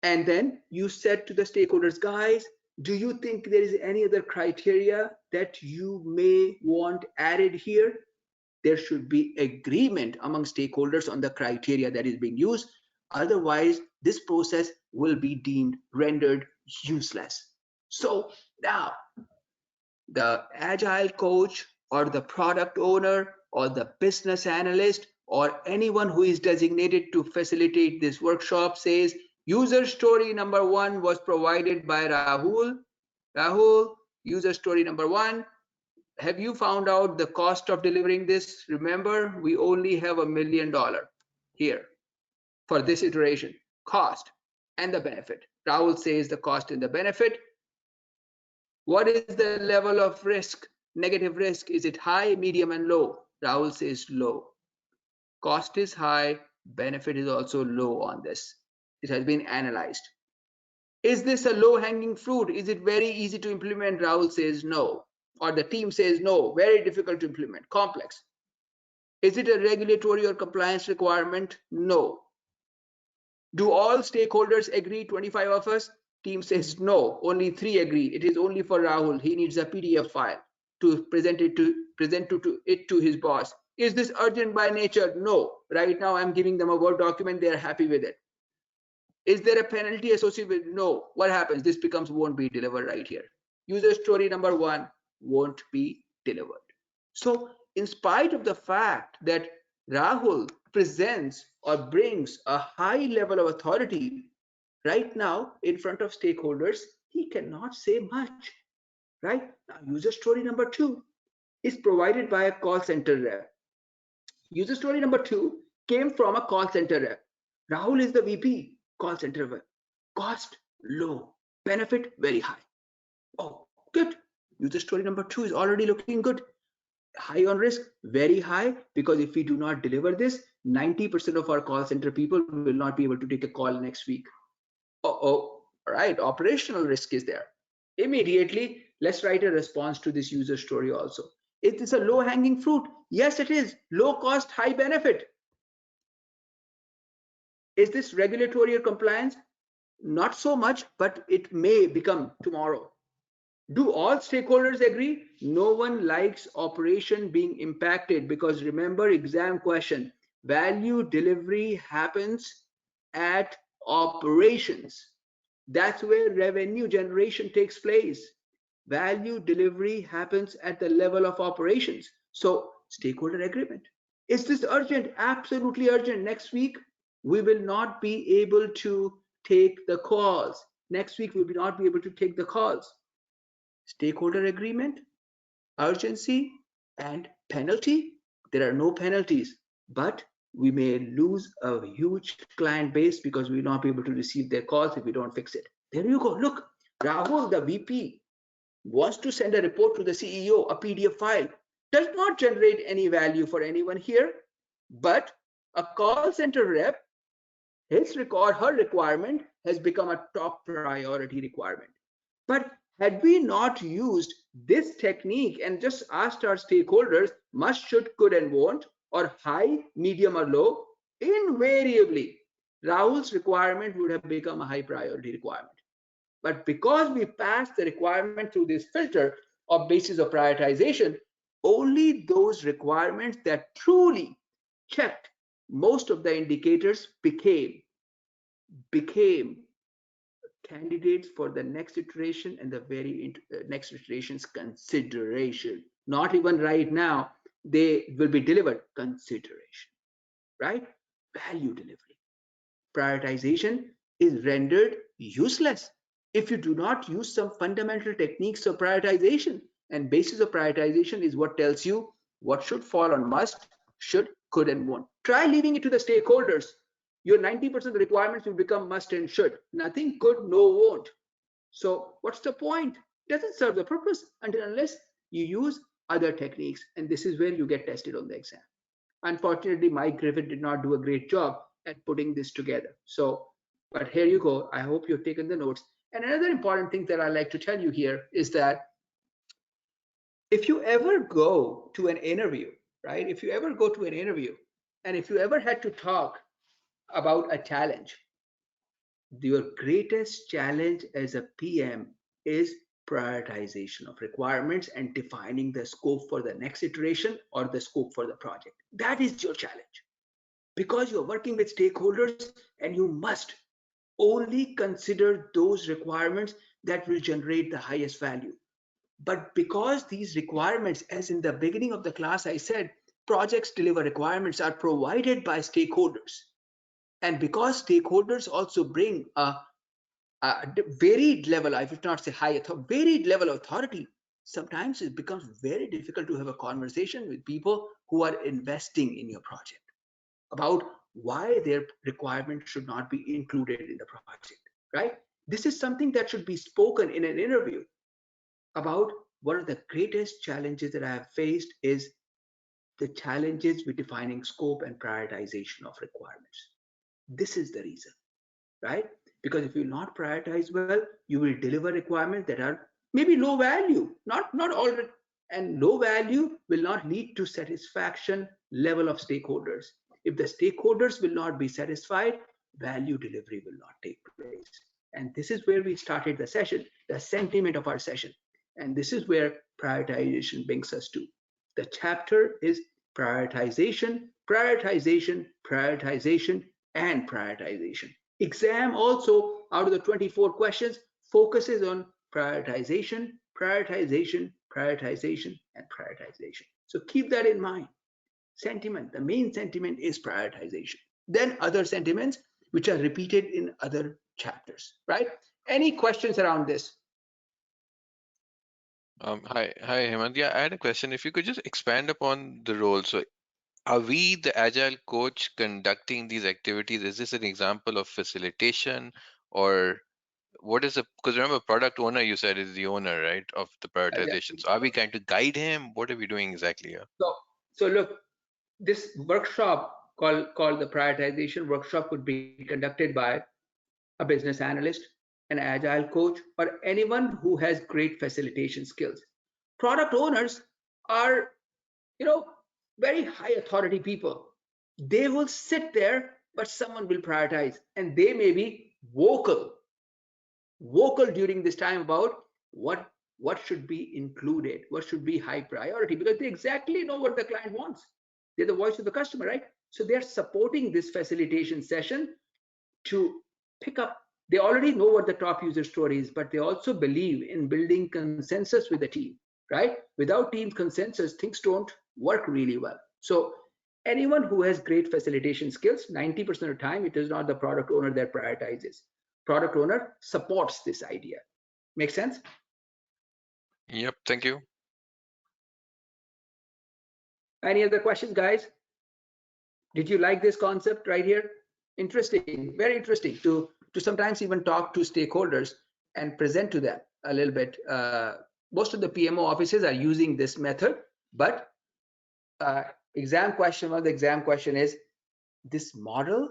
and then you said to the stakeholders, guys, do you think there is any other criteria that you may want added here? There should be agreement among stakeholders on the criteria that is being used. Otherwise, this process will be deemed rendered useless. So now, the agile coach or the product owner or the business analyst or anyone who is designated to facilitate this workshop says, user story number 1 was provided by Rahul. Rahul, user story number 1. Have you found out the cost of delivering this? Remember, we only have $1 million here for this iteration. Cost and the benefit. Rahul says the cost and the benefit. What is the level of risk, negative risk? Is it high, medium, and low? Rahul says low. Cost is high, benefit is also low on this. It has been analyzed. Is this a low-hanging fruit? Is it very easy to implement? Rahul says no. Or the team says no, very difficult to implement, complex. Is it a regulatory or compliance requirement? No. Do all stakeholders agree, 25 of us? Team says no, only 3 agree. It is only for Rahul. He needs a PDF file to present it to his boss. Is this urgent by nature? No. Right now I'm giving them a Word document, they're happy with it. Is there a penalty associated with it? No. What happens? This won't be delivered right here. User story number 1 won't be delivered. So in spite of the fact that Rahul presents or brings a high level of authority right now in front of stakeholders, he cannot say much, right? Now, user story number 2 is provided by a call center rep. User story number 2 came from a call center rep. Rahul is the VP, call center rep. Cost low, benefit very high. Oh, good. User story number 2 is already looking good. High on risk, very high, because if we do not deliver this, 90% of our call center people will not be able to take a call next week. All right, operational risk is there. Immediately, let's write a response to this user story also. Is this a low-hanging fruit? Yes, it is. Low cost, high benefit. Is this regulatory or compliance? Not so much, but it may become tomorrow. Do all stakeholders agree? No one likes operation being impacted, because remember, exam question, value delivery happens at operations. That's where revenue generation takes place. Value delivery happens at the level of operations. So stakeholder agreement. Is this urgent? Absolutely urgent. Next week, we will not be able to take the calls. Next week, we will not be able to take the calls. Stakeholder agreement, urgency, and penalty. There are no penalties, but we may lose a huge client base because we will not be able to receive their calls if we don't fix it. There you go. Look, Rahul, the VP, wants to send a report to the CEO, a PDF file. Does not generate any value for anyone here, but a call center rep, his record, her requirement has become a top priority requirement. But had we not used this technique and just asked our stakeholders must, should, could, and won't, or high, medium, or low, invariably Rahul's requirement would have become a high priority requirement. But because we passed the requirement through this filter of basis of prioritization, only those requirements that truly checked most of the indicators became candidates for the next iteration and the very next iteration's consideration. Not even right now, they will be delivered. Consideration, right? Value delivery. Prioritization is rendered useless if you do not use some fundamental techniques of prioritization. And basis of prioritization is what tells you what should fall on must, should, could, and won't. Try leaving it to the stakeholders. Your 90% of the requirements will become must and should. Nothing could, no won't. So what's the point? It doesn't serve the purpose unless you use other techniques. And this is where you get tested on the exam. Unfortunately, Mike Griffith did not do a great job at putting this together. So, but here you go. I hope you've taken the notes. And another important thing that I like to tell you here is that if you ever go to an interview, right? If you ever go to an interview, and if you ever had to talk about a challenge, your greatest challenge as a PM is prioritization of requirements and defining the scope for the next iteration or the scope for the project. That is your challenge, because you're working with stakeholders and you must only consider those requirements that will generate the highest value. But because these requirements, as in the beginning of the class I said, projects deliver requirements are provided by stakeholders. And because stakeholders also bring a varied level, I would not say high, varied level of authority, sometimes it becomes very difficult to have a conversation with people who are investing in your project about why their requirements should not be included in the project, right? This is something that should be spoken in an interview about. One of the greatest challenges that I have faced is the challenges with defining scope and prioritization of requirements. This is the reason, right? Because if you not prioritize well, you will deliver requirements that are maybe low value, not all, and low value will not lead to satisfaction level of stakeholders. If the stakeholders will not be satisfied, value delivery will not take place. And this is where we started the session, the sentiment of our session. And this is where prioritization brings us to. The chapter is prioritization, prioritization, prioritization, and prioritization. Exam also, out of the 24 questions, focuses on prioritization, prioritization, prioritization, and prioritization. So keep that in mind. Sentiment, the main sentiment is prioritization. Then other sentiments which are repeated in other chapters, right? Any questions around this? Hi, Hemant. Yeah, I had a question. If you could just expand upon the role. So, are we the agile coach conducting these activities? Is this an example of facilitation, or what is the? Because remember, product owner you said is the owner, right, of the prioritization. So, are we trying to guide him? What are we doing exactly here? So look, this workshop called the prioritization workshop could be conducted by a business analyst, an agile coach, or anyone who has great facilitation skills. Product owners are, very high authority people. They will sit there, but someone will prioritize, and they may be vocal during this time about what should be included, what should be high priority, because they exactly know what the client wants. They're the voice of the customer, right? So they're supporting this facilitation session to pick up. They already know what the top user story is, but they also believe in building consensus with the team, right? Without team consensus, things don't work really well. So anyone who has great facilitation skills, 90% of the time, it is not the product owner that prioritizes. Product owner supports this idea. Make sense? Yep, thank you. Any other questions, guys? Did you like this concept right here? Interesting, very interesting to sometimes even talk to stakeholders and present to them a little bit. Most of the PMO offices are using this method, but one of the exam question is this model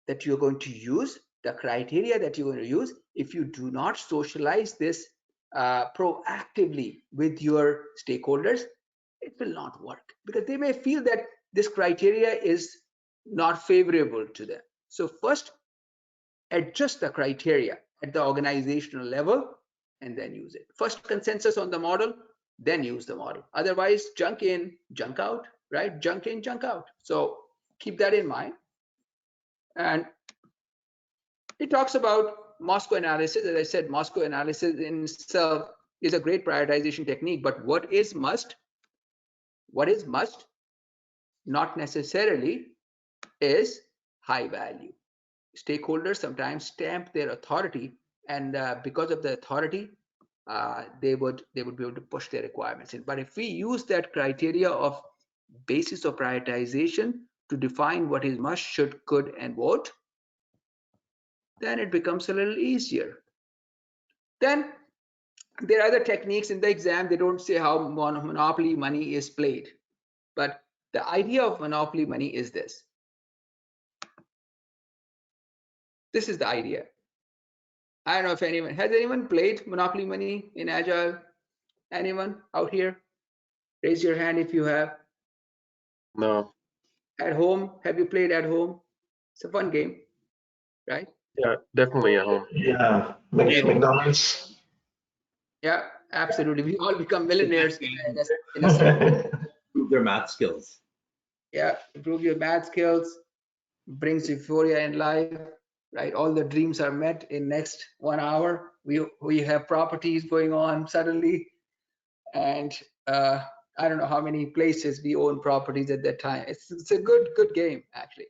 that you're going to use, the criteria that you're going to use, if you do not socialize this proactively with your stakeholders, it will not work, because they may feel that this criteria is not favorable to them. So first, adjust the criteria at the organizational level and then use it. First, consensus on the model, then use the model. Otherwise, junk in, junk out, right? Junk in, junk out. So keep that in mind. And it talks about Moscow analysis. As I said, Moscow analysis in itself is a great prioritization technique, but what is must? What is must? Not necessarily is high value. Stakeholders sometimes stamp their authority, and because of the authority, they would be able to push their requirements in. But if we use that criteria of basis of prioritization to define what is must, should, could, and won't, then it becomes a little easier. Then there are other techniques in the exam. They don't say how monopoly money is played, but the idea of monopoly money is this. This is the idea. I don't know if has anyone played Monopoly Money in Agile? Anyone out here? Raise your hand if you have. No. At home, have you played at home? It's a fun game, right? Yeah, definitely at home. Yeah, McDonald's. Yeah, absolutely. We all become millionaires in a second. Improve their math skills. Yeah, improve your math skills, brings euphoria in life, right? All the dreams are met in next 1 hour. We have properties going on suddenly, and I don't know how many places we own properties at that time. It's a good game actually.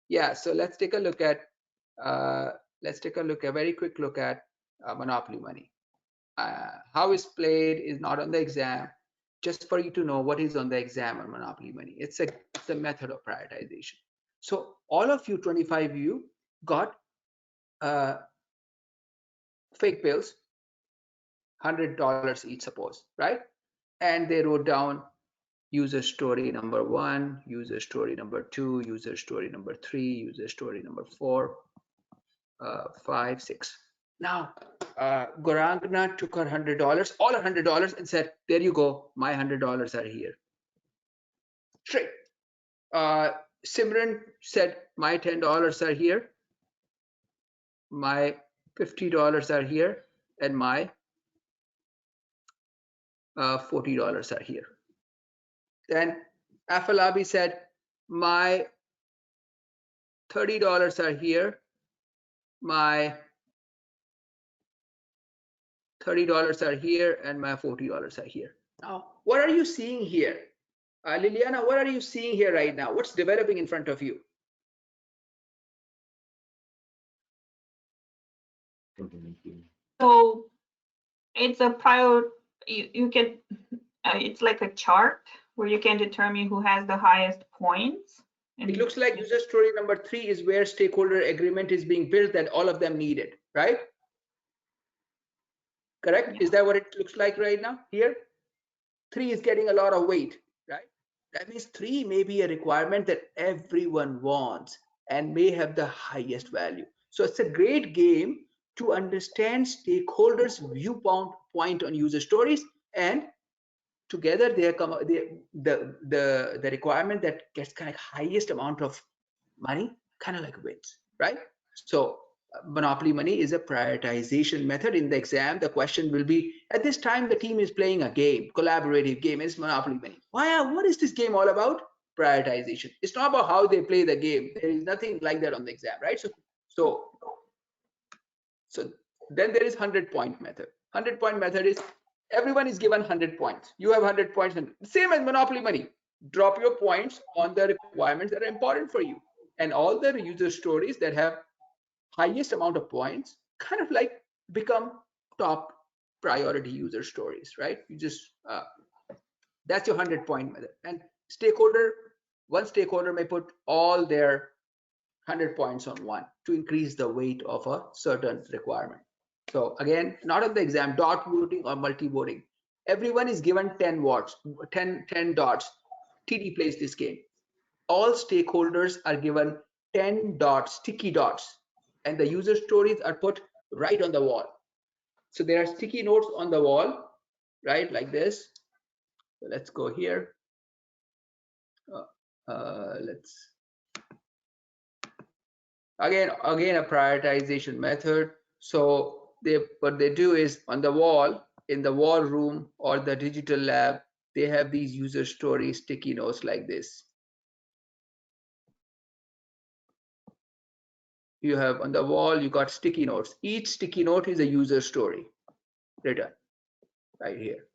Yeah, so let's take a look at very quick look at monopoly money. How it's played is not on the exam, just for you to know what is on the exam on monopoly money. It's a method of prioritization. So all of you, 25 of you, got fake bills, $100 each, suppose, right? And they wrote down user story number 1, user story number 2, user story number 3, user story number 4, 5, 6. Now, Gorangna took her $100, all $100, and said, "There you go, my $100 are here." Straight. Simran said, "My $10 are here, my $50 are here, and my $40 are here." Then Afalabi said, "My $30 are here, my $30 are here, and my $40 are here." Now, what are you seeing here? Liliana, what are you seeing here right now? What's developing in front of you? So it's a you can, it's like a chart where you can determine who has the highest points. It looks like user story number 3 is where stakeholder agreement is being built, that all of them need it, right? Correct? Yeah. Is that what it looks like right now here? 3 is getting a lot of weight, right? That means 3 may be a requirement that everyone wants and may have the highest value. So it's a great game to understand stakeholders' viewpoint on user stories, and together they come the requirement that gets kind of highest amount of money kind of like wins, right? So monopoly money is a prioritization method. In the exam, the question will be, at this time the team is playing a game, collaborative game, is monopoly money. What is this game all about? Prioritization. It's not about how they play the game. There is nothing like that on the exam, right? So then there is 100-point method. 100-point method is everyone is given 100 points. You have 100 points, and same as monopoly money. Drop your points on the requirements that are important for you, and all the user stories that have highest amount of points kind of like become top priority user stories, right? You just that's your 100-point method. And one stakeholder may put all their 100 points on one to increase the weight of a certain requirement. So again, not on the exam, dot voting or multi-voting. Everyone is given 10 dots. TD plays this game. All stakeholders are given 10 dots, sticky dots, and the user stories are put right on the wall. So there are sticky notes on the wall, right, like this. So let's go here. Let's again a prioritization method. So what they do is on the wall, in the war room or the digital lab, they have these user story sticky notes like this. You have on the wall, you got sticky notes. Each sticky note is a user story written right here.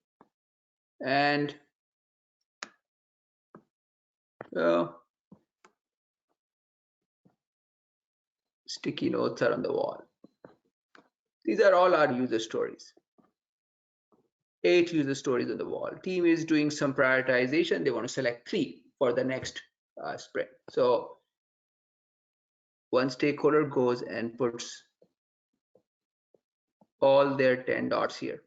And sticky notes are on the wall. These are all our user stories. 8 user stories on the wall. Team is doing some prioritization. They want to select 3 for the next sprint. So one stakeholder goes and puts all their 10 dots here.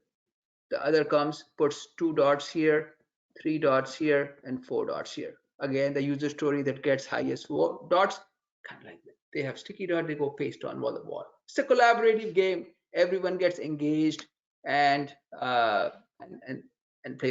The other comes, puts 2 dots here, 3 dots here, and 4 dots here. Again, the user story that gets highest dots, kind of like that. They have sticky dot, they go paste on the wall. It's a collaborative game. Everyone gets engaged and play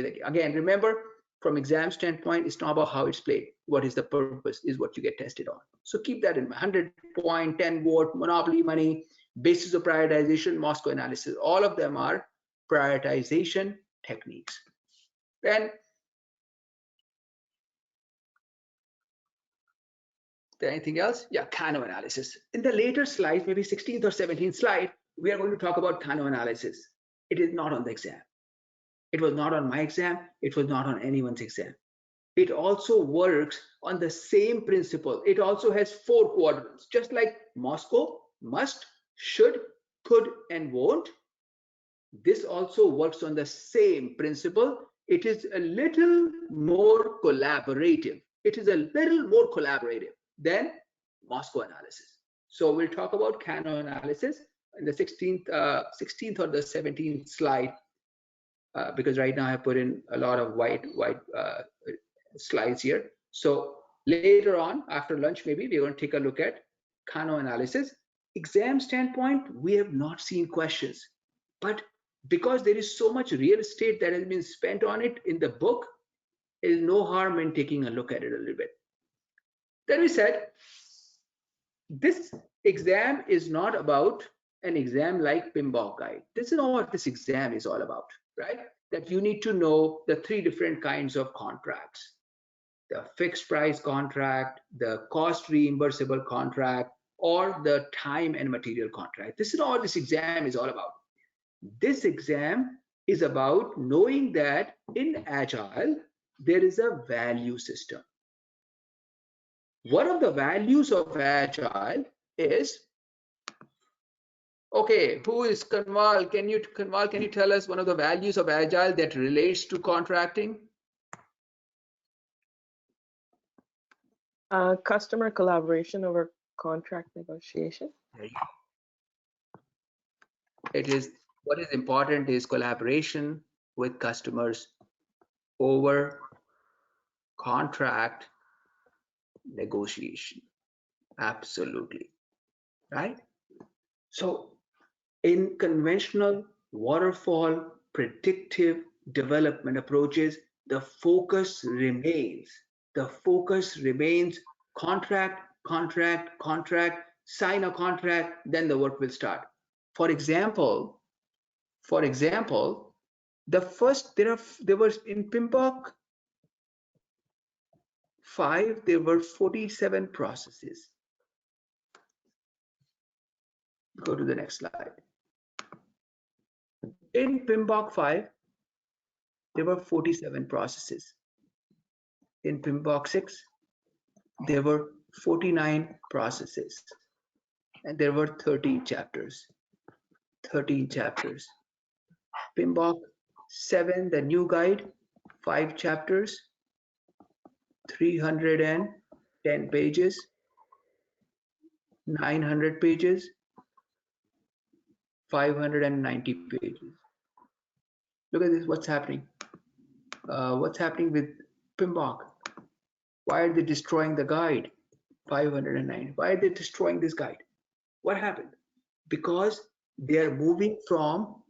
the game. Again, remember, from exam standpoint, it's not about how it's played. What is the purpose is what you get tested on. So keep that in mind. 100-point, 10-vote, monopoly money, basis of prioritization, Moscow analysis. All of them are prioritization techniques. Then is there anything else? Yeah, Kano analysis. In the later slides, maybe 16th or 17th slide, we are going to talk about Kano analysis. It is not on the exam. It was not on my exam. It was not on anyone's exam. It also works on the same principle. It also has 4 quadrants, just like Moscow, must, should, could, and won't. This also works on the same principle. It is a little more collaborative. It is a little more collaborative than Moscow analysis. So we'll talk about Kano analysis in the 16th or the 17th slide, because right now I put in a lot of white slides here. So later on, after lunch, maybe we're going to take a look at Kano analysis. Exam standpoint, we have not seen questions, but because there is so much real estate that has been spent on it in the book, there is no harm in taking a look at it a little bit. Then we said, this exam is not about an exam like PMBOK guide. This is not what this exam is all about, right? That you need to know the 3 different kinds of contracts: the fixed price contract, the cost reimbursable contract, or the time and material contract. This is not what this exam is all about. This exam is about knowing that in Agile, there is a value system. One of the values of Agile is, okay, who is Kanwal? Can you tell us one of the values of Agile that relates to contracting? Customer collaboration over contract negotiation. It is, what is important is collaboration with customers over contract negotiation. Absolutely, right? So in conventional waterfall predictive development approaches, the focus remains contract, contract, contract, sign a contract, then the work will start. For example, the first, there was in PMBOK 5, there were 47 processes. Go to the next slide. In PMBOK 5, there were 47 processes. In PMBOK 6, there were 49 processes, and there were 13 chapters. 13 chapters. PMBOK 7, the new guide, 5 chapters, 310 pages, 900 pages, 590 pages. Look at this, what's happening? What's happening with PMBOK? Why are they destroying the guide? 509. Why are they destroying this guide? What happened? Because they are moving from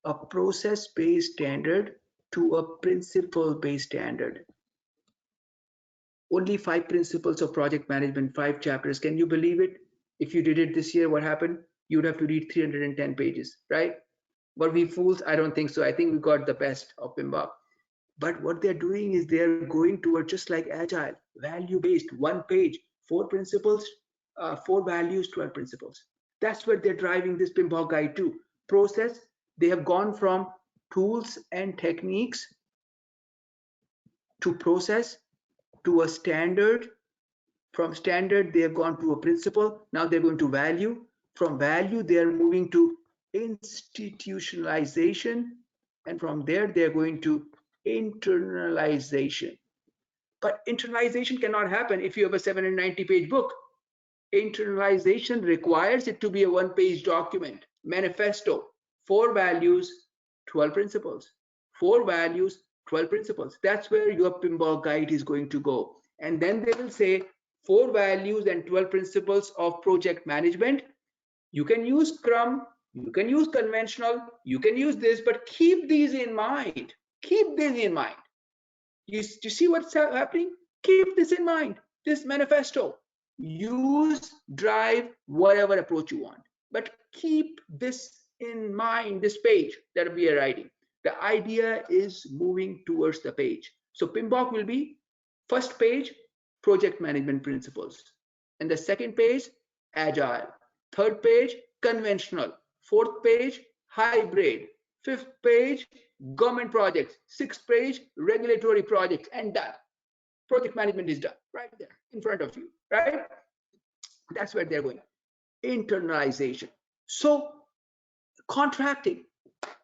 a process-based standard to a principle-based standard. Only 5 principles of project management, 5 chapters. Can you believe it? If you did it this year, what happened? You would have to read 310 pages, right? Were we fools? I don't think so. I think we got the best of PMBOK. But what they're doing is they're going toward just like Agile, value-based, 1 page, 4 principles, 4 values, 12 principles. That's where they're driving this PMBOK guide to. Process, they have gone from tools and techniques to process to a standard. From standard, they have gone to a principle. Now they're going to value. From value, they are moving to institutionalization. And from there, they're going to internalization. But internalization cannot happen if you have a 790-page book. Internalization requires it to be a 1-page document, manifesto, 4 values, 12 principles. 4 values, 12 principles. That's where your PMBOK guide is going to go. And then they will say 4 values and 12 principles of project management. You can use Scrum, you can use conventional, you can use this, but keep these in mind. Keep this in mind. You see what's happening? Keep this in mind. This manifesto. Use, drive, whatever approach you want. But keep this in mind, this page that we are writing. The idea is moving towards the page. So PMBOK will be first page, project management principles. And the second page, Agile. Third page, conventional. Fourth page, hybrid. 5th page, government projects. 6th page, regulatory projects, and done. Project management is done right there in front of you, right? That's where they're going. Internalization. So contracting,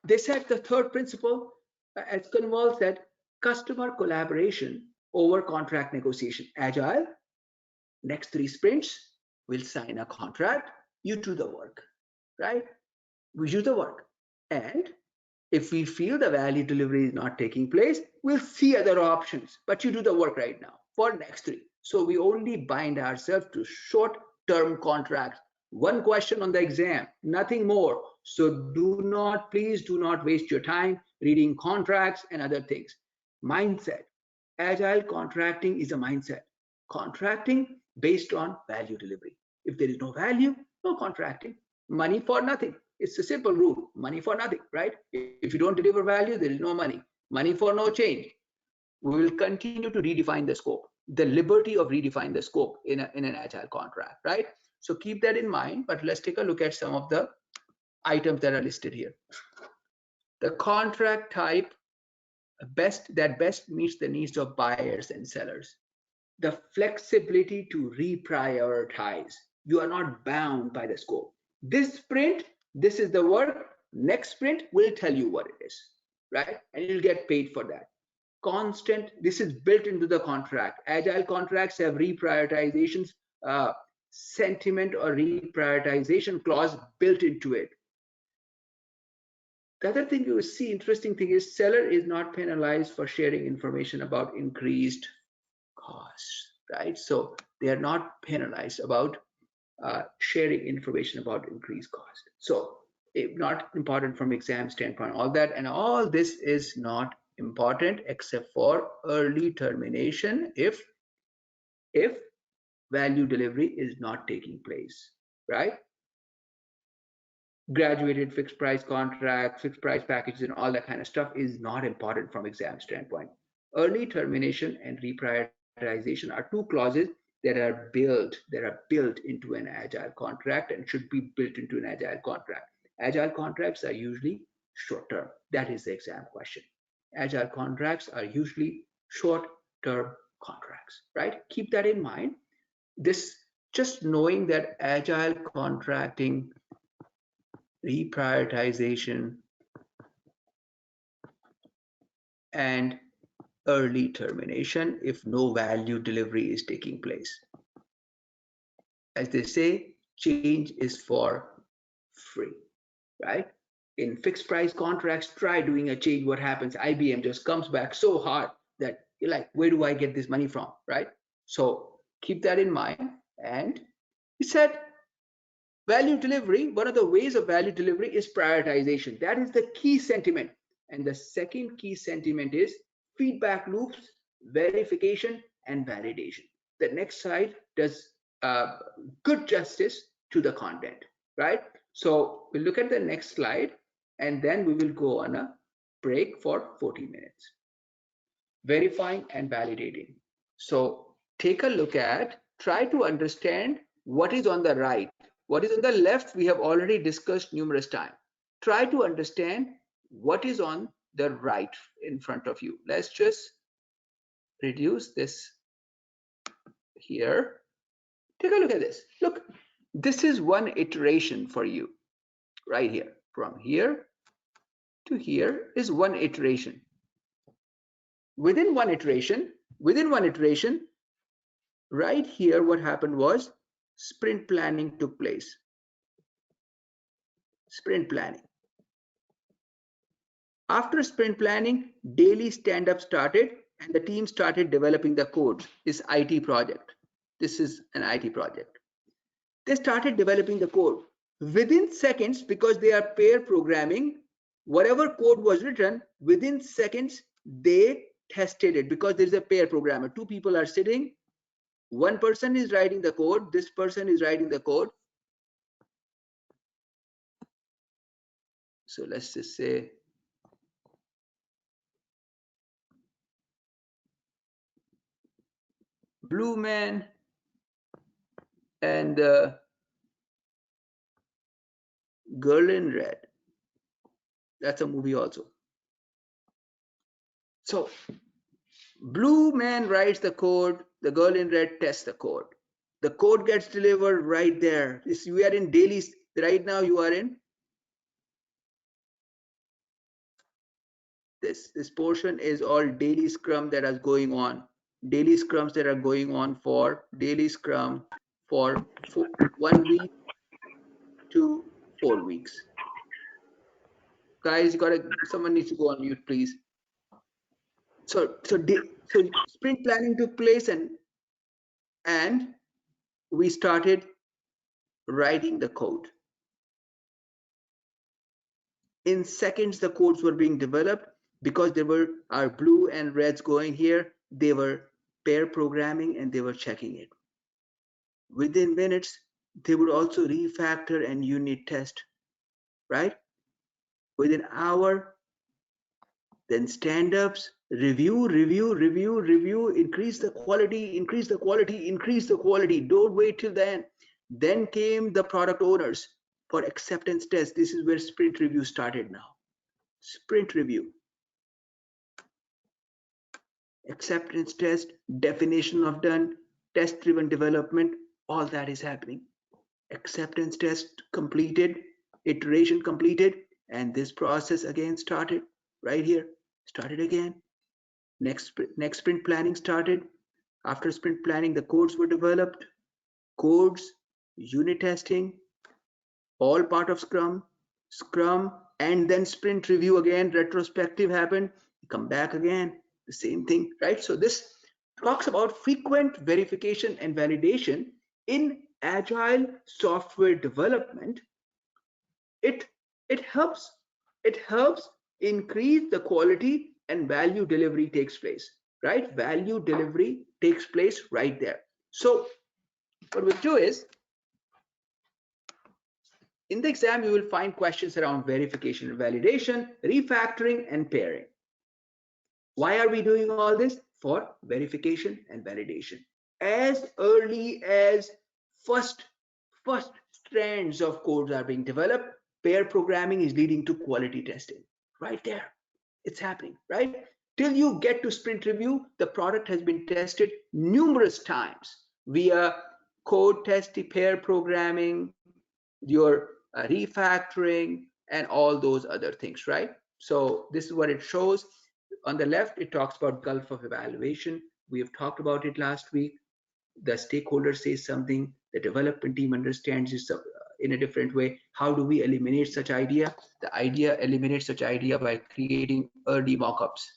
they said the third principle, as Kanwal said, customer collaboration over contract negotiation. Agile, next 3 sprints, we'll sign a contract, you do the work, right? We do the work. And if we feel the value delivery is not taking place, we'll see other options, but you do the work right now for next 3. So we only bind ourselves to short-term contracts. 1 question on the exam, nothing more. So please do not waste your time reading contracts and other things. Mindset. Agile contracting is a mindset. Contracting based on value delivery. If there is no value, no contracting. Money for nothing. It's a simple rule. Money for nothing, right? If you don't deliver value, there is no money. Money for no change. We will continue to redefine the scope. The liberty of redefine the scope in an agile contract, right? So keep that in mind, but let's take a look at some of the items that are listed here. The contract type that best meets the needs of buyers and sellers. The flexibility to reprioritize. You are not bound by the scope. This sprint, this is the work. Next sprint will tell you what it is, right? And you'll get paid for that. Constant, this is built into the contract. Agile contracts have reprioritizations, sentiment or reprioritization clause built into it. The other thing you will see, interesting thing is seller is not penalized for sharing information about increased costs, right? So they are not penalized about sharing information about increased cost. So not important from exam standpoint, all that, and all this is not important except for early termination if value delivery is not taking place, right? Graduated fixed price contract, fixed price packages, and all that kind of stuff is not important from exam standpoint. Early termination and reprioritization are 2 clauses that are built into an agile contract and should be built into an agile contract. Agile contracts are usually short term. That is the exam question. Agile contracts are usually short term contracts, right? Keep that in mind. This, just knowing that agile contracting, reprioritization, and early termination if no value delivery is taking place. As they say, change is for free, right? In fixed price contracts, try doing a change. What happens? IBM just comes back so hard that you're like, where do I get this money from, right? So keep that in mind. And he said, value delivery, one of the ways of value delivery is prioritization. That is the key sentiment. And the second key sentiment is feedback loops, verification, and validation. The next slide does good justice to the content, right? So we'll look at the next slide, and then we will go on a break for 40 minutes. Verifying and validating. So take a look at, try to understand what is on the right. What is on the left, we have already discussed numerous times. Try to understand what is on the right in front of you. Let's just reduce this here. Take a look at this. Look, this is one iteration for you right here. From here to here is one iteration. Within one iteration, right here, what happened was sprint planning took place. Sprint planning. After sprint planning, daily stand-up started and the team started developing the code. This IT project. This is an IT project. They started developing the code. Within seconds, because they are pair programming, whatever code was written, within seconds, they tested it because there's a pair programmer. 2 people are sitting. One person is writing the code. This person is writing the code. So let's just say blue man and girl in red. That's a movie also. So blue man writes the code, the girl in red tests the code. The code gets delivered right there. We are in daily, right now you are in this portion is all daily scrum that is going on. Daily scrums that are going on for daily scrum for 1 week to 4 weeks. Guys, someone needs to go on mute, please. So sprint planning took place and we started writing the code. In seconds, the codes were being developed because there were our blue and reds going here. They were pair programming and they were checking it. Within minutes, they would also refactor and unit test, right? Within an hour, then stand-ups, review, increase the quality, increase the quality. Don't wait till then. Then came the product owners for acceptance test. This is where sprint review started now. Sprint review. Acceptance test, definition of done, test-driven development, all that is happening. Acceptance test completed, iteration completed, and this process again started right here. Started again. Next sprint planning started. After sprint planning, the codes were developed. Codes, unit testing, all part of Scrum, and then sprint review again. Retrospective happened. Come back again. The same thing, right? So this talks about frequent verification and validation in agile software development. It helps increase the quality and value delivery takes place, right? Value delivery takes place right there. So what we'll do is, in the exam, you will find questions around verification and validation, refactoring, and pairing. Why are we doing all this? For verification and validation. As early as first strands of codes are being developed, pair programming is leading to quality testing. Right there, it's happening, right? Till you get to sprint review, the product has been tested numerous times via code test, pair programming, your refactoring, and all those other things, right? So this is what it shows. On the left, it talks about gulf of evaluation. We have talked about it last week. The stakeholder says something, the development team understands it in a different way. How do we eliminate such idea? The idea eliminates such idea by creating early mock-ups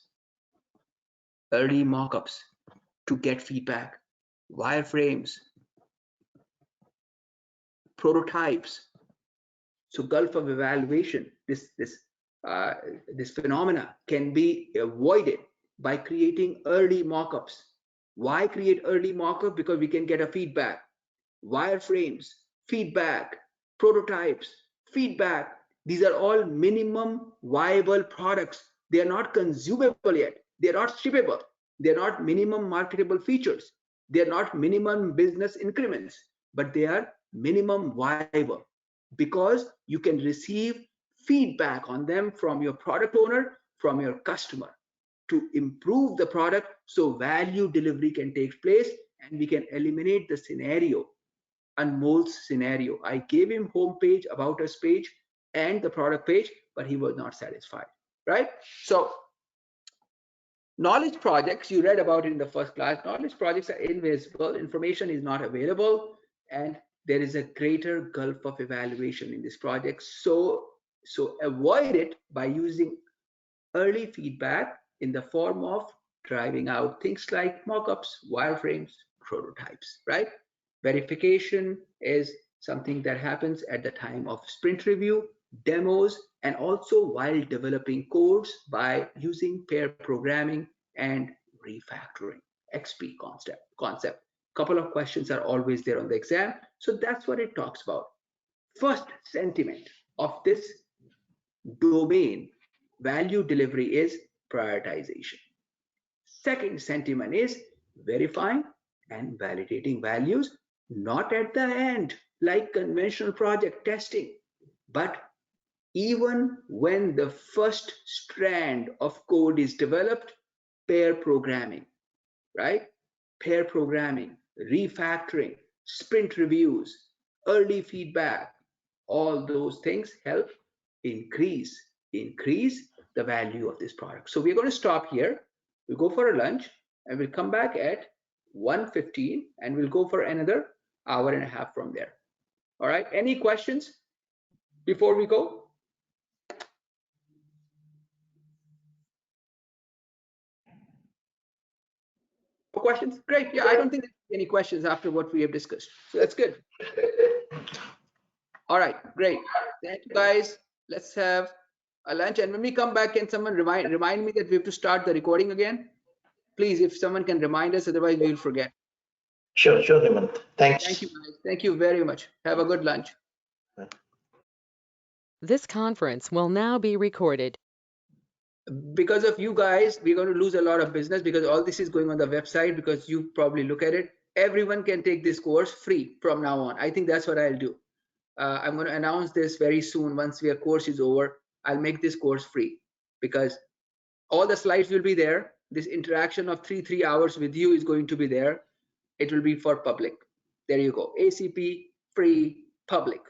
to get feedback, wireframes, prototypes. So gulf of evaluation, this phenomena can be avoided by creating early mock-ups. Why create early mock-up? Because we can get a feedback. Wireframes, feedback, prototypes, feedback. These are all minimum viable products. They are not consumable yet. They are not shippable. They are not minimum marketable features. They are not minimum business increments, but they are minimum viable because you can receive feedback on them from your product owner, from your customer to improve the product so value delivery can take place and we can eliminate the scenario, Anmol's scenario. I gave him home page, about us page, and the product page, but he was not satisfied, right? So knowledge projects, you read about it in the first class. Knowledge projects are invisible, information is not available, and there is a greater gulf of evaluation in this project. So avoid it by using early feedback in the form of driving out things like mockups, wireframes, prototypes, right? Verification is something that happens at the time of sprint review, demos, and also while developing codes by using pair programming and refactoring, XP concept. Couple of questions are always there on the exam. So that's what it talks about. First sentiment of this domain, value delivery, is prioritization. Second sentiment is verifying and validating values, not at the end like conventional project testing, but even when the first strand of code is developed, pair programming, right? Pair programming, refactoring, sprint reviews, early feedback, all those things help increase the value of this product. So we're going to stop here. We'll go for a lunch and we'll come back at 1:15 and we'll go for another hour and a half from there. All right, any questions before we go? No questions? Great. Yeah, I don't think there's any questions after what we have discussed. So that's good. All right, great. Thank you guys. Let's have a lunch. And when we come back, can someone remind me that we have to start the recording again? Please, if someone can remind us, otherwise we'll forget. Sure, Hemant. Thanks. Thank you, guys. Thank you very much. Have a good lunch. This conference will now be recorded. Because of you guys, we're going to lose a lot of business because all this is going on the website because you probably look at it. Everyone can take this course free from now on. I think that's what I'll do. I'm going to announce this very soon. Once your course is over, I'll make this course free because all the slides will be there. This interaction of three hours with you is going to be there. It will be for public. There you go. ACP, free, public.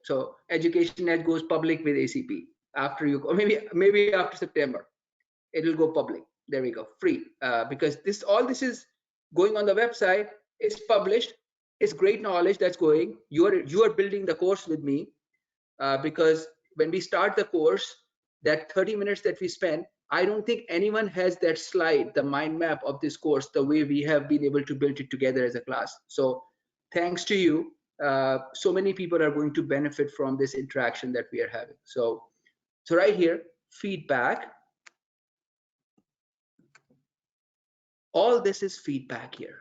So Education Edge goes public with ACP. After you go, maybe after September, it will go public. There we go, free. Because all this is going on the website. It's published. It's great knowledge that's going. You are building the course with me because when we start the course, that 30 minutes that we spend, I don't think anyone has that slide, the mind map of this course, the way we have been able to build it together as a class. So thanks to you, so many people are going to benefit from this interaction that we are having. So right here, feedback. All this is feedback here.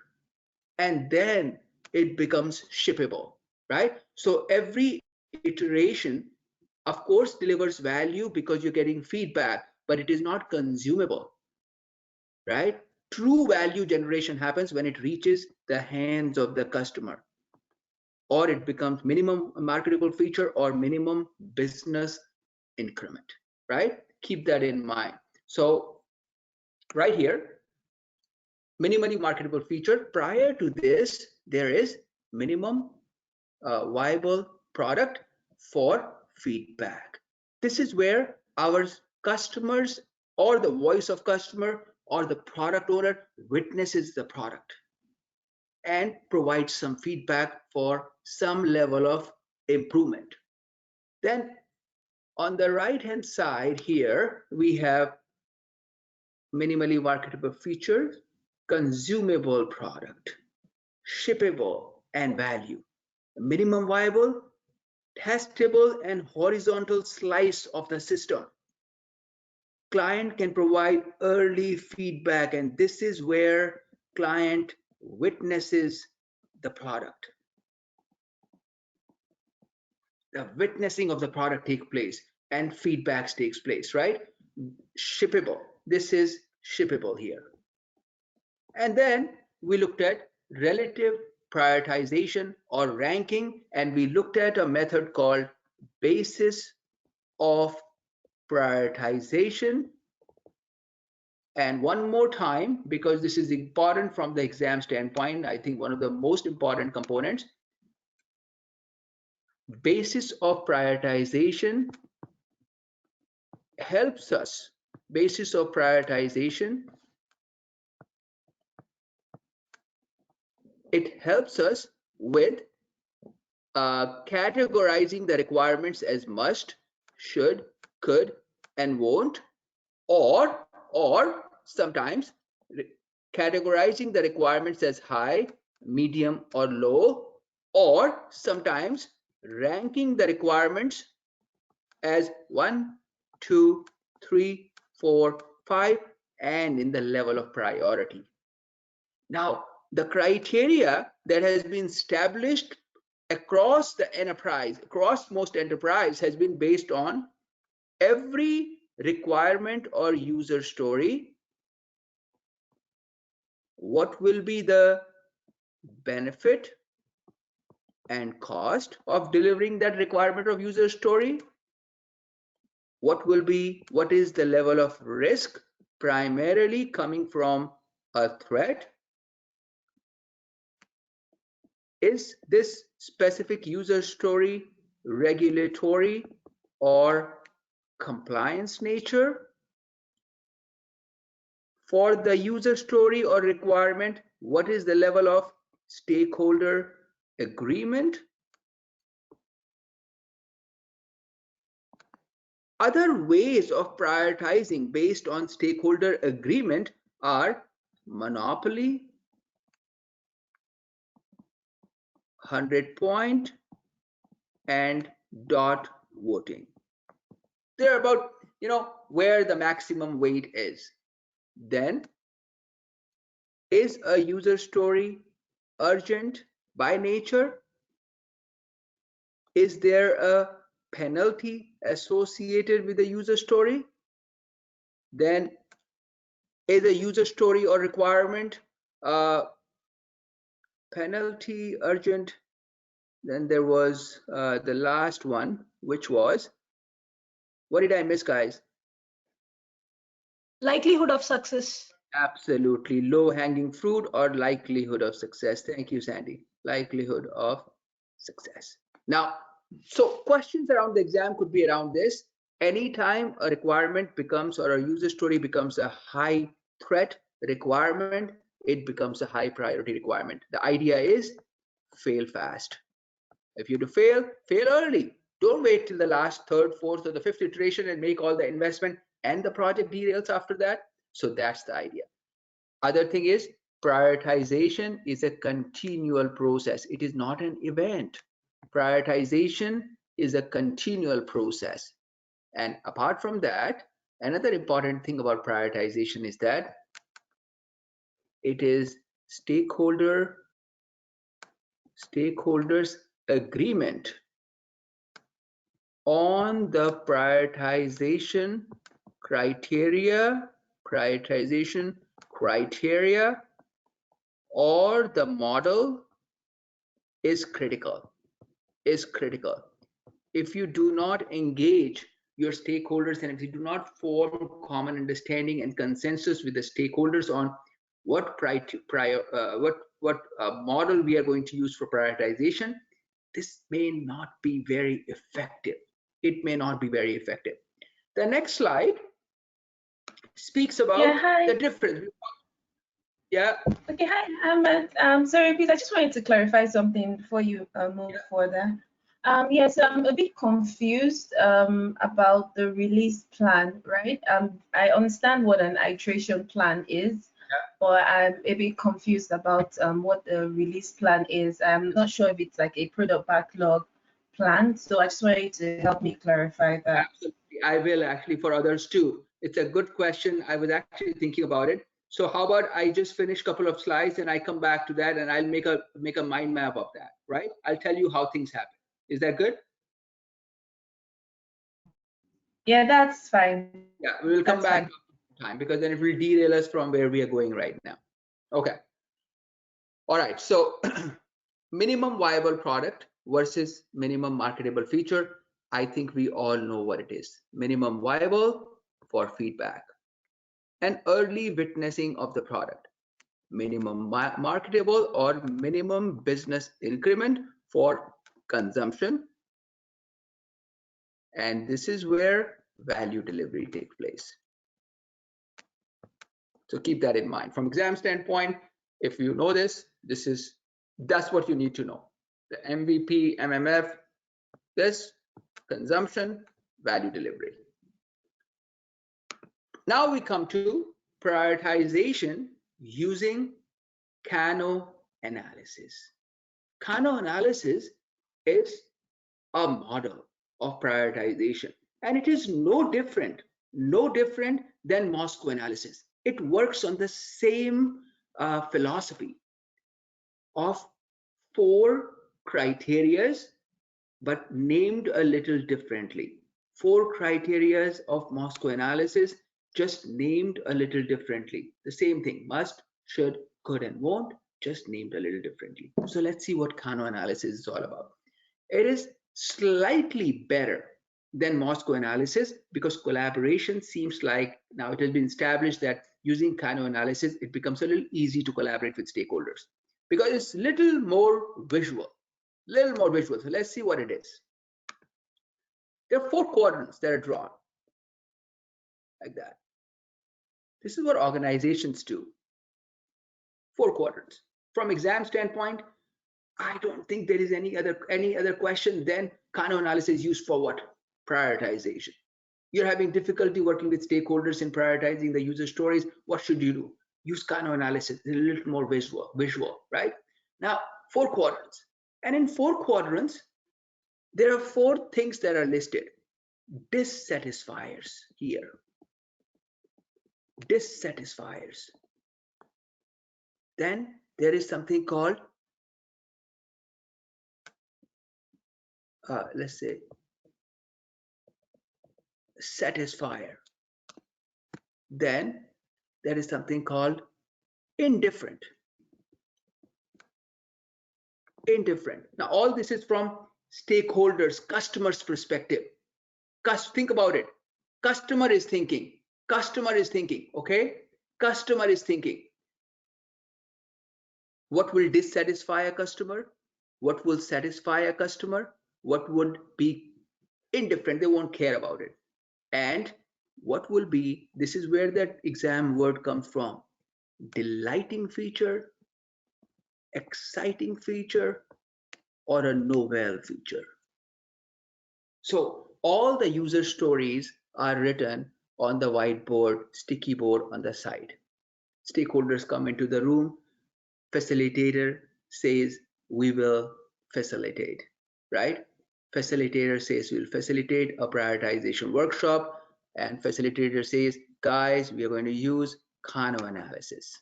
And then it becomes shippable, right? So every iteration, of course, delivers value because you're getting feedback, but it is not consumable, right? True value generation happens when it reaches the hands of the customer, or it becomes minimum marketable feature or minimum business increment, right? Keep that in mind. So right here, minimally marketable feature. Prior to this, there is minimum viable product for feedback. This is where our customers or the voice of customer or the product owner witnesses the product and provides some feedback for some level of improvement. Then on the right hand side here, we have minimally marketable feature, consumable product, shippable, and value. Minimum viable, testable, and horizontal slice of the system. Client can provide early feedback, and this is where client witnesses the product. The witnessing of the product takes place and feedbacks takes place, right? Shippable. This is shippable here. And then we looked at relative prioritization or ranking, and we looked at a method called basis of prioritization. And one more time, because this is important from the exam standpoint, I think one of the most important components, basis of prioritization helps us. Basis of prioritization, it helps us with categorizing the requirements as must, should, could, and won't, or sometimes categorizing the requirements as high, medium, or low, or sometimes ranking the requirements as 1, 2, 3, 4, 5, and in the level of priority. Now, the criteria that has been established across the enterprise, across most enterprise, has been based on every requirement or user story. What will be the benefit and cost of delivering that requirement of user story? what is the level of risk primarily coming from a threat? Is this specific user story regulatory or compliance nature? For the user story or requirement, what is the level of stakeholder agreement? Other ways of prioritizing based on stakeholder agreement are monopoly, 100-point, and dot voting. They're about, where the maximum weight is. Then, is a user story urgent by nature? Is there a penalty associated with the user story? Then, is a user story or requirement penalty urgent? Then there was the last one, which was, what did I miss, guys? Likelihood of success. Absolutely, low-hanging fruit or likelihood of success. Thank you, Sandy. Likelihood of success. Now, so questions around the exam could be around this. Anytime a requirement becomes, or a user story becomes a high threat requirement, it becomes a high priority requirement. The idea is fail fast. If you do fail early. Don't wait till the last third, fourth, or the fifth iteration and make all the investment and the project derails after that. So that's the idea. Other thing is, prioritization is a continual process. It is not an event. Prioritization is a continual process. And apart from that, another important thing about prioritization is that it is stakeholders agreement on the prioritization criteria or the model is critical. If you do not engage your stakeholders and if you do not form common understanding and consensus with the stakeholders on what model we are going to use for prioritization, this may not be very effective. It may not be very effective. The next slide speaks about the difference. Yeah. Okay, hi, Hemant. Sorry, please, I just wanted to clarify something before you move further. Yes, I'm a bit confused about the release plan, right? I understand what an iteration plan is, but I'm a bit confused about what the release plan is. I'm not sure if it's like a product backlog plan, so I just wanted to help me clarify that. Absolutely, I will actually for others too. It's a good question. I was actually thinking about it. So how about I just finish a couple of slides and I come back to that and I'll make a mind map of that, right? I'll tell you how things happen. Is that good? Yeah, that's fine. Yeah, we will come back time because then it will derail us from where we are going right now. Okay. All right. So minimum viable product versus minimum marketable feature. I think we all know what it is. Minimum viable for feedback and early witnessing of the product. Minimum marketable or minimum business increment for consumption. And this is where value delivery takes place. So keep that in mind. From exam standpoint, if you know this, that's what you need to know. The MVP, MMF, this consumption, value delivery. Now we come to prioritization using Kano analysis. Kano analysis is a model of prioritization, and it is no different than Moscow analysis. It works on the same philosophy of 4 criterias, but named a little differently. 4 criterias of Moscow analysis, just named a little differently. The same thing, must, should, could, and won't, just named a little differently. So let's see what Kano analysis is all about. It is slightly better then Moscow analysis, because collaboration seems like now it has been established that using Kano analysis, it becomes a little easy to collaborate with stakeholders because it's little more visual. So let's see what it is. There are 4 quadrants that are drawn like that. This is what organizations do. 4 quadrants. From exam standpoint, I don't think there is any other question than Kano analysis used for what? Prioritization. You're having difficulty working with stakeholders in prioritizing the user stories. What should you do? Use Kano analysis. It's a little more visual, right? Now, 4 quadrants. And in 4 quadrants, there are 4 things that are listed. Dissatisfiers here. Dissatisfiers. Then there is something called, let's say, satisfier. Then there is something called indifferent. Indifferent. Now, all this is from stakeholders, customers' perspective. Think about it. Customer is thinking, okay? Customer is thinking. What will dissatisfy a customer? What will satisfy a customer? What would be indifferent? They won't care about it. And what will be, this is where that exam word comes from, delighting feature, exciting feature, or a novel feature. So all the user stories are written on the whiteboard, sticky board on the side. Stakeholders come into the room, facilitator says, we will facilitate, right? Facilitator says, we'll facilitate a prioritization workshop, and facilitator says, guys, we are going to use Kano analysis.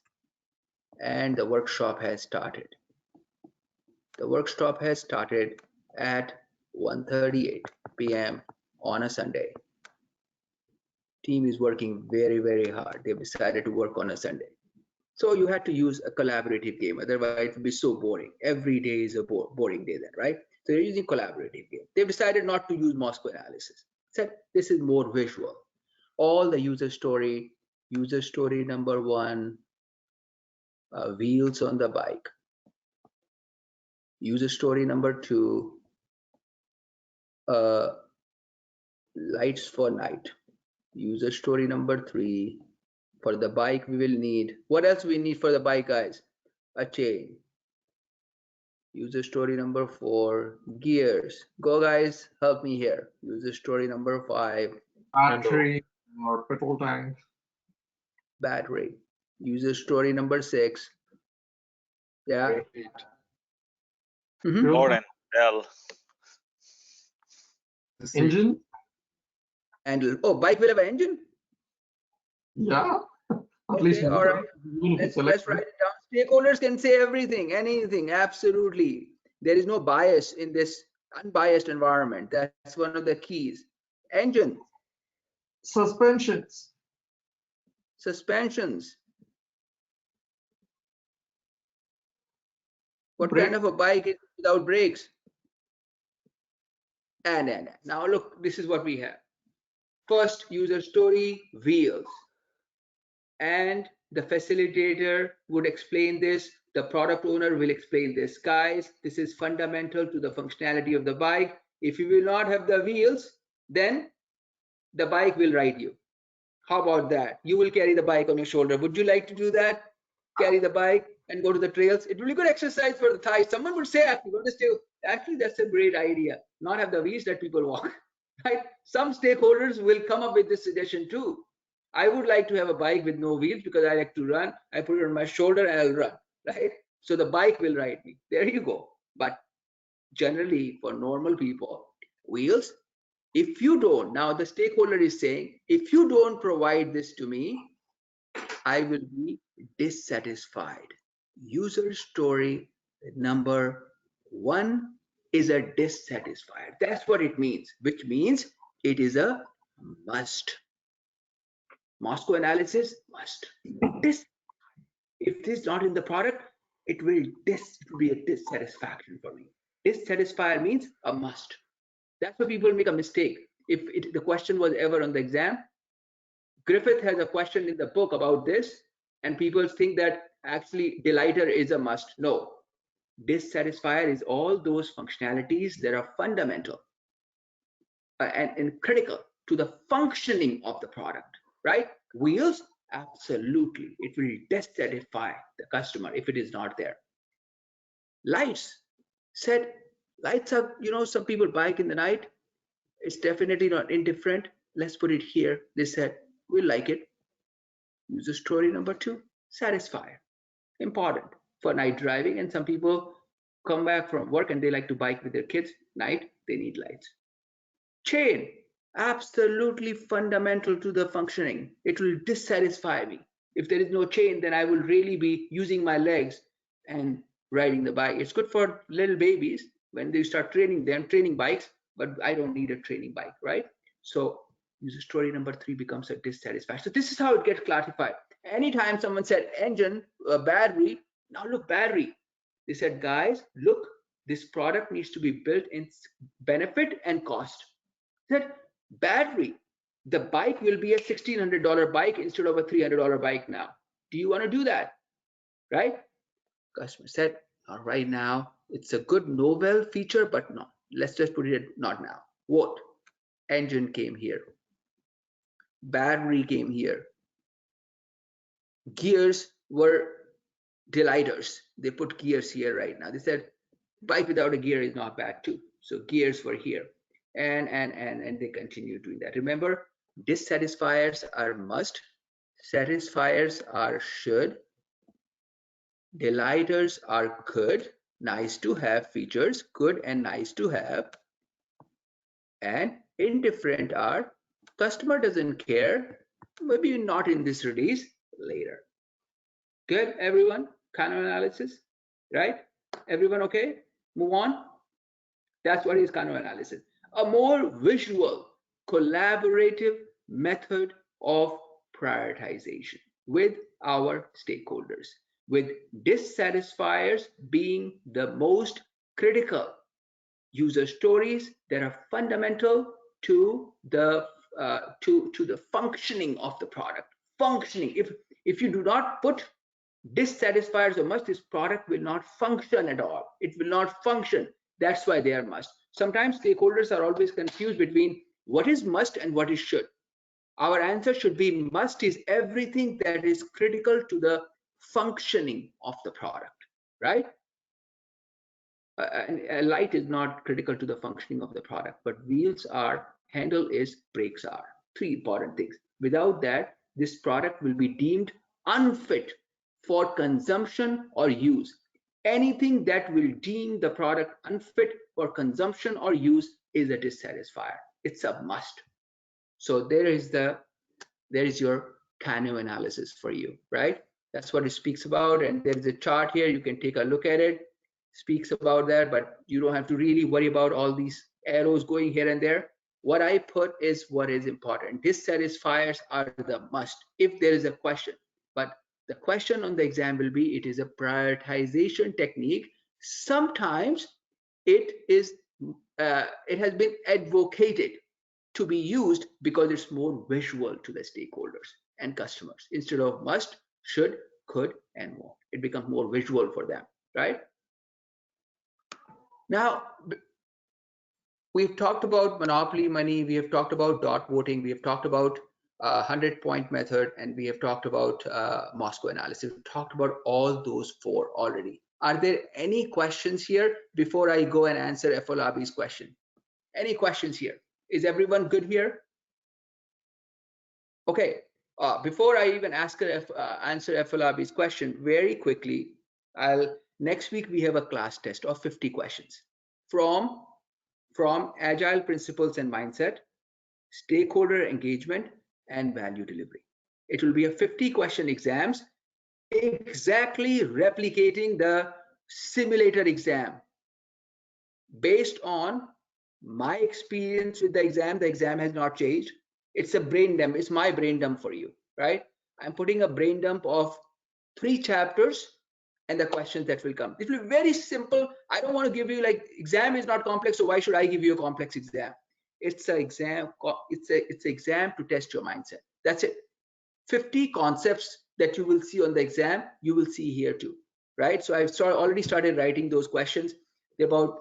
And the workshop has started. The workshop has started at 1:38 p.m. on a Sunday. Team is working very, very hard. They've decided to work on a Sunday. So you had to use a collaborative game, otherwise it would be so boring. Every day is a boring day then, right? So you're using collaborative game. They've decided not to use Moscow analysis. Said this is more visual. All the user story number 1, wheels on the bike. User story number 2, lights for night. User story number 3, for the bike we will need, what else we need for the bike, guys? A chain. User story number 4, gears. Go guys, help me here. User story number 5, battery or petrol tank. Battery. User story number 6, yeah. Or an L. Engine. And oh, bike will have an engine. Yeah. At Okay, least all right. Let's write it down. Stakeholders can say everything, anything, absolutely. There is no bias in this unbiased environment. That's one of the keys. Engine. Suspensions. Suspensions. What Brake. kind of a bike is without brakes? And now look, this is what we have. First user story, wheels. And the facilitator would explain this. The product owner will explain this. Guys, this is fundamental to the functionality of the bike. If you will not have the wheels, then the bike will ride you. How about that? You will carry the bike on your shoulder. Would you like to do that? Carry the bike and go to the trails? It will be good exercise for the thighs. Someone would say, actually, that's a great idea. Not have the wheels that people walk. Right? Some stakeholders will come up with this suggestion too. I would like to have a bike with no wheels because I like to run. I put it on my shoulder and I'll run, right? So the bike will ride me. There you go. But generally for normal people, wheels, if you don't, now the stakeholder is saying, if you don't provide this to me, I will be dissatisfied. User story number 1 is a dissatisfier. That's what it means, which means it is a must. Moscow analysis must. This, if this is not in the product, it will be a dissatisfaction for me. Dissatisfier means a must. That's why people make a mistake. if the question was ever on the exam. Griffith has a question in the book about this, and people think that actually delighter is a must. No, dissatisfier is all those functionalities that are fundamental and critical to the functioning of the product, right? Wheels, absolutely, it will dissatisfy the customer if it is not there. Lights, said lights are, some people bike in the night. It's definitely not indifferent. Let's put it here. They said, we like it. User story number 2, satisfier, important for night driving. And some people come back from work and they like to bike with their kids. Night, they need lights. Chain, absolutely fundamental to the functioning. It will dissatisfy me. If there is no chain, then I will really be using my legs and riding the bike. It's good for little babies when they start training them, training bikes, but I don't need a training bike, right? So user story number 3 becomes a dissatisfaction. So this is how it gets classified. Anytime someone said engine, battery, now look, battery. They said, guys, look, this product needs to be built in benefit and cost. That battery, the bike will be a $1,600 bike instead of a $300 bike now. Do you want to do that? Right? Customer said, not right now. It's a good novel feature, but no. Let's just put it not now. What? Engine came here. Battery came here. Gears were delighters. They put gears here right now. They said, bike without a gear is not bad too. So gears were here. And they continue doing that. Remember, dissatisfiers are must, satisfiers are should, delighters are good, nice to have features, good and nice to have, and indifferent are customer doesn't care, maybe not in this release, later. Good, everyone? Kind of analysis, right? Everyone okay? Move on. That's what is kind of analysis. A more visual, collaborative method of prioritization with our stakeholders, with dissatisfiers being the most critical user stories that are fundamental to the functioning of the product. Functioning. If you do not put dissatisfiers or must, this product will not function at all. It will not function. That's why they are must. Sometimes stakeholders are always confused between what is must and what is should. Our answer should be must is everything that is critical to the functioning of the product, right? A light is not critical to the functioning of the product, but wheels are, handle is, brakes are. 3 important things. Without that, this product will be deemed unfit for consumption or use. Anything that will deem the product unfit for consumption or use is a dissatisfier. It's a must. So there is your Kano analysis for you, right? That's what it speaks about. And there is a chart here. You can take a look at it. Speaks about that, but you don't have to really worry about all these arrows going here and there. What I put is what is important. Dissatisfiers are the must if there is a question. But the question on the exam will be, it is a prioritization technique. Sometimes it has been advocated to be used because it's more visual to the stakeholders and customers. Instead of must, should, could, and won't. It becomes more visual for them, right? Now, we've talked about monopoly money, we have talked about dot voting, we have talked about 100-point method, and we have talked about Moscow analysis. We've talked about all those 4 already. Are there any questions here before I go and answer Afolabi's question? Any questions here? Is everyone good here? Okay, before I even answer Afolabi's question, very quickly, next week we have a class test of 50 questions from Agile principles and mindset, stakeholder engagement, and value delivery. It will be a 50-question exams, exactly replicating the simulator exam. Based on my experience with the exam has not changed. It's a brain dump. It's my brain dump for you, right? I'm putting a brain dump of 3 chapters and the questions that will come. It will be very simple. I don't want to give you, like, exam is not complex, so why should I give you a complex exam? It's an exam. It's an exam to test your mindset. That's it. 50 concepts that you will see on the exam, you will see here too, right? So I've already started writing those questions. They're about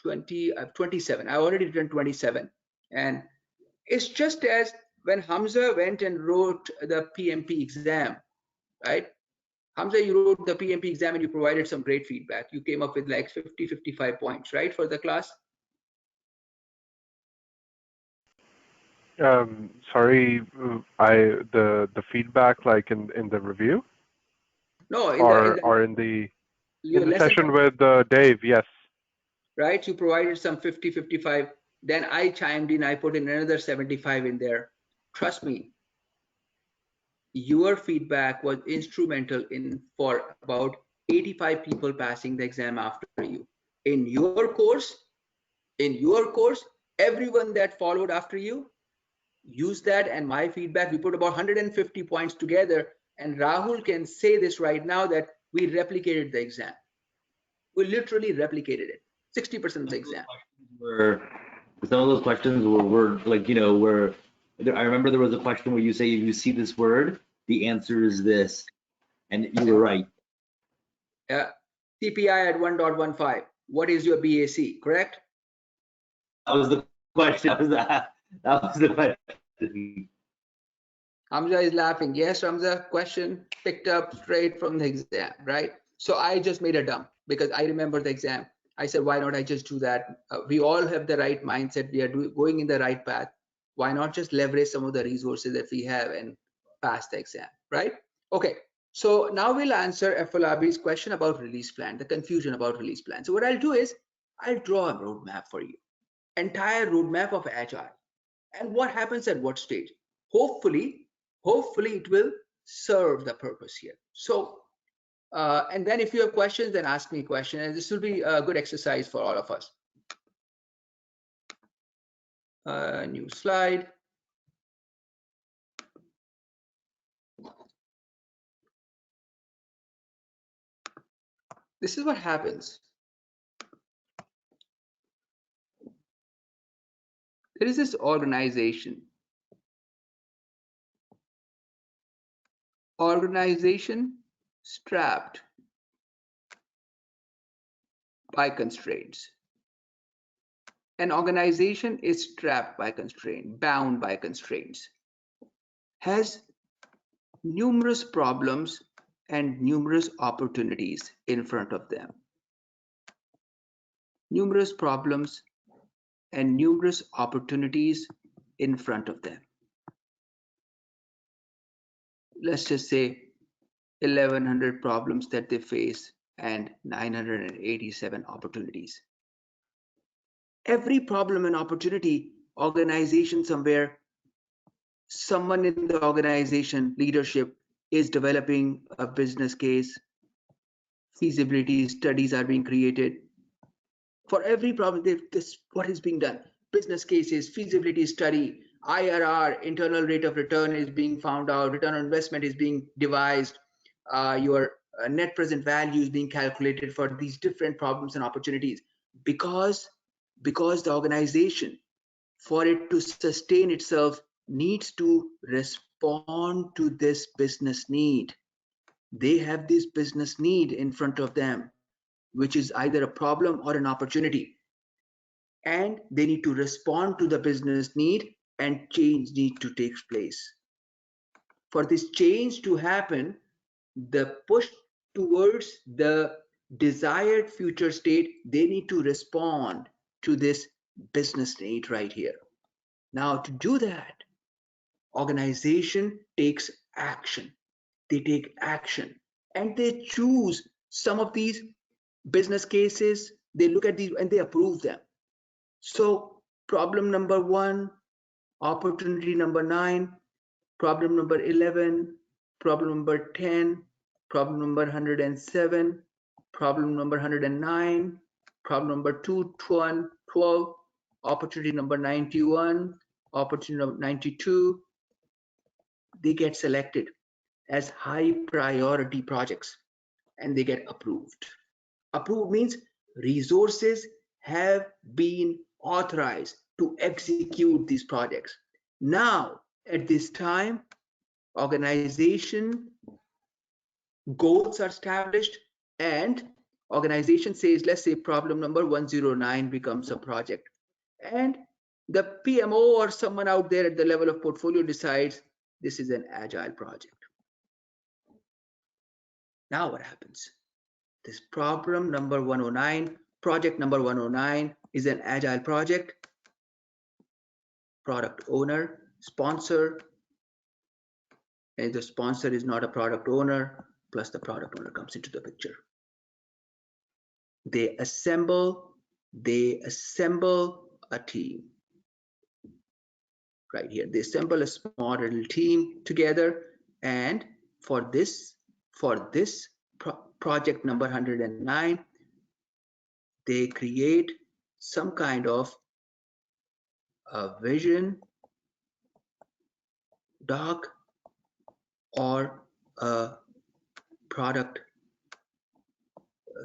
27. I already written 27, and it's just as when Hamza went and wrote the PMP exam, right? Hamza, you wrote the PMP exam and you provided some great feedback. You came up with like 50, 55 points, right, for the class? Sorry, the feedback like in the review? No, in the session with Dave, yes. Right, you provided some 50, 55. Then I chimed in, I put in another 75 in there. Trust me, your feedback was instrumental for about 85 people passing the exam after you. In your course, everyone that followed after you, use that and my feedback. We put about 150 points together, and Rahul can say this right now that we replicated the exam. We literally replicated it. 60% of the exam. Some of those questions were like, where I remember there was a question where you say, if you see this word, the answer is this, and you were right. Yeah, CPI at 1.15. What is your BAC? Correct? That was the question. That was the question. Hamza is laughing. Yes, Hamza, question picked up straight from the exam, right? So I just made a dump because I remember the exam. I said, why not I just do that? We all have the right mindset. We are going in the right path. Why not just leverage some of the resources that we have and pass the exam, right? Okay, so now we'll answer Afolabi's question about release plan, the confusion about release plan. So what I'll do is I'll draw a roadmap for you, entire roadmap of Agile and what happens at what stage. Hopefully it will serve the purpose here. So, and then if you have questions, then ask me a question, and this will be a good exercise for all of us. New slide. This is what happens. There is this organization. Organization strapped by constraints. An organization is strapped by constraint, bound by constraints, has numerous problems and numerous opportunities in front of them. Numerous problems and numerous opportunities in front of them. Let's just say 1100 problems that they face and 987 opportunities. Every problem and opportunity, organization somewhere, someone in the organization leadership is developing a business case, feasibility studies are being created. For every problem, this what is being done. Business cases, feasibility study, IRR, internal rate of return is being found out, return on investment is being devised, your net present value is being calculated for these different problems and opportunities. Because the organization, for it to sustain itself, needs to respond to this business need. They have this business need in front of them, which is either a problem or an opportunity. And they need to respond to the business need, and change needs to take place. For this change to happen, the push towards the desired future state, they need to respond to this business need right here. Now, to do that, organization takes action. They take action and they choose some of these business cases. They look at these and they approve them. So problem number 1, opportunity number 9, problem number 11, problem number 10, problem number 107, problem number 109, problem number 212, opportunity number 91, opportunity number 92. They get selected as high priority projects and they get approved. Approved means resources have been authorized. to execute these projects. Now, at this time, organization goals are established and organization says, let's say problem number 109 becomes a project. And the PMO or someone out there at the level of portfolio decides this is an agile project. Now what happens? This problem number 109, project number 109 is an agile project. Product owner, sponsor, and the sponsor is not a product owner, plus the product owner comes into the picture. They assemble a team. Right here, they assemble a small little team together, and for this project number 109, they create some kind of a vision doc or a product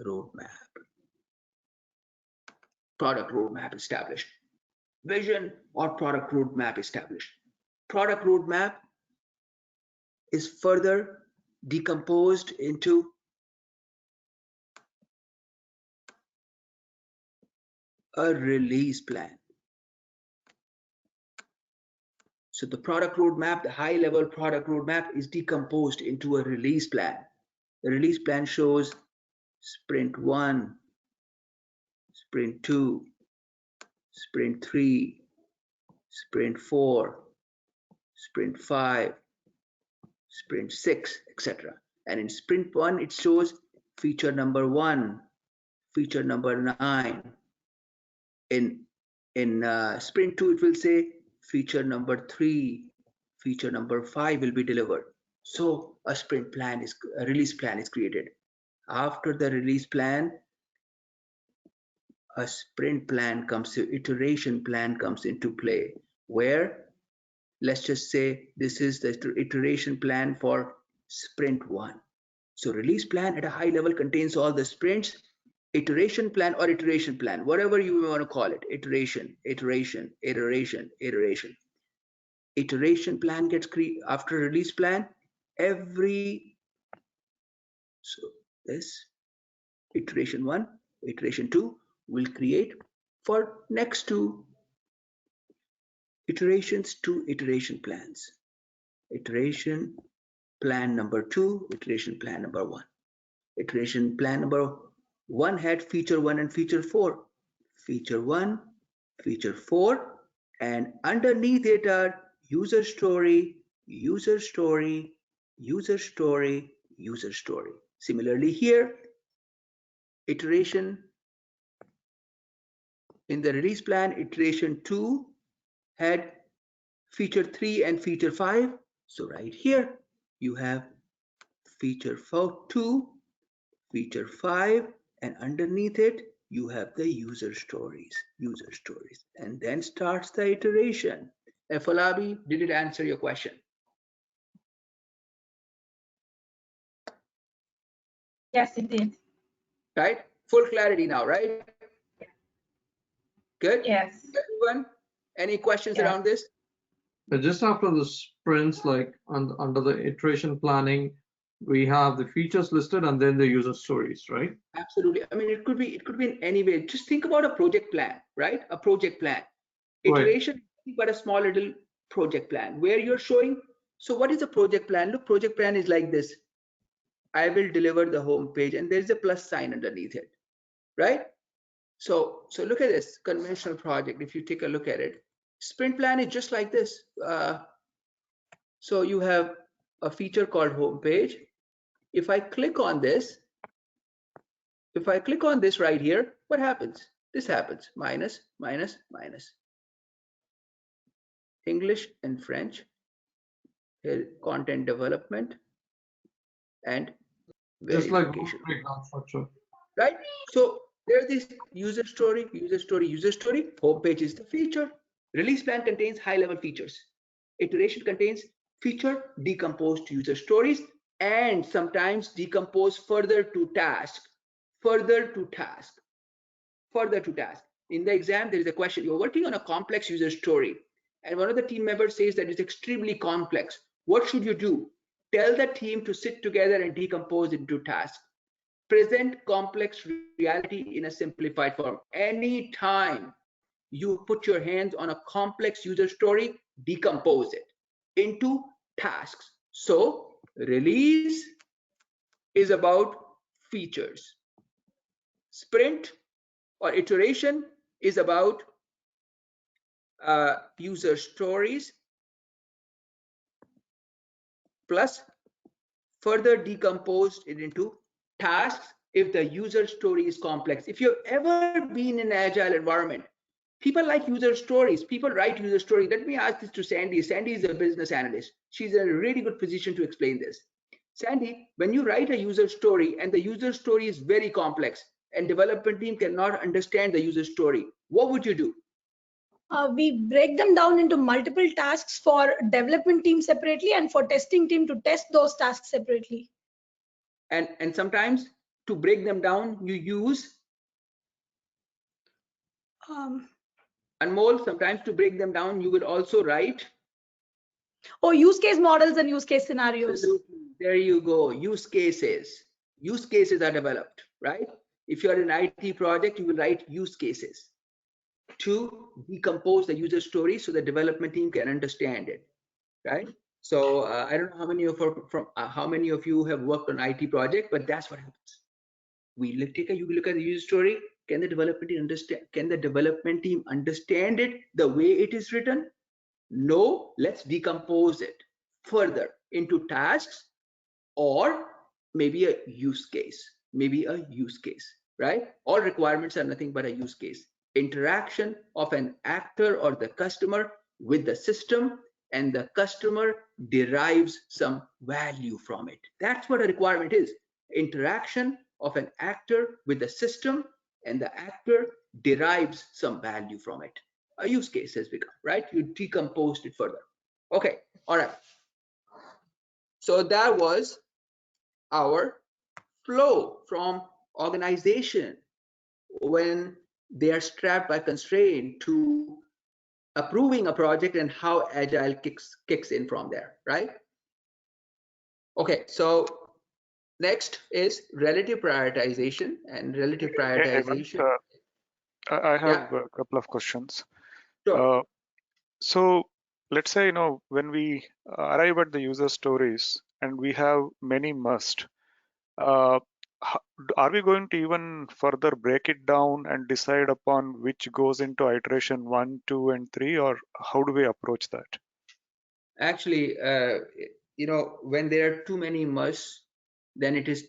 roadmap. Product roadmap established. Vision or product roadmap established. Product roadmap is further decomposed into a release plan. So the product roadmap, the high level product roadmap is decomposed into a release plan. The release plan shows sprint 1, sprint 2, sprint 3, sprint 4, sprint 5, sprint 6, etc. And in sprint 1, it shows feature number 1, feature number 9. In sprint 2, it will say feature number 3, feature number 5 will be delivered. So a release plan is created. After the release plan, a sprint plan comes to, iteration plan comes into play, where let's just say this is the iteration plan for sprint 1. So release plan at a high level contains all the sprints. Iteration plan or iteration plan, whatever you want to call it, iteration plan gets created after release plan. So this iteration 1, iteration 2 will create for next 2 iterations 2 iteration plans. Iteration plan number 2, iteration plan number 1. Iteration plan number 1 had feature 1 and feature 4. Feature 1, feature 4, and underneath it are user story, user story, user story, user story. Similarly here, iteration in the release plan, iteration 2 had feature 3 and feature 5. So right here, you have feature 2, feature 5, and underneath it, you have the user stories, and then starts the iteration. Falabi, did it answer your question? Yes, it did. Right? Full clarity now, right? Good? Yes. Everyone, any questions around this? But just after the sprints, like under the iteration planning, we have the features listed and then the user stories, right? Absolutely. I mean, it could be in any way. Just think about a project plan, right? A project plan. Right. Iteration, but a small little project plan where you're showing. So what is a project plan? Look, project plan is like this. I will deliver the home page, and there's a plus sign underneath it, right? So look at this conventional project. If you take a look at it, sprint plan is just like this. So you have a feature called home page. If I click on this, right here, what happens? This happens, minus, minus, minus. English and French, here content development, and Just like verification. breakdown structure. Right? So there's this user story, home page is the feature. Release plan contains high-level features. Iteration contains feature decomposed to user stories, and sometimes decompose further to task. in the exam, there is a question. You're working on a complex user story, and one of the team members says that it's extremely complex. What should you do? Tell the team to sit together and decompose into tasks. Present complex reality in a simplified form. Anytime you put your hands on a complex user story, decompose it into tasks. So release is about features. Sprint or iteration is about user stories plus further decomposed it into tasks if the user story is complex. If you've ever been in an agile environment, people like user stories. People write user stories. Let me ask this to Sandy. Sandy is a business analyst. She's in a really good position to explain this. Sandy, when you write a user story and the user story is very complex and development team cannot understand the user story, what would you do? We break them down into multiple tasks for development team separately and for testing team to test those tasks separately. And sometimes to break them down, you use Anmol, sometimes to break them down, you would also write use case models and use case scenarios. Absolutely. There you go. Use cases. Use cases are developed, right? If you're an IT project, you will write use cases to decompose the user story so the development team can understand it, right? So I don't know how many of you have worked on IT project, but that's what happens. You look at the user story. Can the development team understand? Can the development team understand it the way it is written? No. Let's decompose it further into tasks or maybe a use case. Right? All requirements are nothing but a use case. Interaction of an actor or the customer with the system, and the customer derives some value from it. That's what a requirement is. Interaction of an actor with the system, and the actor derives some value from it. A use case has become, right? You decomposed it further. Okay, all right. So that was our flow from organization when they are strapped by constraint to approving a project and how agile kicks in from there, right? Okay, so next is relative prioritization, and relative prioritization. I have a couple of questions. Sure. So let's say, when we arrive at the user stories and we have many must, are we going to even further break it down and decide upon which goes into iteration 1, 2, and 3, or how do we approach that? Actually, when there are too many musts, then it is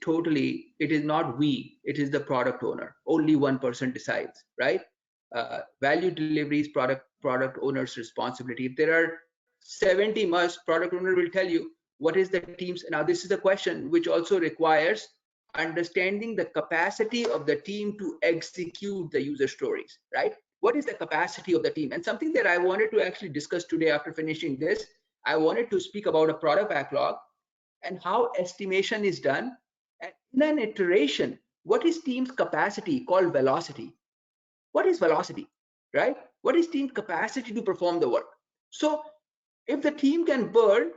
not we, it is the product owner. Only one person decides, right? Value delivery is product owner's responsibility. If there are 70 musts, product owner will tell you what is the team's. Now, this is a question which also requires understanding the capacity of the team to execute the user stories, right? What is the capacity of the team? And something that I wanted to actually discuss today after finishing this, I wanted to speak about a product backlog and how estimation is done. And in an iteration, what is team's capacity called velocity? What is velocity, right? What is team capacity to perform the work? So if the team can burn,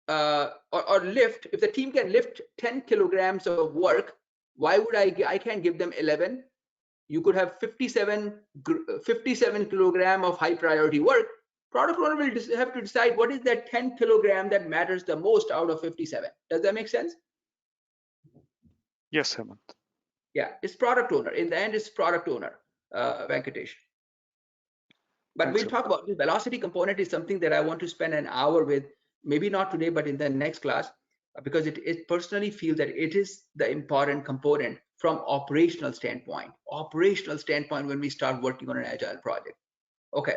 or lift, if the team can lift 10 kilograms of work, why would I can't give them 11? You could have 57 kilogram of high priority work. Product owner will have to decide what is that 10 kilogram that matters the most out of 57. Does that make sense? Yes, Hemant. Yeah, it's product owner. In the end, it's product owner, Venkatesh. But Thanks, we'll talk about the velocity component is something that I want to spend an hour with, maybe not today, but in the next class, because it personally feel that it is the important component from operational standpoint when we start working on an agile project. Okay.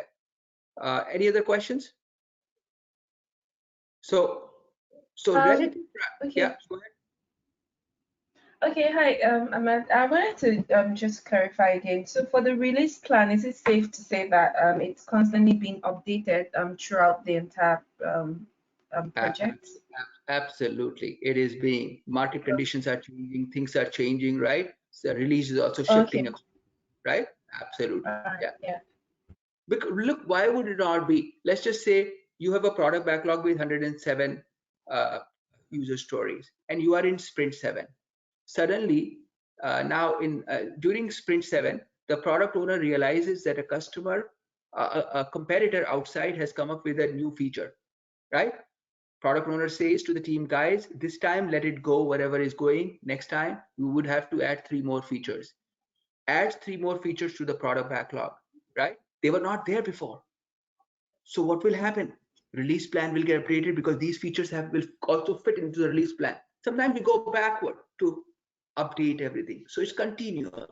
Any other questions? So relative, okay. Yeah, go ahead. Okay, hi, Hemant. I wanted to just clarify again. So for the release plan, is it safe to say that it's constantly being updated throughout the entire project? Absolutely, it is being. Market conditions are changing, things are changing, right? So release is also shifting. Okay. right? Absolutely. Yeah. Yeah. Because look, why would it not be? Let's just say you have a product backlog with 107 user stories, and you are in sprint 7. Suddenly, now during sprint 7, the product owner realizes that a customer, a competitor outside has come up with a new feature, right? Product owner says to the team, guys, this time let it go, whatever is going. Next time, we would have to add 3 more features. Adds 3 more features to the product backlog, right? They were not there before. So what will happen? Release plan will get updated because these features will also fit into the release plan. Sometimes we go backward to update everything. So it's continual,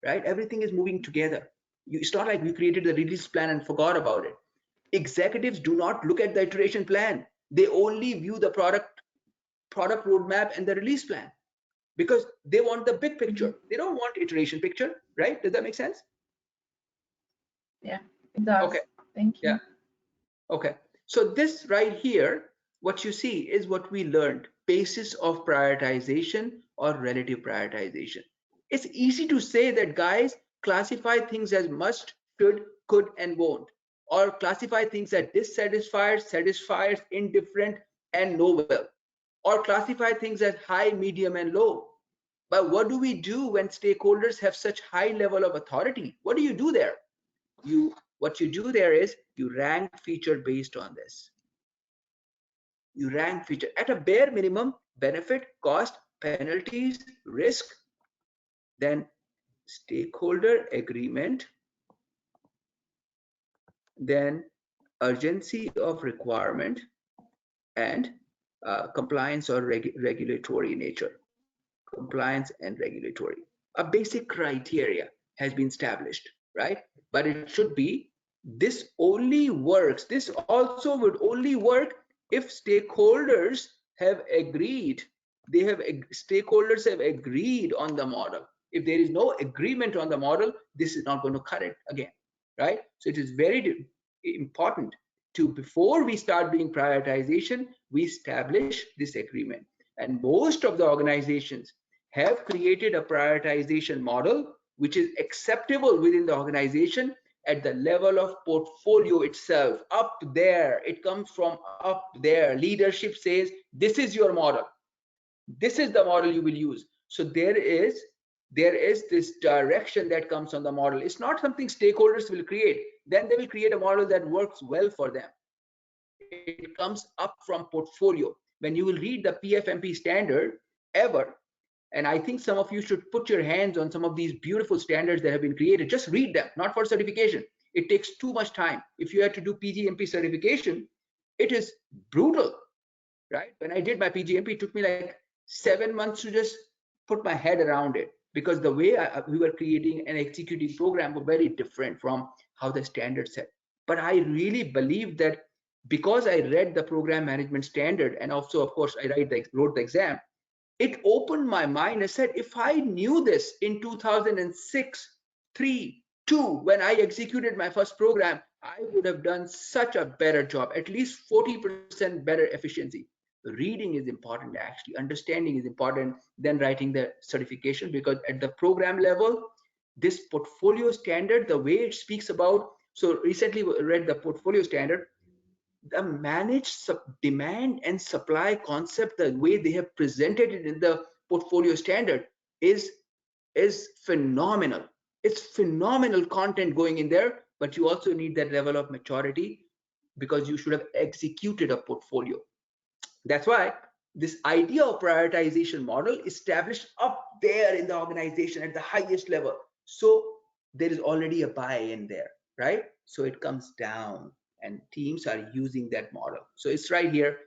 right? Everything is moving together. It's not like we created the release plan and forgot about it. Executives do not look at the iteration plan. They only view the product roadmap and the release plan because they want the big picture. They don't want iteration picture, right? Does that make sense? Yeah, it does. Okay. Thank you. Yeah. Okay. So this right here, what you see is what we learned, basis of prioritization or relative prioritization. It's easy to say that, guys, classify things as must, should, could, and won't, or classify things as dissatisfied, satisfied, indifferent, and no well, or classify things as high, medium, and low. But what do we do when stakeholders have such high level of authority? What do you do there? What you do there is you rank feature based on this. You rank feature at a bare minimum, benefit, cost, penalties, risk, then stakeholder agreement, then urgency of requirement, and compliance or regulatory nature. Compliance and regulatory. A basic criteria has been established, right? But it should be, this only works, this also would only work if stakeholders have agreed. Stakeholders have agreed on the model. If there is no agreement on the model, this is not going to cut it again, right? So it is very important to, before we start doing prioritization, we establish this agreement. And most of the organizations have created a prioritization model which is acceptable within the organization at the level of portfolio itself. Up there, it comes from up there. Leadership says, this is your model. This is the model you will use. So there is this direction that comes on the model. It's not something stakeholders will create. Then they will create a model that works well for them. It comes up from portfolio. When you will read the PFMP standard ever, and I think some of you should put your hands on some of these beautiful standards that have been created. Just read them, not for certification. It takes too much time. If you had to do PGMP certification, it is brutal, right? When I did my PGMP, it took me like 7 months to just put my head around it, because the way we were creating and executing program were very different from how the standard said. But I really believe that because I read the program management standard, and also, of course, I wrote the exam, it opened my mind. I said, if I knew this in 2006, 3, 2, when I executed my first program, I would have done such a better job, at least 40% better efficiency. Reading is important, actually. Understanding is important than writing the certification, because at the program level, this portfolio standard, the way it speaks about, so recently we read the portfolio standard, the managed demand and supply concept, the way they have presented it in the portfolio standard is phenomenal. It's phenomenal content going in there, but you also need that level of maturity because you should have executed a portfolio. That's why this idea of prioritization model established up there in the organization at the highest level. So there is already a buy-in there, right? So it comes down and teams are using that model. So it's right here,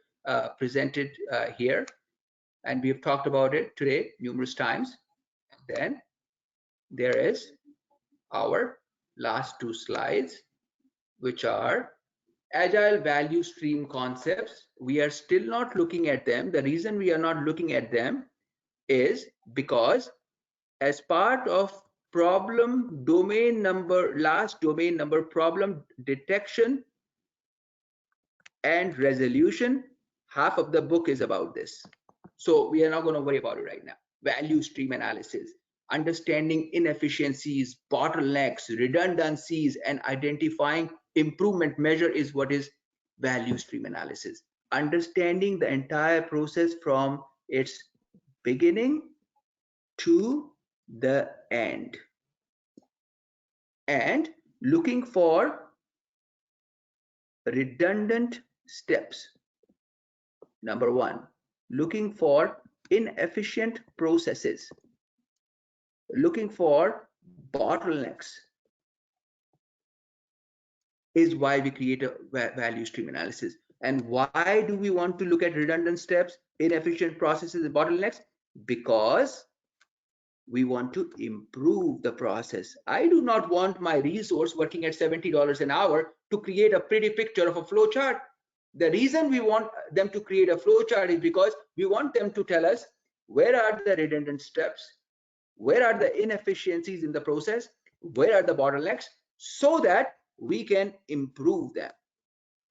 presented here. And we've talked about it today numerous times. Then there is our last 2 slides, which are Agile value stream concepts. We are still not looking at them. The reason we are not looking at them is because as part of problem domain number, last domain number, problem detection and resolution, half of the book is about this. So we are not going to worry about it right now. Value stream analysis. understanding inefficiencies, bottlenecks, redundancies, and identifying improvement measure is what is value stream analysis. Understanding the entire process from its beginning to the end, and looking for redundant steps. Number one, looking for inefficient processes, looking for bottlenecks is why we create a value stream analysis. And why do we want to look at redundant steps, inefficient processes, and bottlenecks? Because we want to improve the process. I do not want my resource working at $70 an hour to create a pretty picture of a flow chart. The reason we want them to create a flow chart is because we want them to tell us where are the redundant steps, where are the inefficiencies in the process, where are the bottlenecks, so that we can improve them,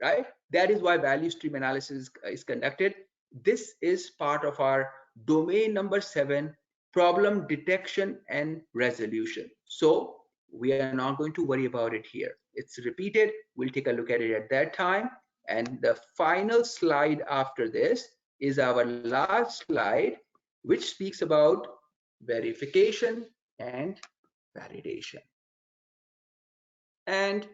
right? That is why value stream analysis is conducted. This is part of our domain number 7, problem detection and resolution. So we are not going to worry about it here. It's repeated. We'll take a look at it at that time. And the final slide after this is our last slide, which speaks about verification and validation. And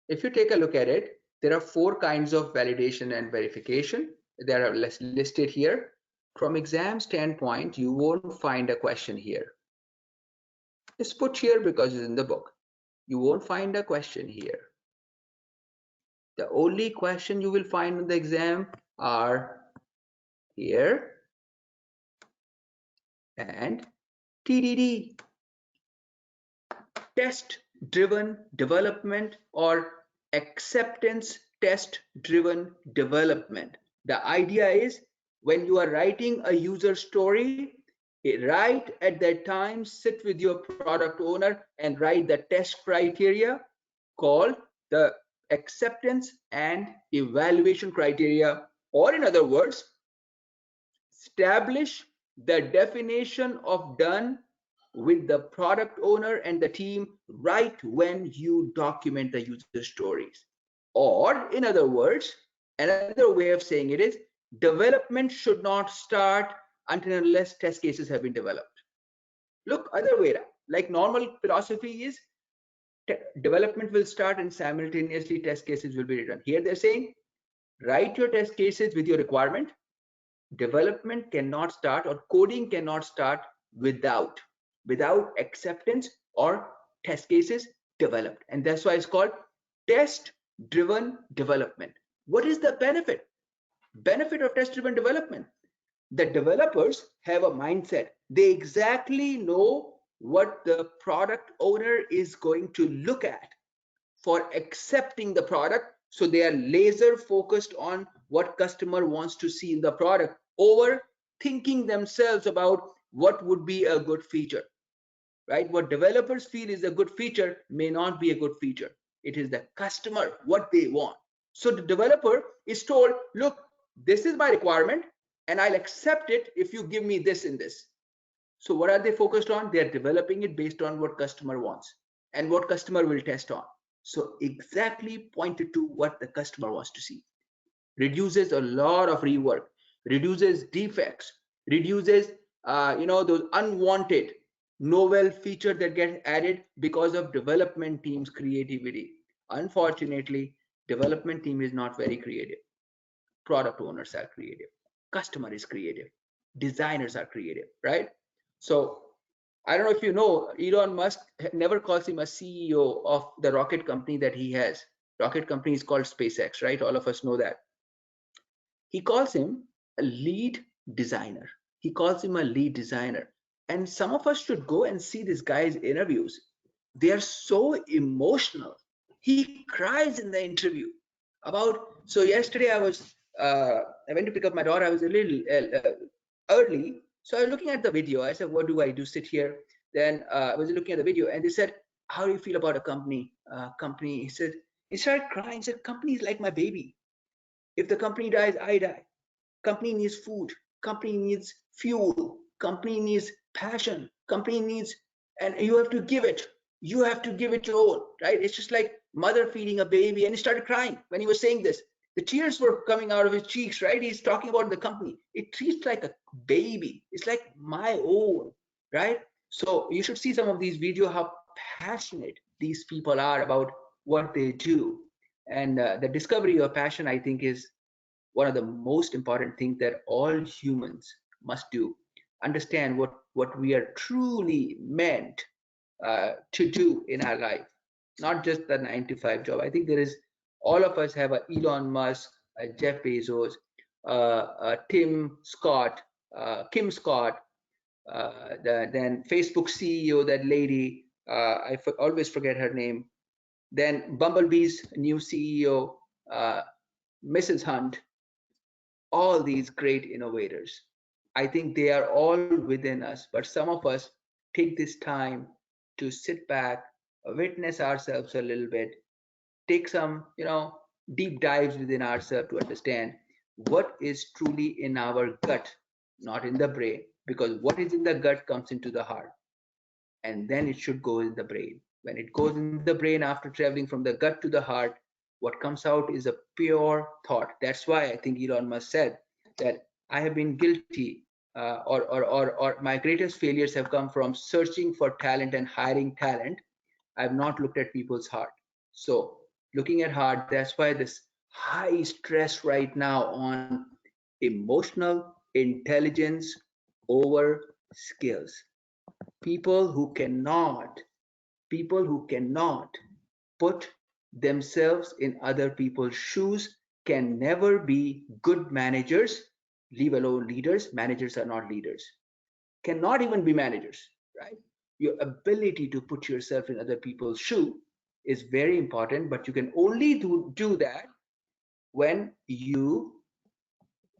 if you take a look at it, there are 4 kinds of validation and verification that are listed here. From exam standpoint, you won't find a question here. It's put here because it's in the book. You won't find a question here. The only question you will find in the exam are here and TDD, test-driven development or acceptance test-driven development. The idea is when you are writing a user story, right at that time, sit with your product owner and write the test criteria called the acceptance and evaluation criteria, or in other words, establish the definition of done with the product owner and the team right when you document the user stories. Or in other words, another way of saying it is development should not start until unless test cases have been developed. Look, other way around, like normal philosophy is development will start and simultaneously test cases will be written. Here they're saying write your test cases with your requirement. Development cannot start or coding cannot start without acceptance or test cases developed. And that's why it's called test-driven development. What is the benefit? Benefit of test-driven development. The developers have a mindset. They exactly know what the product owner is going to look at for accepting the product. So they are laser focused on what customer wants to see in the product over thinking themselves about what would be a good feature, right? What developers feel is a good feature may not be a good feature. It is the customer, what they want. So the developer is told, look, this is my requirement and I'll accept it if you give me this and this. So what are they focused on? They're developing it based on what customer wants and what customer will test on. So exactly pointed to what the customer wants to see. Reduces a lot of rework, reduces defects, reduces those unwanted novel features that get added because of development team's creativity. Unfortunately, development team is not very creative. Product owners are creative. Customer is creative. Designers are creative, right? So I don't know if you know, Elon Musk never calls him a CEO of the rocket company that he has. Rocket company is called SpaceX, right? All of us know that. He calls him a lead designer. He calls him a lead designer. And some of us should go and see this guy's interviews. They are so emotional. He cries in the interview about, so yesterday I went to pick up my daughter. I was a little early. So I was looking at the video. I said, what do I do? Sit here. Then I was looking at the video and they said, how do you feel about a company? He said, he started crying. He said, company is like my baby. If the company dies, I die. Company needs food. Company needs fuel. Company needs passion. Company needs and you have to give it. You have to give it your all, right? It's just like mother feeding a baby, and he started crying when he was saying this. The tears were coming out of his cheeks, right? He's talking about the company. It treats like a baby. It's like my own, right? So you should see some of these videos, how passionate these people are about what they do. And the discovery of passion, I think, is one of the most important things that all humans must do. Understand what we are truly meant to do in our life, not just the 9-to-5 job. I think there is, all of us have a Elon Musk, a Jeff Bezos, Kim Scott, then Facebook CEO, that lady, I always forget her name. Then Bumblebee's new CEO, Mrs. Hunt. All these great innovators. I think they are all within us, but some of us take this time to sit back, witness ourselves a little bit, take some, deep dives within ourselves to understand what is truly in our gut, not in the brain, because what is in the gut comes into the heart, and then it should go in the brain. When it goes in the brain after traveling from the gut to the heart, what comes out is a pure thought. That's why I think Elon Musk said that I have been guilty, or my greatest failures have come from searching for talent and hiring talent. I've not looked at people's heart. So looking at heart, that's why this high stress right now on emotional intelligence over skills. People who cannot put themselves in other people's shoes can never be good managers, leave alone leaders. Managers are not leaders, cannot even be managers, right? Your ability to put yourself in other people's shoe is very important, but you can only do that when you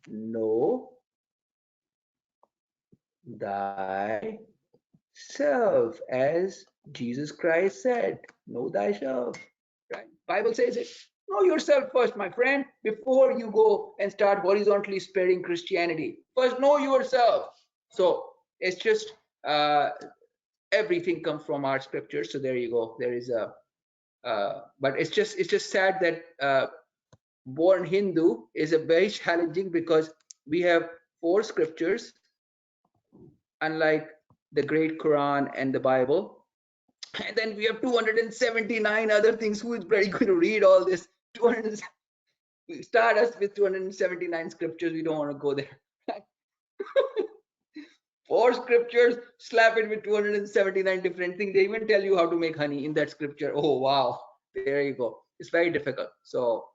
know thyself, as Jesus Christ said, know thyself, right? Bible says it. Know yourself first, my friend, before you go and start horizontally spreading Christianity. First, know yourself. So it's just everything comes from our scriptures. So there you go. There is a, but it's just sad that born Hindu is a very challenging, because we have 4 scriptures, unlike the great Quran and the Bible. And then we have 279 other things. Who is very going to read all this? Start us with 279 scriptures. We don't want to go there. 4 scriptures, slap it with 279 different things. They even tell you how to make honey in that scripture. Oh, wow. There you go. It's very difficult. So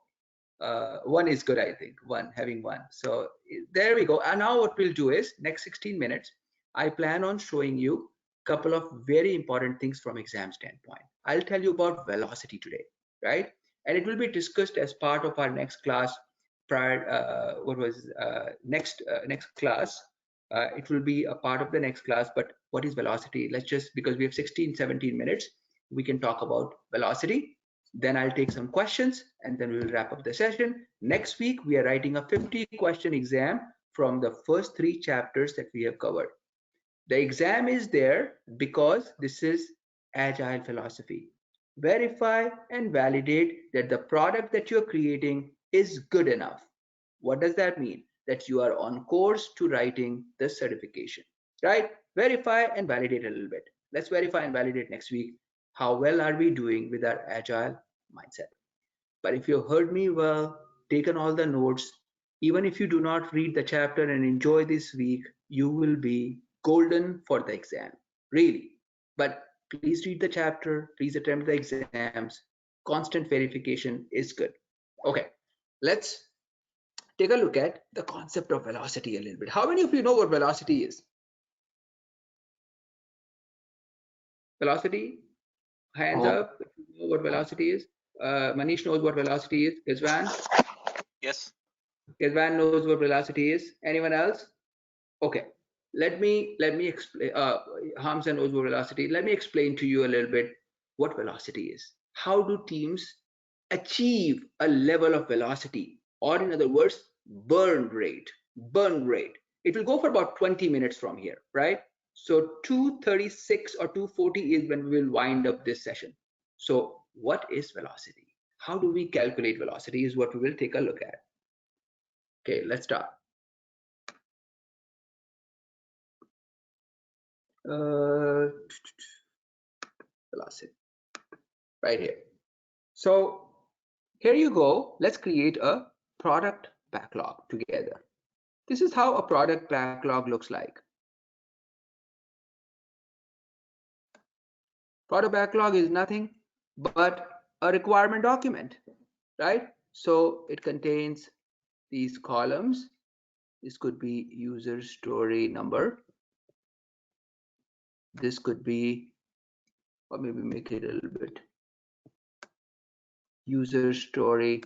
one is good, I think, having one. So there we go. And now what we'll do is, next 16 minutes, I plan on showing you a couple of very important things from exam standpoint. I'll tell you about velocity today, right? And it will be discussed as part of our next class. Next class. It will be a part of the next class, but what is velocity? Let's just, because we have 16-17 minutes, we can talk about velocity. Then I'll take some questions, and then we'll wrap up the session. Next week, we are writing a 50-question exam from the first 3 chapters that we have covered. The exam is there because this is agile philosophy. Verify and validate that the product that you're creating is good enough. What does that mean? That you are on course to writing the certification, right? Verify and validate a little bit. Let's verify and validate next week. How well are we doing with our agile mindset? But if you heard me well, taken all the notes, even if you do not read the chapter and enjoy this week, you will be golden for the exam, really. But please read the chapter, please attempt the exams. Constant verification is good. Okay, let's take a look at the concept of velocity a little bit. How many of you know what velocity is? Velocity? Hands up if you know what velocity is. Manish knows what velocity is. Kezwan? Yes. Kezwan knows what velocity is. Anyone else? Okay. Let me explain. Hamza knows what velocity. Let me explain to you a little bit what velocity is. How do teams achieve a level of velocity, or in other words, burn rate? Burn rate. It will go for about 20 minutes from here, right? So 236 or 240 is when we will wind up this session. So what is velocity? How do we calculate velocity is what we will take a look at. Okay, let's start. Velocity right here. So here you go. Let's create a product backlog together. This is how a product backlog looks like. Product backlog is nothing but a requirement document, right? So it contains these columns. This could be user story number. This could be, or maybe make it a little bit, user story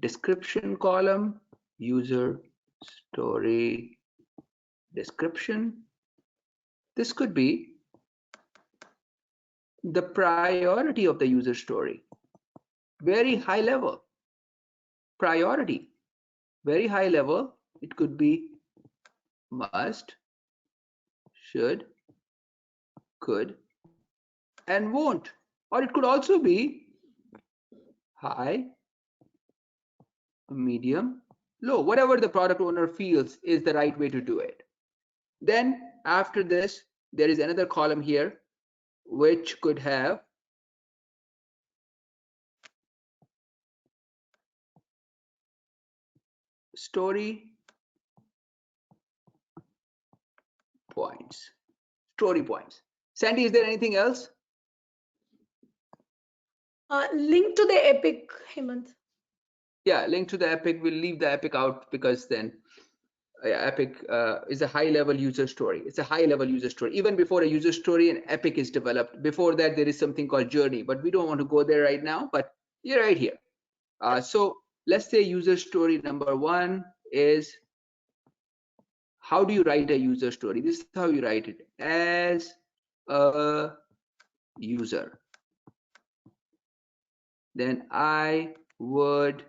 description column, user story description. This could be the priority of the user story, very high level priority, very high level. It could be must, should, could, and won't. Or it could also be high, medium, low, whatever the product owner feels is the right way to do it. Then after this, there is another column here, which could have story points. Story points. Sandy, is there anything else? Link to the epic, Hemant. Yeah, link to the epic. We'll leave the epic out because then epic is a high level user story. It's a high level user story. Even before a user story, an epic is developed. Before that, there is something called journey, but we don't want to go there right now, but you're right here. So let's say user story number 1 is, how do you write a user story? This is how you write it: as a user. Then I would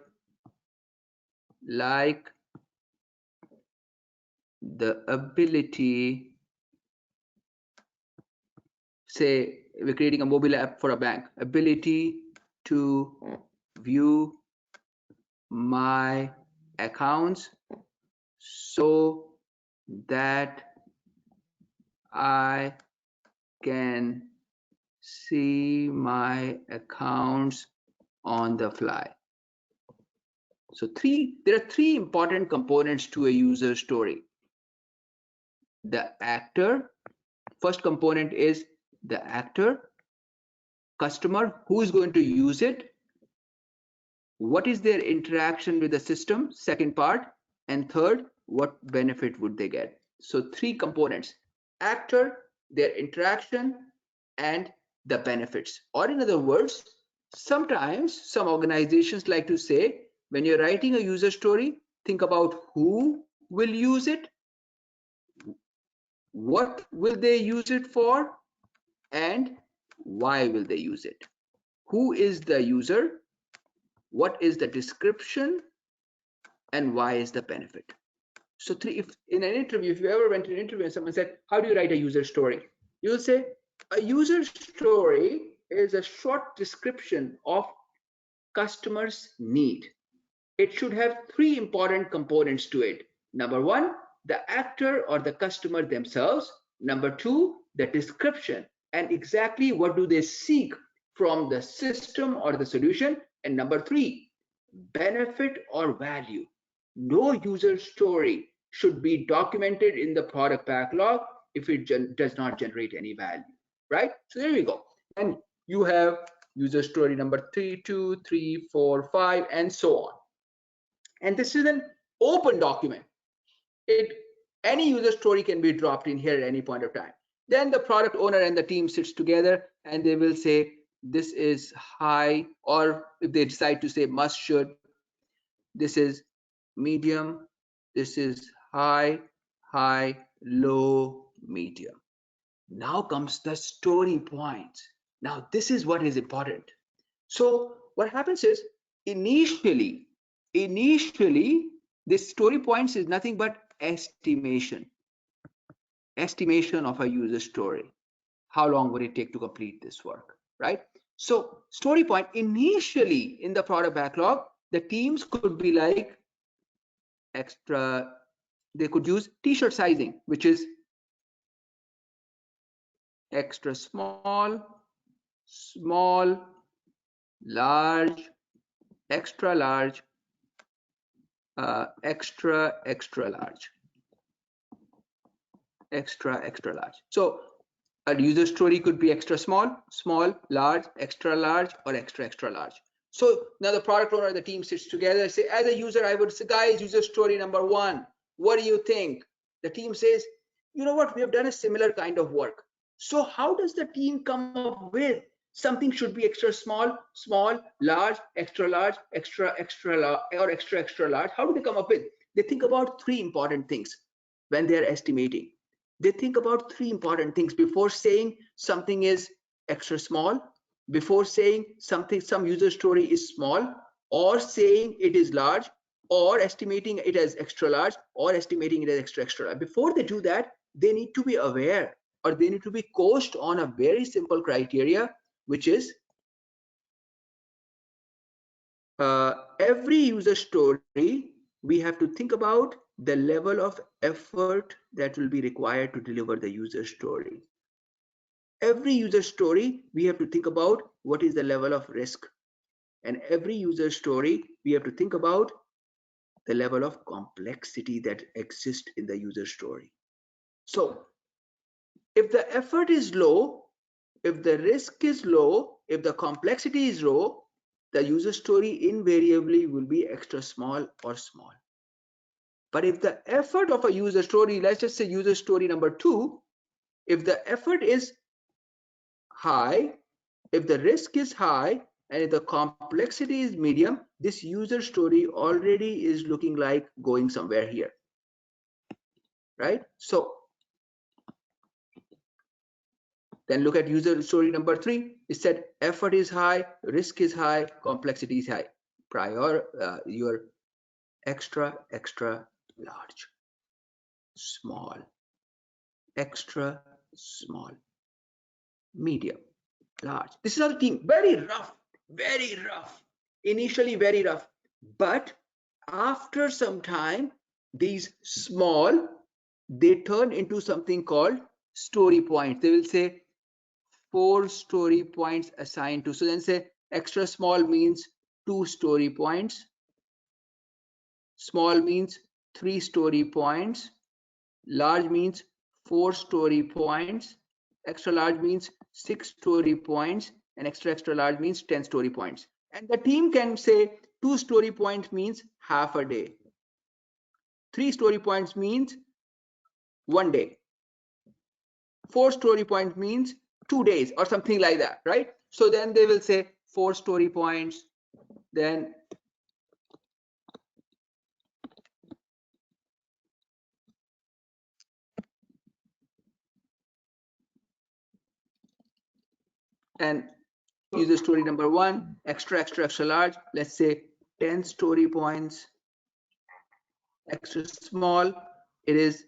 like the ability, say we're creating a mobile app for a bank, ability to view my accounts so that I can see my accounts on the fly. So there are three important components to a user story. The actor, first component is the actor, customer, who is going to use it, what is their interaction with the system, second part, and third, what benefit would they get. So 3 components: actor, their interaction, and the benefits. Or in other words, sometimes some organizations like to say, when you're writing a user story, think about who will use it, what will they use it for, and why will they use it. Who is the user, what is the description, and why is the benefit. So if in an interview, if you ever went to an interview and someone said, how do you write a user story? You'll say, a user story is a short description of customer's need. It should have 3 important components to it. Number 1, the actor or the customer themselves. Number 2, the description and exactly what do they seek from the system or the solution. And number 3, benefit or value. No user story should be documented in the product backlog if it does not generate any value, right? So there we go. And you have user story number 3, 2, 3, 4, 5, and so on. And this is an open document. Any user story can be dropped in here at any point of time. Then the product owner and the team sits together and they will say, this is high, or if they decide to say must, should, this is medium, this is high, high, low, medium. Now comes the story points. Now this is what is important. So what happens is, initially this story points is nothing but estimation. estimation of a user story. How long would it take to complete this work, right? So story point, initially in the product backlog, the teams could be like extra, they could use t-shirt sizing, which is extra small, small, large, extra large, extra large, extra large. So a user story could be extra small, small, large, extra large, or extra large. So now the product owner and the team sits together and say, as a user, I would say, guys, user story number 1, what do you think? The team says, you know what, we have done a similar kind of work. So how does the team come up with something should be extra small, small, large, extra large, extra large, or extra large? How do they come up with? They think about 3 important things when they're estimating. They think about 3 important things before saying something is extra small, before saying something, some user story is small, or saying it is large, or estimating it as extra large, or estimating it as extra large. Before they do that, they need to be aware, or they need to be coached on a very simple criteria, which is every user story, we have to think about the level of effort that will be required to deliver the user story. Every user story, we have to think about what is the level of risk. And every user story, we have to think about the level of complexity that exists in the user story. So if the effort is low, if the risk is low, if the complexity is low, the user story invariably will be extra small or small. But if the effort of a user story, let's just say user story number 2, if the effort is high, if the risk is high, and if the complexity is medium, this user story already is looking like going somewhere here, right? So then look at user story number 3. It said effort is high, risk is high, complexity is high. Your extra large, small, extra small, medium, large. This is our team. Very rough, initially very rough. But after some time, these small, they turn into something called story points. They will say 4 story points assigned to. So then say extra small means 2 story points. Small means 3 story points. Large means 4 story points. Extra large means 6 story points. And extra large means 10 story points. And the team can say 2 story points means half a day. 3 story points means 1 day. 4 story points means 2 days or something like that, right? So then they will say 4 story points, then and user story number 1, extra large, let's say 10 story points. Extra small, it is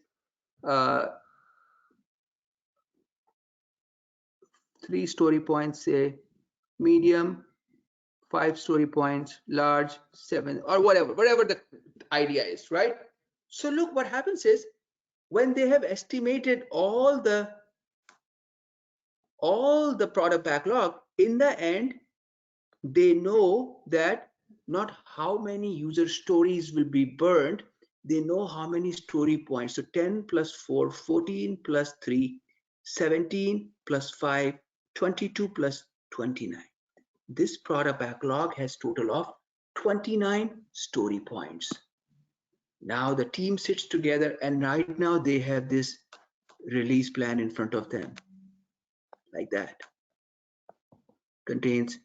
3 story points, say medium, 5 story points, large, 7, or whatever the idea is, right? So look, what happens is when they have estimated all the product backlog, in the end, they know that not how many user stories will be burned, they know how many story points. So 10 plus 4, 14 plus 3, 17 plus 5, 22 plus 29. This product backlog has total of 29 story points. Now the team sits together and right now they have this release plan in front of them, like that. Contains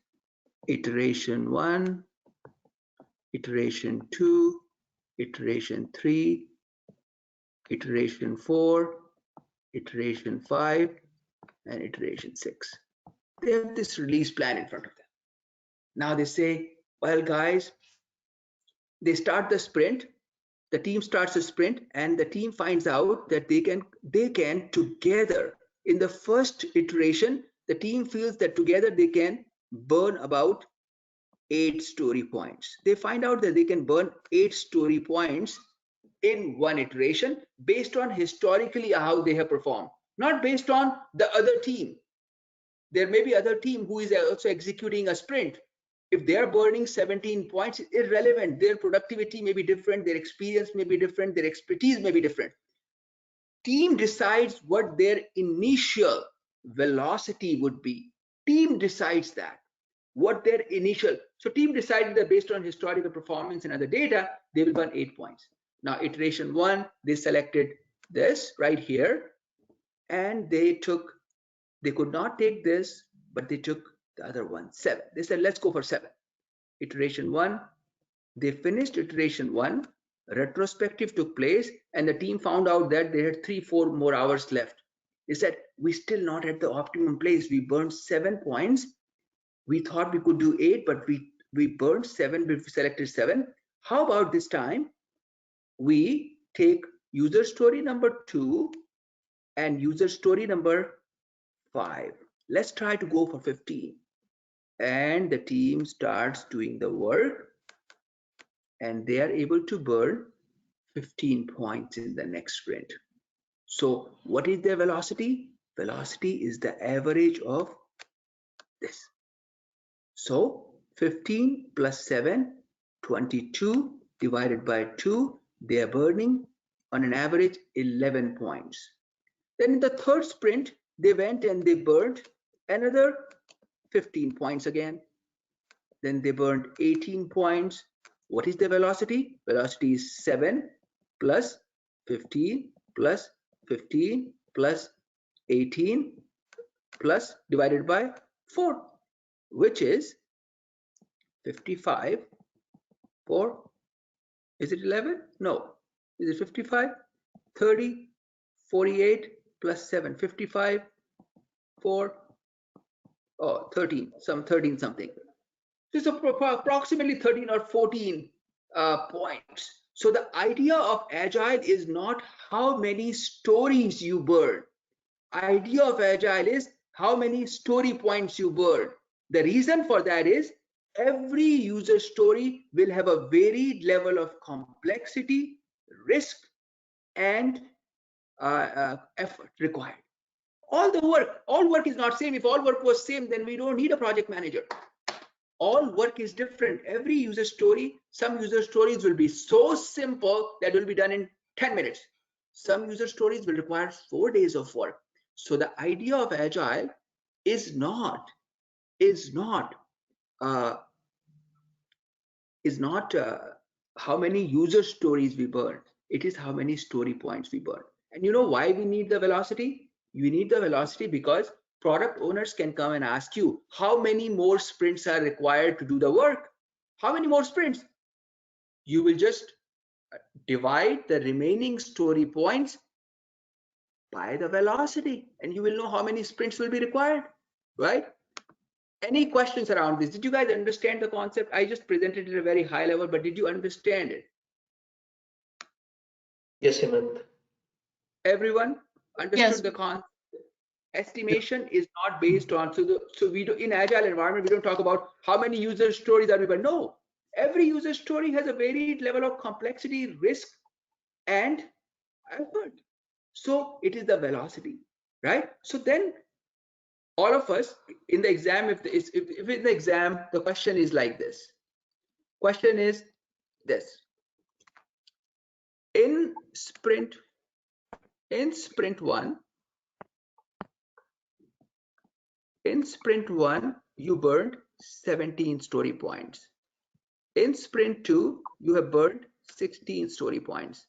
iteration 1, iteration 2, iteration 3, iteration 4, iteration 5, and iteration 6. They have this release plan in front of them. Now they say, well, guys, they start the sprint the team starts a sprint, and the team finds out that they can together, in the first iteration, the team feels that together they can burn about 8 story points. They find out that they can burn 8 story points in one iteration based on historically how they have performed, not based on the other team. There may be other team who is also executing a sprint. If they're burning 17 points, it's irrelevant. Their productivity may be different, their experience may be different, their expertise may be different. Team decides what their initial velocity would be. Team decides that, what their initial. So team decided that based on historical performance and other data, they will burn 8 points. Now, iteration 1, they selected this right here, and they could not take this, but they took the other one, 7. They said, let's go for 7. Iteration 1, they finished iteration 1, retrospective took place, and the team found out that they had 3-4 more hours left. They said, we're still not at the optimum place. We burned 7 points. We thought we could do 8, but we burned 7, we selected 7. How about this time we take user story number 2 and user story number 5. Let's try to go for 15. And the team starts doing the work, and they are able to burn 15 points in the next sprint. So what is their velocity? Velocity is the average of this. So 15 plus 7, 22 divided by 2, they are burning on an average 11 points. Then in the third sprint, they went and they burned another 15 points again. Then they burned 18 points. What is the velocity? Velocity is 7 plus 15 plus 15 plus 18 plus divided by 4, which is 55 for, is it 11? No. Is it 55? 30, 48 plus 7, 55 for, 13, some 13 something. So it's approximately 13 or 14 points. So the idea of Agile is not how many stories you burn. Idea of Agile is how many story points you burn. The reason for that is every user story will have a varied level of complexity, risk, and effort required. All work is not same. If all work was same, then we don't need a project manager. All work is different. Every user story, some user stories will be so simple that will be done in 10 minutes. Some user stories will require 4 days of work. So the idea of Agile is not how many user stories we burn. It is how many story points we burn. And you know why we need the velocity? You need the velocity because product owners can come and ask you how many more sprints are required to do the work. How many more sprints? You will just divide the remaining story points by the velocity, and you will know how many sprints will be required, right? Any questions around this? Did you guys understand the concept? I just presented it at a very high level, but did you understand it? Yes, Hemant. Everyone understood the concept? Estimation is not based on, so we do in Agile environment, we don't talk about how many user stories are we, but no, every user story has a varied level of complexity, risk, and effort. So it is the velocity, right? So then all of us in the exam, if in the exam, the question is like this. Question is this. In sprint 1, you burned 17 story points. In sprint 2, you have burned 16 story points.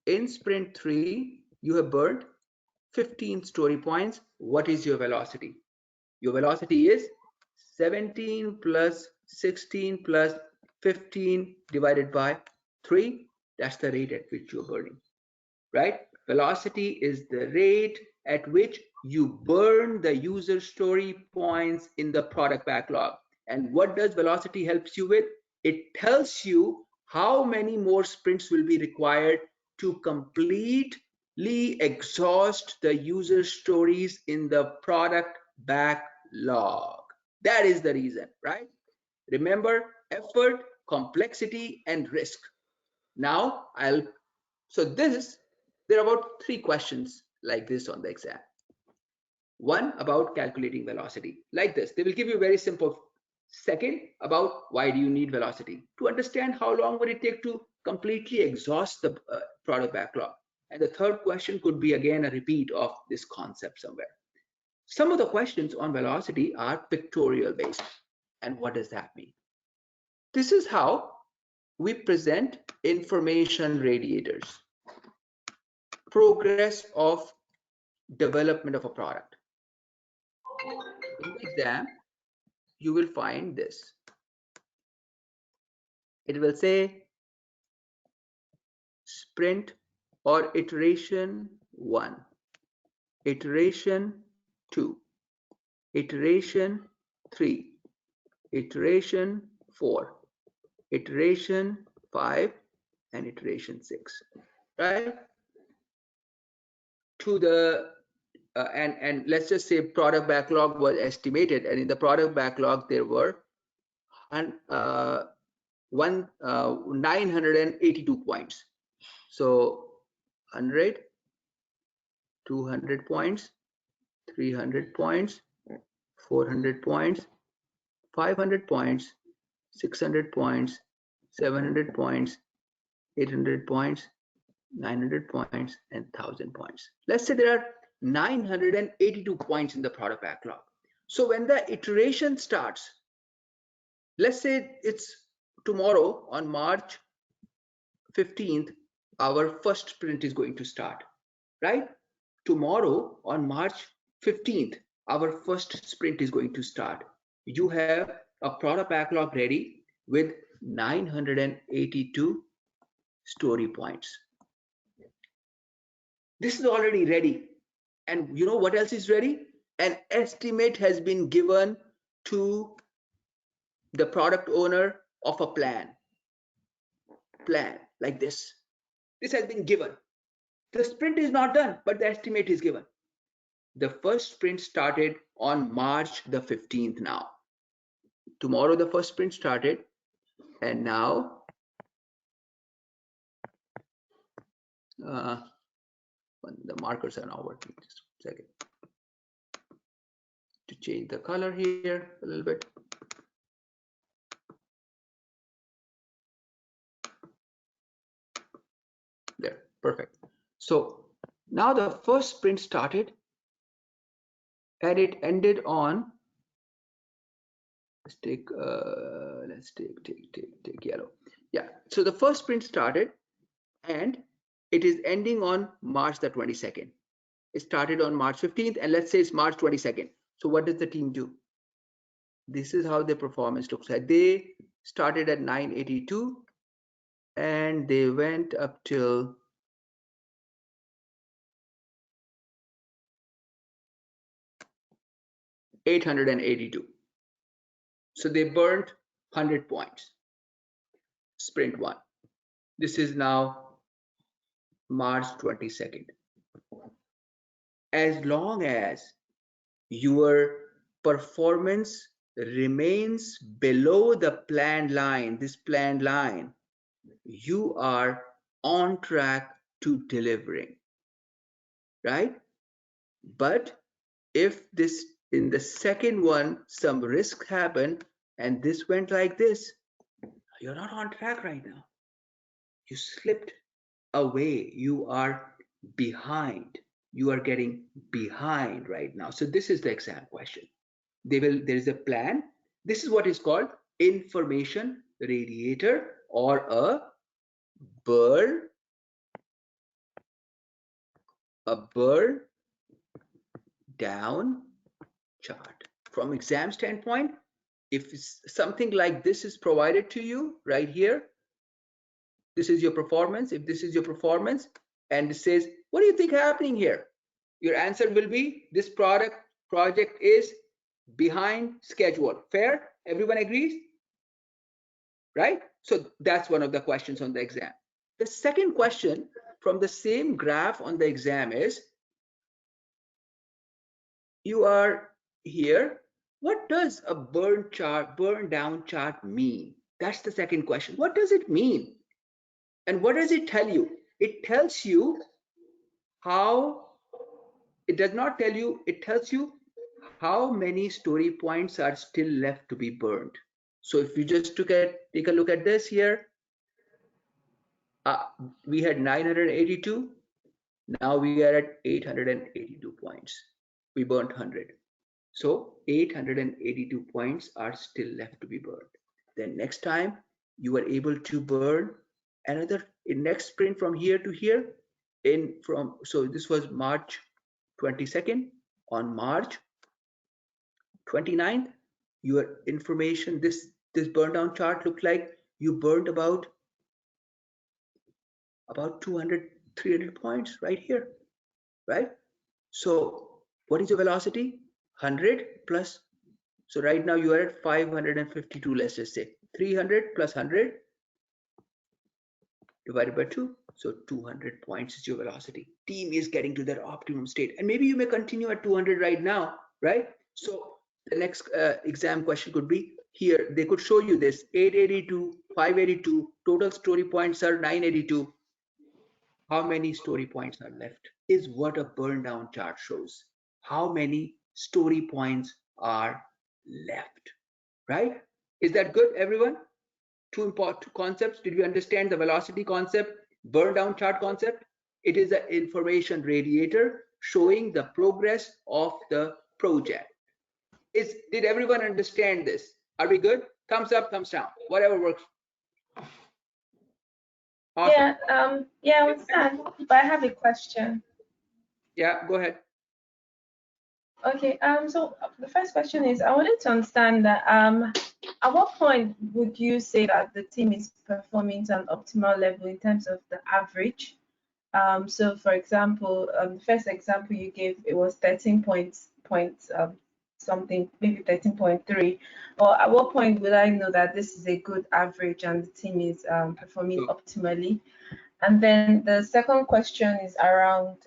In sprint 3, you have burned 15 story points. What is your velocity? Your velocity is 17 plus 16 plus 15 divided by 3. That's the rate at which you're burning, right? Velocity is the rate at which you burn the user story points in the product backlog. And what does velocity helps you with? It tells you how many more sprints will be required to completely exhaust the user stories in the product backlog? That is the reason, right? Remember, effort, complexity, and risk. Now there are about 3 questions like this on the exam. One about calculating velocity, like this. They will give you very simple. Second, about why do you need velocity? To understand how long would it take to completely exhaust the product backlog. And the third question could be again a repeat of this concept somewhere. Some of the questions on velocity are pictorial based. And what does that mean? This is how we present information radiators. Progress of development of a product. In the exam, you will find this. It will say sprint or iteration 1, iteration 2, iteration 3, iteration 4, iteration 5, and iteration 6, right? To the and let's just say product backlog was estimated, and in the product backlog there were 982 points. So 100, 200 points, 300 points, 400 points, 500 points, 600 points, 700 points, 800 points, 900 points, and 1000 points. Let's say there are 982 points in the product backlog. So when the iteration starts, let's say it's tomorrow on March 15th, our first sprint is going to start, right? Tomorrow on March 15th, our first sprint is going to start. You have a product backlog ready with 982 story points. This is already ready. And you know what else is ready? An estimate has been given to the product owner of a plan like this. This has been given. The sprint is not done, but the estimate is given. The first sprint started on March the 15th now. Tomorrow the first sprint started, and now the markers are now working. Just a second to change the color here a little bit. There, perfect. So now the first sprint started and it ended on, let's take yellow. Yeah, so the first sprint started and it is ending on March the 22nd. It started on March 15th, and let's say it's March 22nd. So what does the team do? This is how their performance looks like. They started at 982 and they went up till 882. So they burnt 100 points. Sprint 1. This is now March 22nd. As long as your performance remains below the planned line, this planned line, you are on track to delivering, right? But if this in the second one some risk happened and this went like this, you're not on track right now. You slipped away. You are behind. You are getting behind right now. So this is the exam question. There is a plan. This is what is called information radiator or a burn down chart. From exam standpoint, if something like this is provided to you right here, this is your performance. If this is your performance and it says, what do you think happening here? Your answer will be this project is behind schedule. Fair? Everyone agrees? right? So that's one of the questions on the exam. The second question from the same graph on the exam is, you are here, what does a burn down chart mean? That's the second question. What does it mean? And what does it tell you? It tells you how, it does not tell you, it tells you how many story points are still left to be burned. So if you just take a look at this here, we had 982, now we are at 882 points. We burnt 100. So 882 points are still left to be burned. Then next time you are able to burn another in next sprint from here to here. So this was March 22nd. On March 29th, your information, this burn down chart looked like you burned about 200, 300 points right here, right? So what is your velocity? 100 plus. So right now you are at 552, let's just say 300 plus 100 divided by 2. So 200 points is your velocity. Team is getting to their optimum state. And maybe you may continue at 200 right now, right? So the next exam question could be here. They could show you this 882, 582, total story points are 982. How many story points are left is what a burn down chart shows. How many story points are left, right? Is that good, everyone? Two important concepts. Did we understand the velocity concept, burn down chart concept? It is an information radiator showing the progress of the project. Did everyone understand this? Are we good? Thumbs up, thumbs down, whatever works. Awesome. Yeah, I understand, but I have a question. Yeah, go ahead. Okay, so the first question is, I wanted to understand that at what point would you say that the team is performing to an optimal level in terms of the average? So for example, the first example you gave, it was 13 points, something, maybe 13.3. Or at what point will I know that this is a good average and the team is performing optimally? And then the second question is around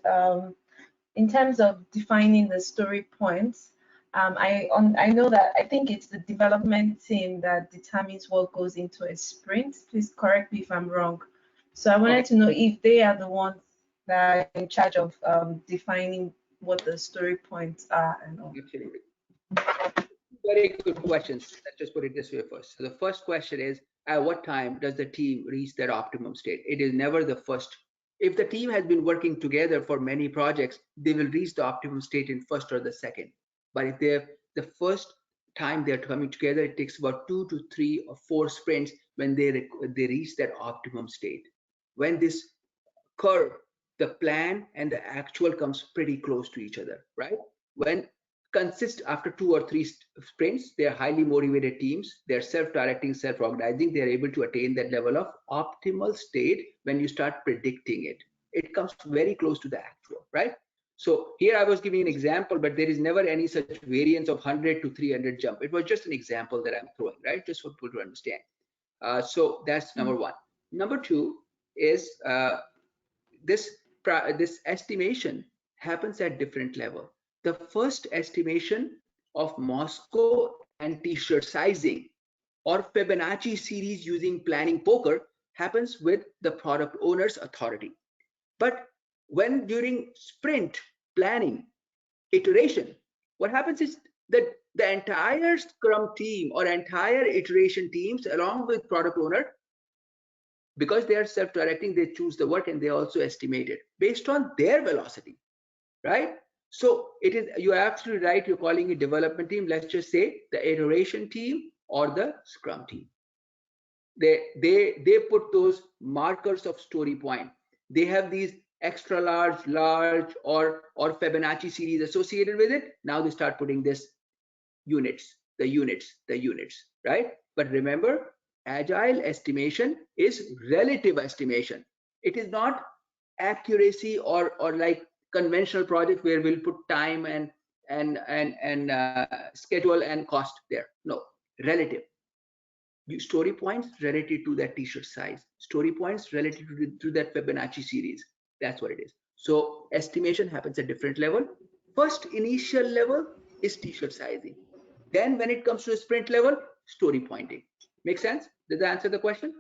in terms of defining the story points. I know that I think it's the development team that determines what goes into a sprint. Please correct me if I'm wrong. So I wanted to know if they are the ones that are in charge of defining what the story points are and all. Absolutely. Very good questions. Let's just put it this way first. So the first question is, at what time does the team reach their optimum state? It is never the first. If the team has been working together for many projects, they will reach the optimum state in first or the second. But if they're the first time they're coming together, it takes about 2 to 3 or 4 sprints when they reach that optimum state. When this curve, the plan and the actual comes pretty close to each other, right? When after 2 or 3 sprints, they are highly motivated teams. They're self-directing, self-organizing. They're able to attain that level of optimal state when you start predicting it. It comes very close to the actual, right? So here I was giving an example, but there is never any such variance of 100 to 300 jump. It was just an example that I'm throwing, right? Just for people to understand. So that's number one. Number two is this estimation happens at different level. The first estimation of Moscow and t-shirt sizing or Fibonacci series using planning poker happens with the product owner's authority. But when during sprint planning iteration, what happens is that the entire Scrum team or entire iteration teams along with product owner, because they are self-directing, they choose the work and they also estimate it based on their velocity, right? So it is, you're absolutely right, you're calling it development team. Let's just say the iteration team or the Scrum team. They put those markers of story point. They have these extra large or Fibonacci series associated with it. Now they start putting this units, the units, right? But remember, agile estimation is relative estimation. It is not accuracy or like conventional project where we'll put time and schedule and cost there. No, relative. Story points related to that t-shirt size, story points related to that Fibonacci series. That's what it is. So estimation happens at different level. First initial level is t-shirt sizing. Then when it comes to a sprint level, story pointing. Make sense? Did that answer the question?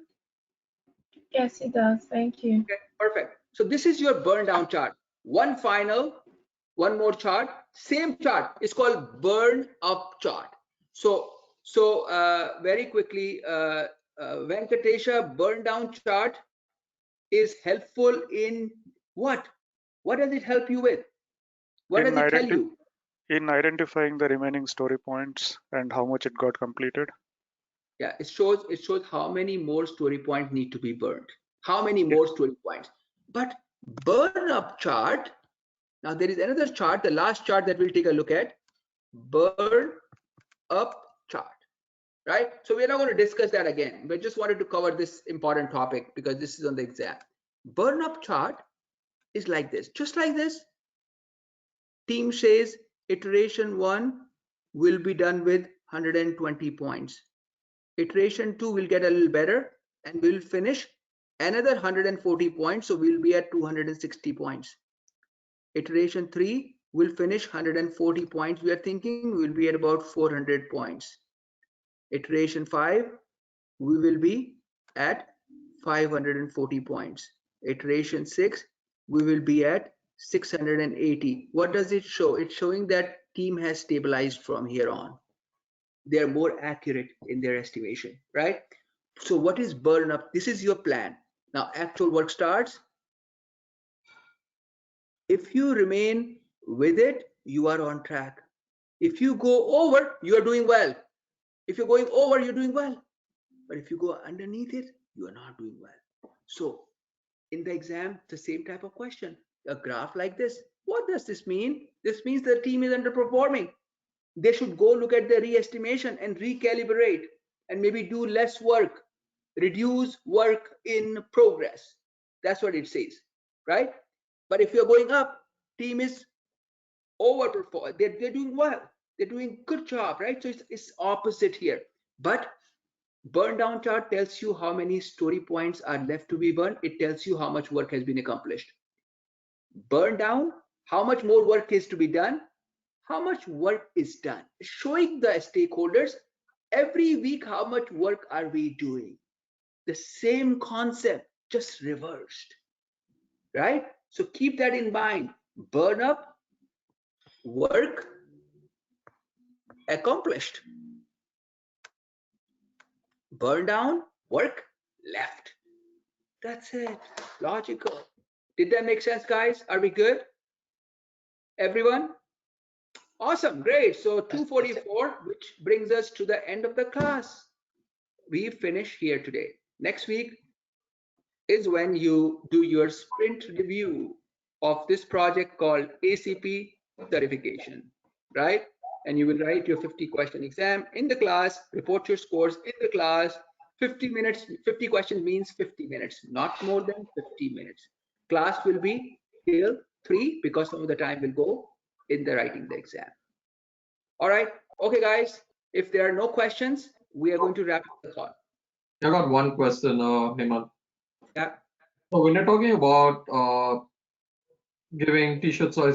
Yes, it does. Thank you. Okay, perfect. So this is your burn down chart. One more chart, same chart is called burn up chart. So very quickly, Venkatesha, burn down chart is helpful in what? What does it help you with? What does it tell you? In identifying the remaining story points and how much it got completed. Yeah, it shows how many more story points need to be burned. How many more story points? But burn up chart. Now there is another chart, the last chart that we'll take a look at. Burn up chart. Right? So we're not going to discuss that again, but just wanted to cover this important topic because this is on the exam. Burn up chart is like this, just like this. Team says iteration 1 will be done with 120 points. Iteration 2 will get a little better and we'll finish another 140 points, so we'll be at 260 points. Iteration 3 will finish 140 points. We are thinking we'll be at about 400 points. Iteration 5, we will be at 540 points. Iteration 6, we will be at 680. What does it show? It's showing that team has stabilized from here on. They're more accurate in their estimation, right? So what is burn up? This is your plan. Now actual work starts. If you remain with it, you are on track. If you go over, you are doing well. If you're going over, you're doing well. But if you go underneath it, you are not doing well. So in the exam, the same type of question, a graph like this. What does this mean? This means the team is underperforming. They should go look at the re-estimation and recalibrate and maybe do less work, reduce work in progress. That's what it says, right? But if you're going up, team is overperform. They're doing well. They're doing good job, right? So it's opposite here. But burn down chart tells you how many story points are left to be burned. It tells you how much work has been accomplished. Burn down, how much more work is to be done, how much work is done. Showing the stakeholders every week how much work are we doing. The same concept, just reversed, right? So keep that in mind. Burn up, work accomplished. Burn down, work left. That's it. Logical. Did that make sense, guys? Are we good? Everyone? Awesome. Great. So 2:44, which brings us to the end of the class. We finish here today. Next week is when you do your sprint review of this project called ACP certification, right? And you will write your 50-question exam in the class, report your scores in the class. 50 minutes, 50 questions means 50 minutes, not more than 50 minutes. Class will be till 3 because some of the time will go in the writing the exam. All right. Okay, guys. If there are no questions, we are going to wrap up the call. I got one question, Hemant. Yeah. So when you're talking about giving t-shirt size